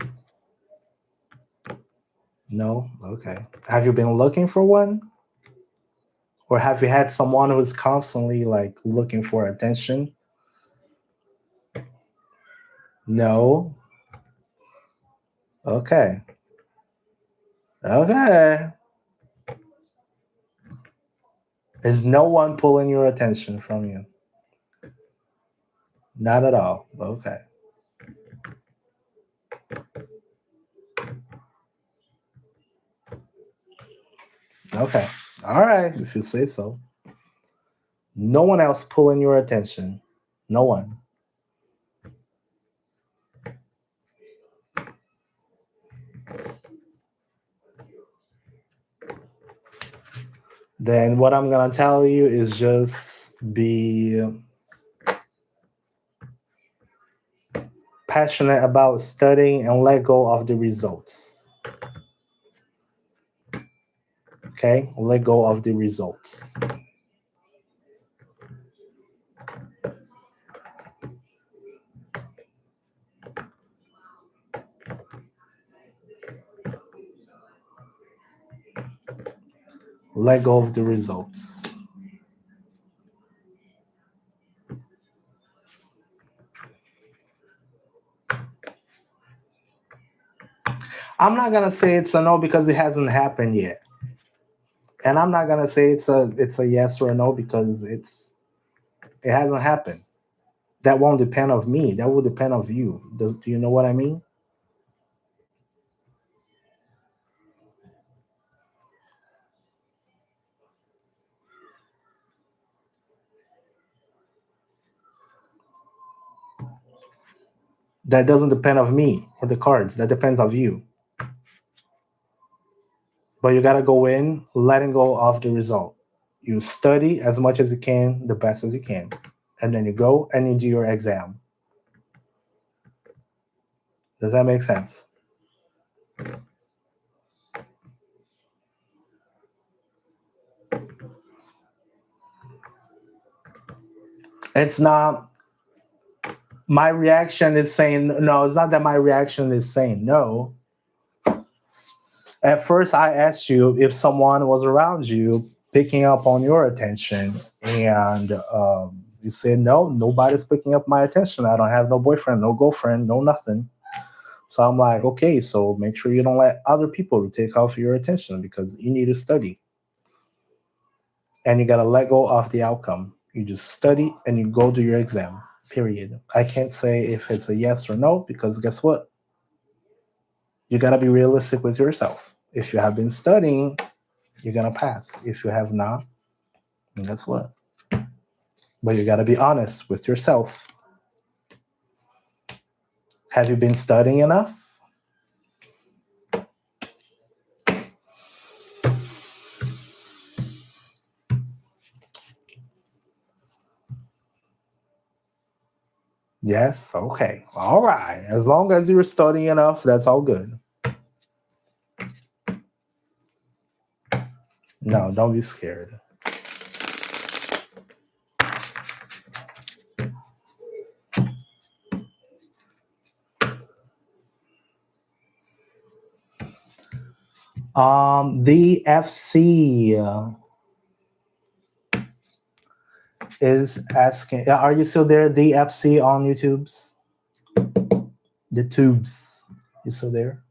No? Okay. Have you been looking for one? Or have you had someone who's constantly like looking for attention? No? Okay. Okay. Is no one pulling your attention from you? Not at all. Okay. Okay. All right. If you say so. No one else pulling your attention. No one. Then what I'm going to tell you is just be passionate about studying and let go of the results. Okay? Let go of the results. Let go of the results. I'm not gonna say it's a no because it hasn't happened yet, and I'm not gonna say it's a yes or a no because it hasn't happened. That won't depend on me. That will depend on you. Do you know what I mean? That doesn't depend on me or the cards. That depends on you. But you gotta go in, letting go of the result. You study as much as you can, the best as you can, and then you go and you do your exam. Does that make sense? It's not my reaction is saying no. It's not that my reaction is saying no. At first, I asked you if someone was around you picking up on your attention, and you said no, nobody's picking up my attention. I don't have no boyfriend, no girlfriend, no nothing. So I'm like, okay, so make sure you don't let other people take off your attention because you need to study and you got to let go of the outcome. You just study and you go do your exam, period. I can't say if it's a yes or no because guess what? You got to be realistic with yourself. If you have been studying, you're going to pass. If you have not, then guess what? But you got to be honest with yourself. Have you been studying enough? Yes. Okay. All right. As long as you're studying enough, that's all good. No, don't be scared. The FC is asking, are you still there? The FC on YouTube's? The tubes. You still there?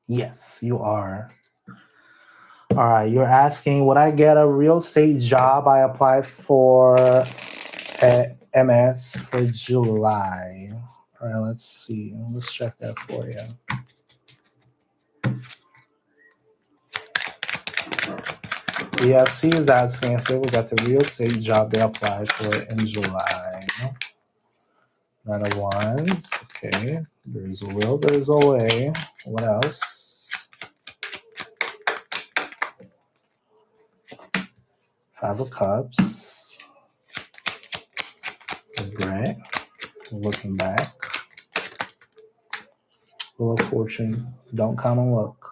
Yes, you are. All right, you're asking, would I get a real estate job? I applied for MS for July. All right, let's see. Let's check that for you. The FC is asking if they will get the real estate job they applied for in July. Not a one. Okay. There's a will, there's a way. What else? Five of Cups. Regret. Looking back. Wheel of Fortune. Don't count on luck.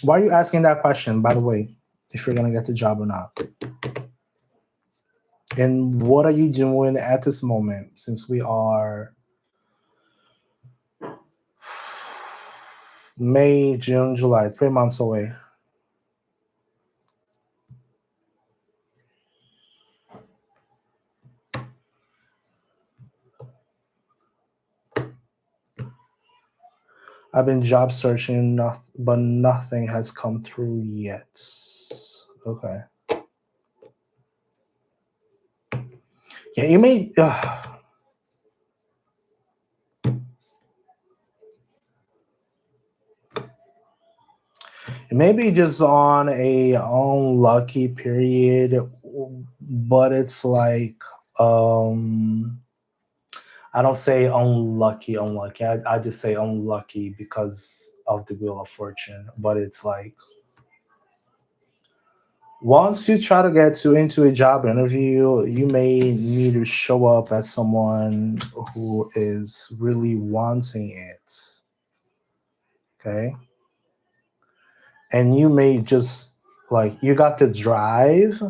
Why are you asking that question, by the way, if you're gonna get the job or not? And what are you doing at this moment since we are May, June, July, 3 months away? I've been job searching, but nothing has come through yet. Okay. Yeah, you may. Maybe just on a unlucky period, but it's like I don't say unlucky. I just say unlucky because of the Wheel of Fortune. But it's like once you try to get into a job interview, you may need to show up as someone who is really wanting it. Okay. And you may just like you got the drive,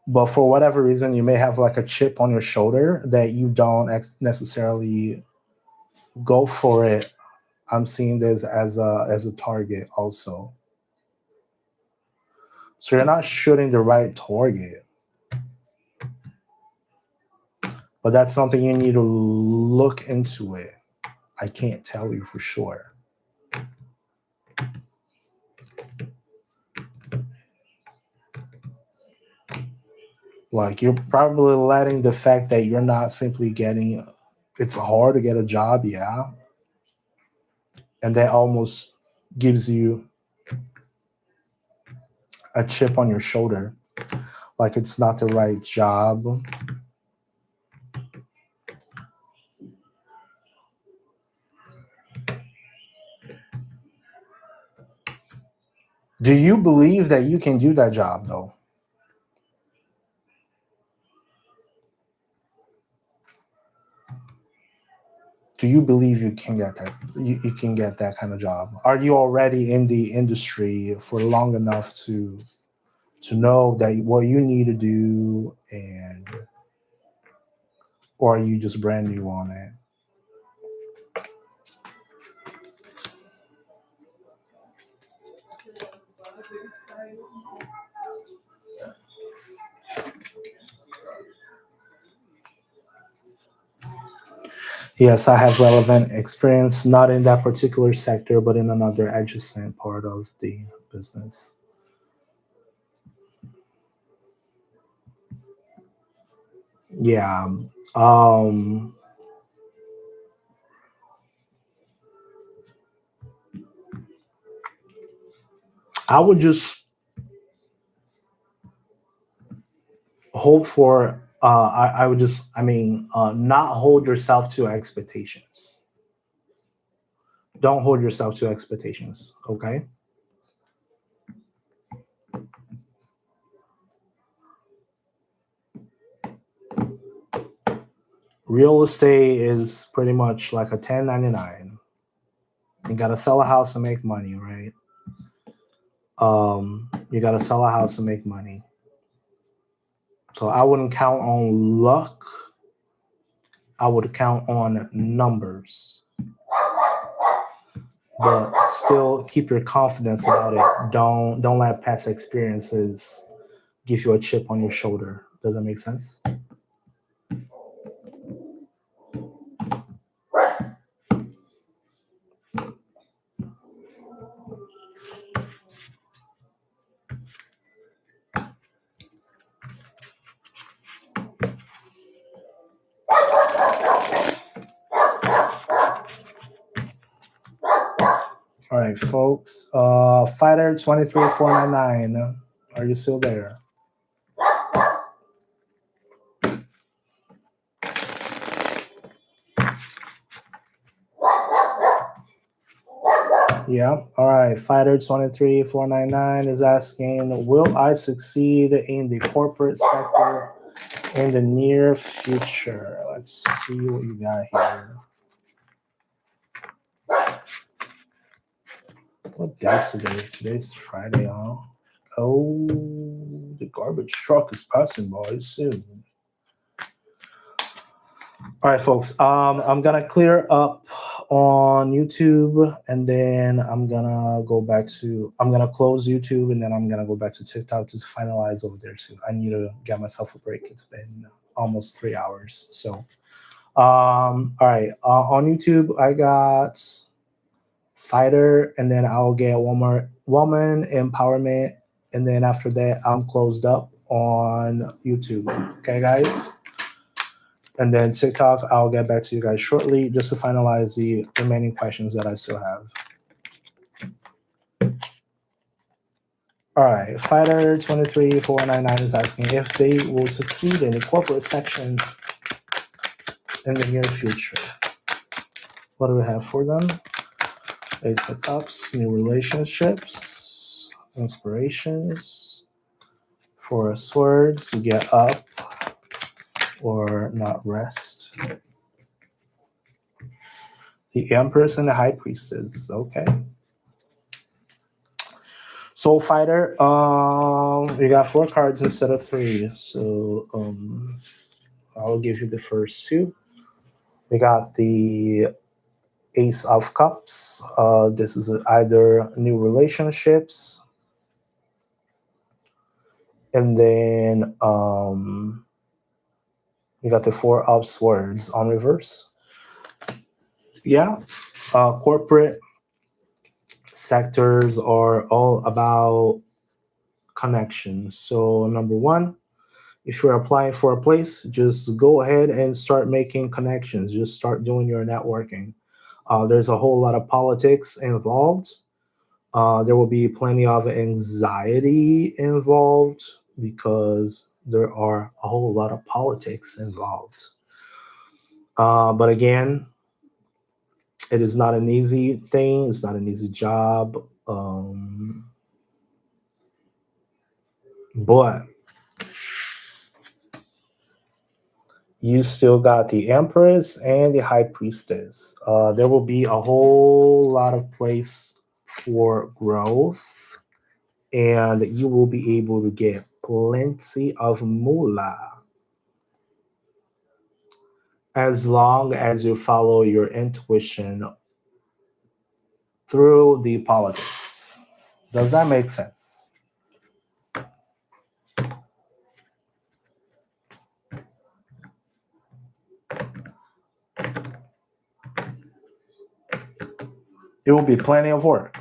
but for whatever reason, you may have like a chip on your shoulder that you don't necessarily go for it. I'm seeing this as a target also. So you're not shooting the right target. But that's something you need to look into it. I can't tell you for sure. Like you're probably letting the fact that you're not simply getting it's hard to get a job, yeah. And that almost gives you a chip on your shoulder. Like it's not the right job. Do you believe that you can do that job though? Do you believe you can get that? You can get that kind of job? Are you already in the industry for long enough to know that what you need to do, and or are you just brand new on it? Yes, I have relevant experience, not in that particular sector, but in another adjacent part of the business. Yeah. Um, I would just hold for. I would just. I mean, not hold yourself to expectations. Don't hold yourself to expectations. Okay. Real estate is pretty much like a 1099. You gotta sell a house and make money, right? You gotta sell a house and make money. So I wouldn't count on luck. I would count on numbers, but still keep your confidence about it. Don't let past experiences give you a chip on your shoulder. Does that make sense? All right, folks. Fighter 23499. Are you still there? Yeah. All right. Fighter 23499 is asking, will I succeed in the corporate sector in the near future? Let's see what you got here. What day is today? Today's Friday, huh? Oh, the garbage truck is passing by soon. All right, folks. I'm gonna clear up on YouTube, and then I'm gonna close YouTube, and then I'm gonna go back to TikTok to finalize over there too. I need to get myself a break. It's been almost 3 hours. So, all right. On YouTube, I got fighter, and then I'll get one more woman empowerment, and then after that, I'm closed up on YouTube. Okay, guys. And then TikTok, I'll get back to you guys shortly just to finalize the remaining questions that I still have. All right, Fighter 23499 is asking if they will succeed in the corporate section in the near future. What do we have for them? Ace of Cups, new relationships, inspirations, Four of Swords, get up or not rest. The Empress and the High Priestess. Okay. Soul Fighter, we got 4 cards instead of 3. So I'll give you the first 2. We got the Ace of Cups. This is either new relationships. And then we got the 4 of Swords on reverse. Yeah. Corporate sectors are all about connections. So number 1, if you're applying for a place, just go ahead and start making connections. Just start doing your networking. There's a whole lot of politics involved. There will be plenty of anxiety involved because there are a whole lot of politics involved. But again, it is not an easy thing. It's not an easy job. But you still got the Empress and the High Priestess. There will be a whole lot of place for growth, and you will be able to get plenty of moolah as long as you follow your intuition through the politics. Does that make sense? It will be plenty of work.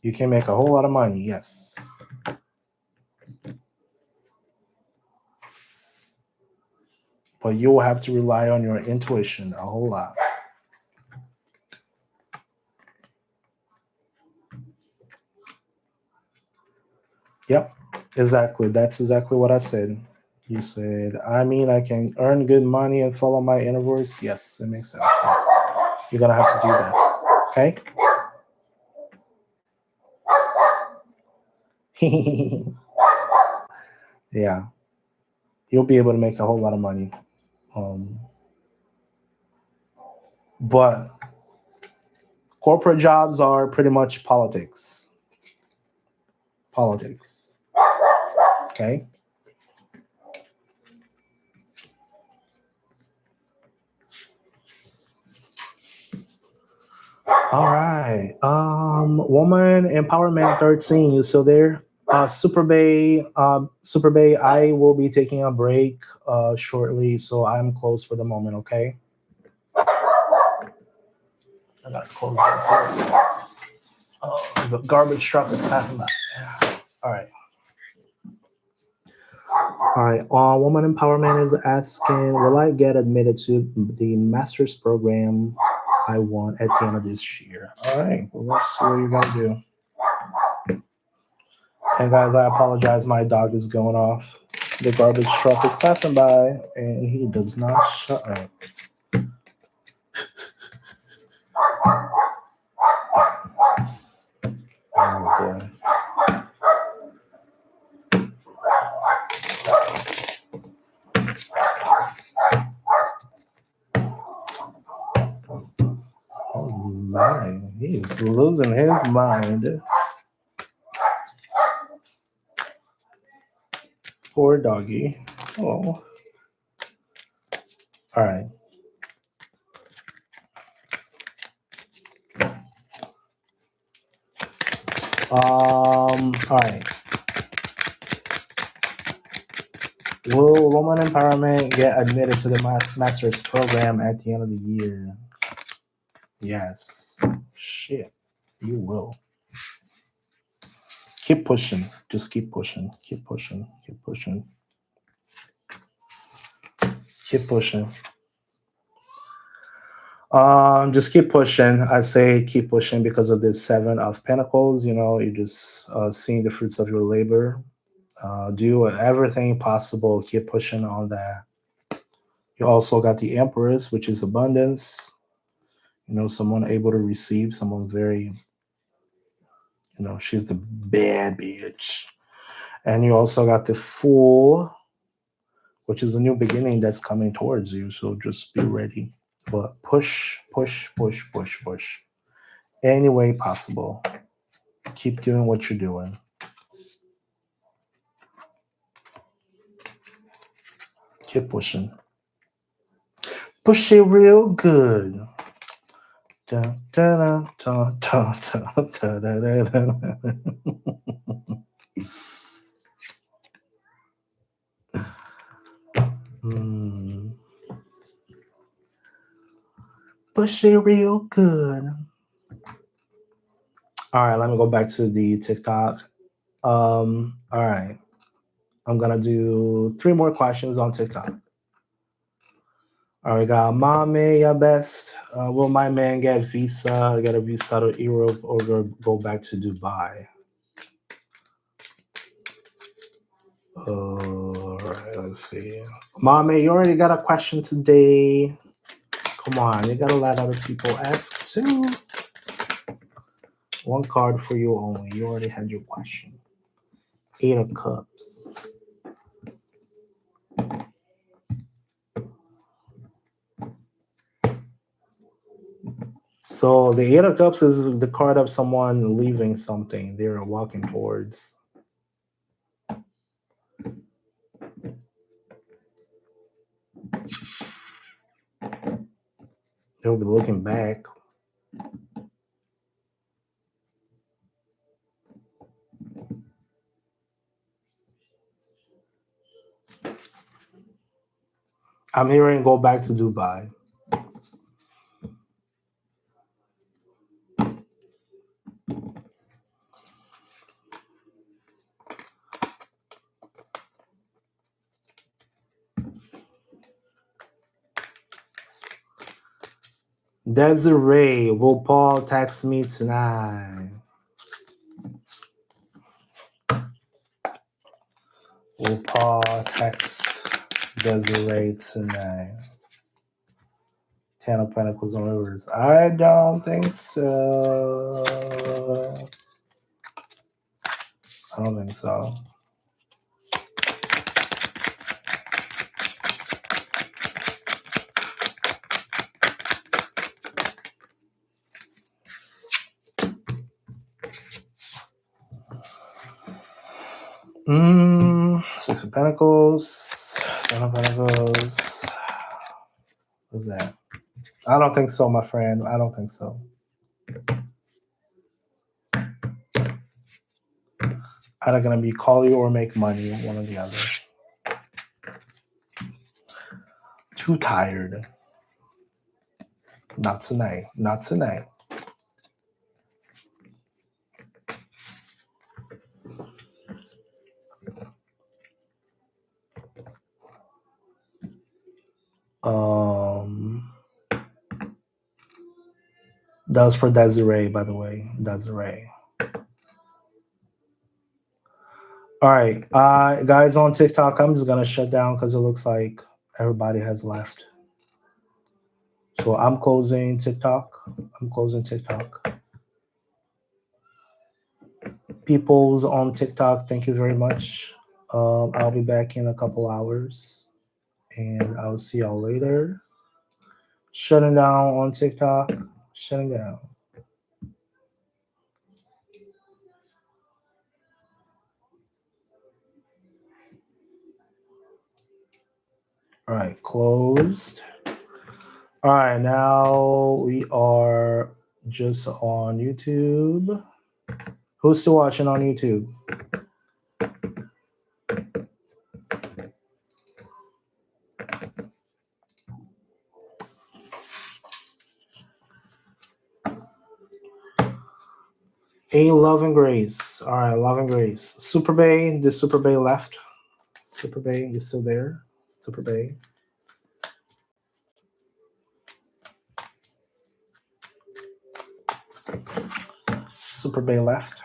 You can make a whole lot of money, yes. But you will have to rely on your intuition a whole lot. Yep, exactly. That's exactly what I said. You said, I mean, I can earn good money and follow my inner voice. Yes, it makes sense. Yeah. You're going to have to do that. Okay? Yeah. You'll be able to make a whole lot of money. But corporate jobs are pretty much politics. Politics. Okay? All right. Woman Empowerment 13, you still there? Super Bay, I will be taking a break shortly, so I'm closed for the moment, okay? I gotta close this here. Oh, the garbage truck is passing by. All right. All right. Woman Empowerment is asking, will I get admitted to the master's program I want at the end of this year? All right. Well, let's see what you're going to do. And guys, I apologize. My dog is going off. The garbage truck is passing by, and he does not shut up. Oh boy. Oh my, he's losing his mind. Poor doggy. Oh. All right. All right. Will Woman Empowerment get admitted to the master's program at the end of the year? Yes. Shit. You will. Keep pushing. Just keep pushing. Keep pushing. Keep pushing. Keep pushing. Just keep pushing. I say keep pushing because of this 7 of Pentacles. You know, you're just seeing the fruits of your labor. Do everything possible. Keep pushing on that. You also got the Empress, which is abundance. You know, someone able to receive, someone very, you know, she's the bad bitch. And you also got the Fool, which is a new beginning that's coming towards you. So just be ready. But push, push, push, push, push. Any way possible. Keep doing what you're doing. Keep pushing. Push it real good. Dun, dun, dun, dun, dun, dun, dun, dun, dun. Push it real good. All right, let me go back to the TikTok. All right. I'm gonna do 3 more questions on TikTok. All right, got Mommy, your best. Will my man get a visa to Europe, or go back to Dubai? All right, let's see. Mommy, you already got a question today. Come on, you gotta let other people ask too. 1 card for you only. You already had your question. Eight of Cups. So the Eight of Cups is the card of someone leaving something they're walking towards. They'll be looking back. I'm hearing go back to Dubai. Desiree, will Paul text me tonight? Will Paul text Desiree tonight? Ten of Pentacles on Rivers. I don't think so. I don't think so. Six of Pentacles. Ten of Pentacles. What's that? I don't think so, my friend. I don't think so. Either gonna be call you or make money, one or the other. Too tired. Not tonight. Not tonight. That was for Desiree, by the way. Desiree. All right, guys on TikTok, I'm just gonna shut down because it looks like everybody has left. So I'm closing TikTok. People's on TikTok, thank you very much. I'll be back in a couple hours, and I'll see y'all later. Shutting down on TikTok. Shutting down. All right, closed. All right, now we are just on YouTube. Who's still watching on YouTube? A Love and Grace. All right, Love and Grace. Super Bay. The Super Bay left. Super Bay, you still there? Super Bay. Super Bay left.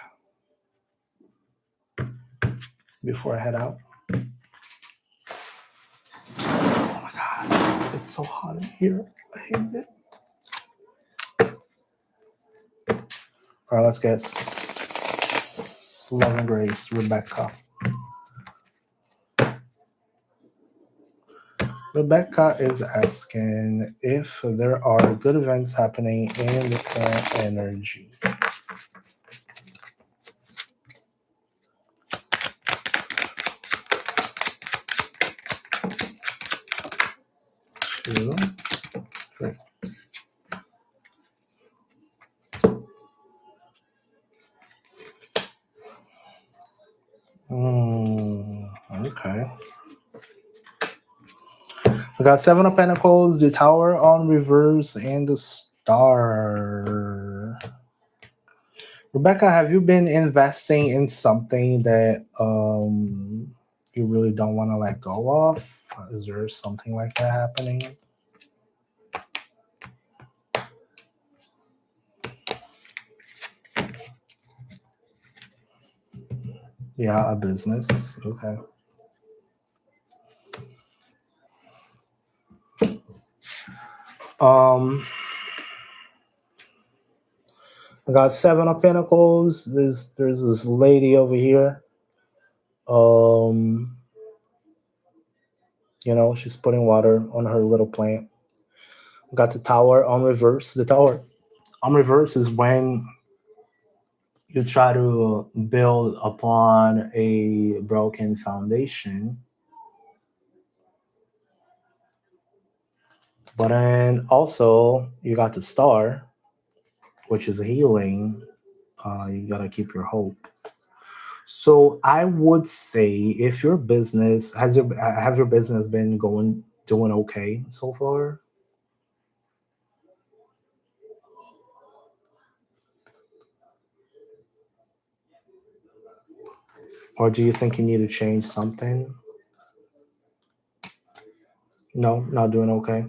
Before I head out. Oh my God, it's so hot in here. I hate it. All right, let's get Love and Grace, Rebecca. Rebecca is asking if there are good events happening in the current energy. Two, three. Okay. We got Seven of Pentacles, the Tower on reverse, and the Star. Rebecca, have you been investing in something that you really don't want to let go of? Is there something like that happening? Yeah, a business. Okay. I got Seven of Pentacles. There's this lady over here. Um, she's putting water on her little plant. Got the tower on reverse. The tower on reverse is when you try to build upon a broken foundation. But then also you got the star, which is healing. You gotta keep your hope. So I would say if your business has your have your business been going doing okay so far, or do you think you need to change something? No, not doing okay.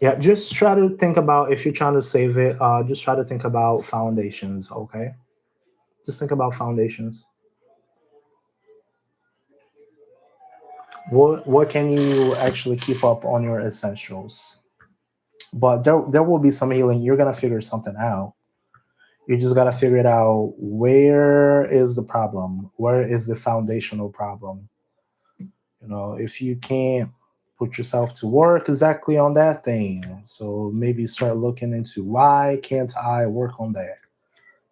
Yeah, just try to think about if you're trying to save it. Just try to think about foundations. Okay, just think about foundations. What can you actually keep up on your essentials? But there will be some healing. You're gonna figure something out. You just gotta figure it out. Where is the problem? Where is the foundational problem? If you can't put yourself to work exactly on that thing, so maybe start looking into why can't I work on that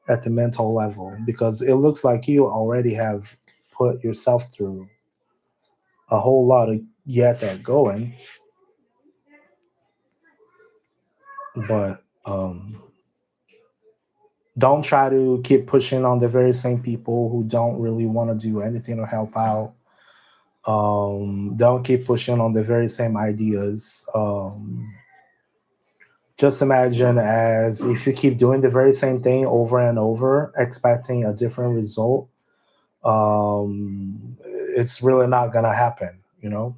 at the mental level? Because it looks like you already have put yourself through a whole lot to get that going, but don't try to keep pushing on the very same people who don't really want to do anything to help out. Don't keep pushing on the very same ideas. Just imagine as if you keep doing the very same thing over and over, expecting a different result. It's really not gonna happen. You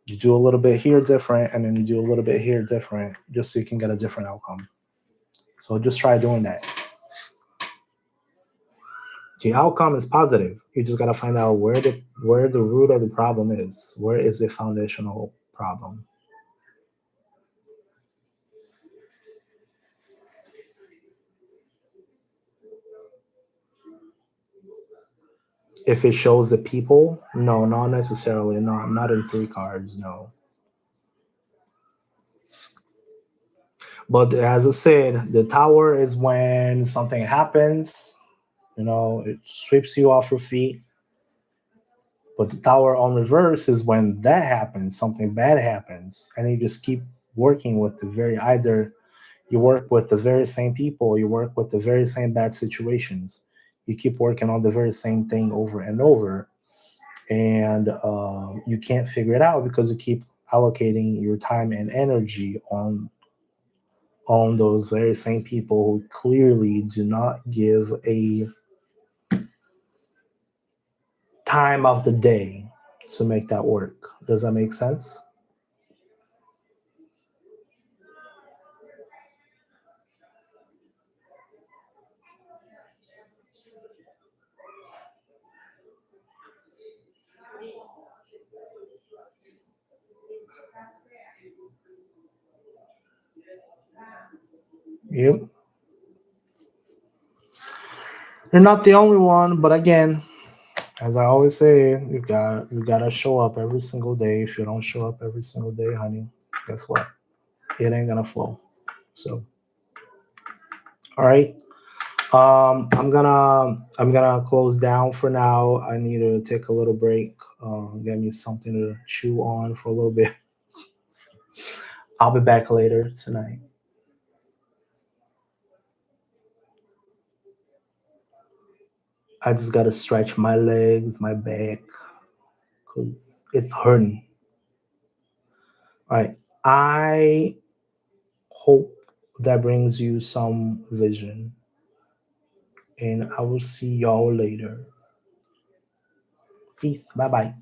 do a little bit here different, and then you do a little bit here different, just so you can get a different outcome. So just try doing that. The outcome is positive. You just gotta find out where the root of the problem is. Where is the foundational problem? If it shows the people, no, not necessarily. Not in three cards, no. But as I said, the tower is when something happens. It sweeps you off your feet. But the tower on reverse is when that happens, something bad happens, and you just keep working with the very either you work with the very same people, you work with the very same bad situations, you keep working on the very same thing over and over, and you can't figure it out because you keep allocating your time and energy on those very same people who clearly do not give a time of the day to make that work. Does that make sense? Yep. You're not the only one, but again, as I always say, you gotta show up every single day. If you don't show up every single day, honey, guess what? It ain't gonna flow. So, all right. I'm gonna close down for now. I need to take a little break. Get me something to chew on for a little bit. I'll be back later tonight. I just gotta stretch my legs, my back, cause it's hurting. All right. I hope that brings you some vision, and I will see y'all later. Peace. Bye bye.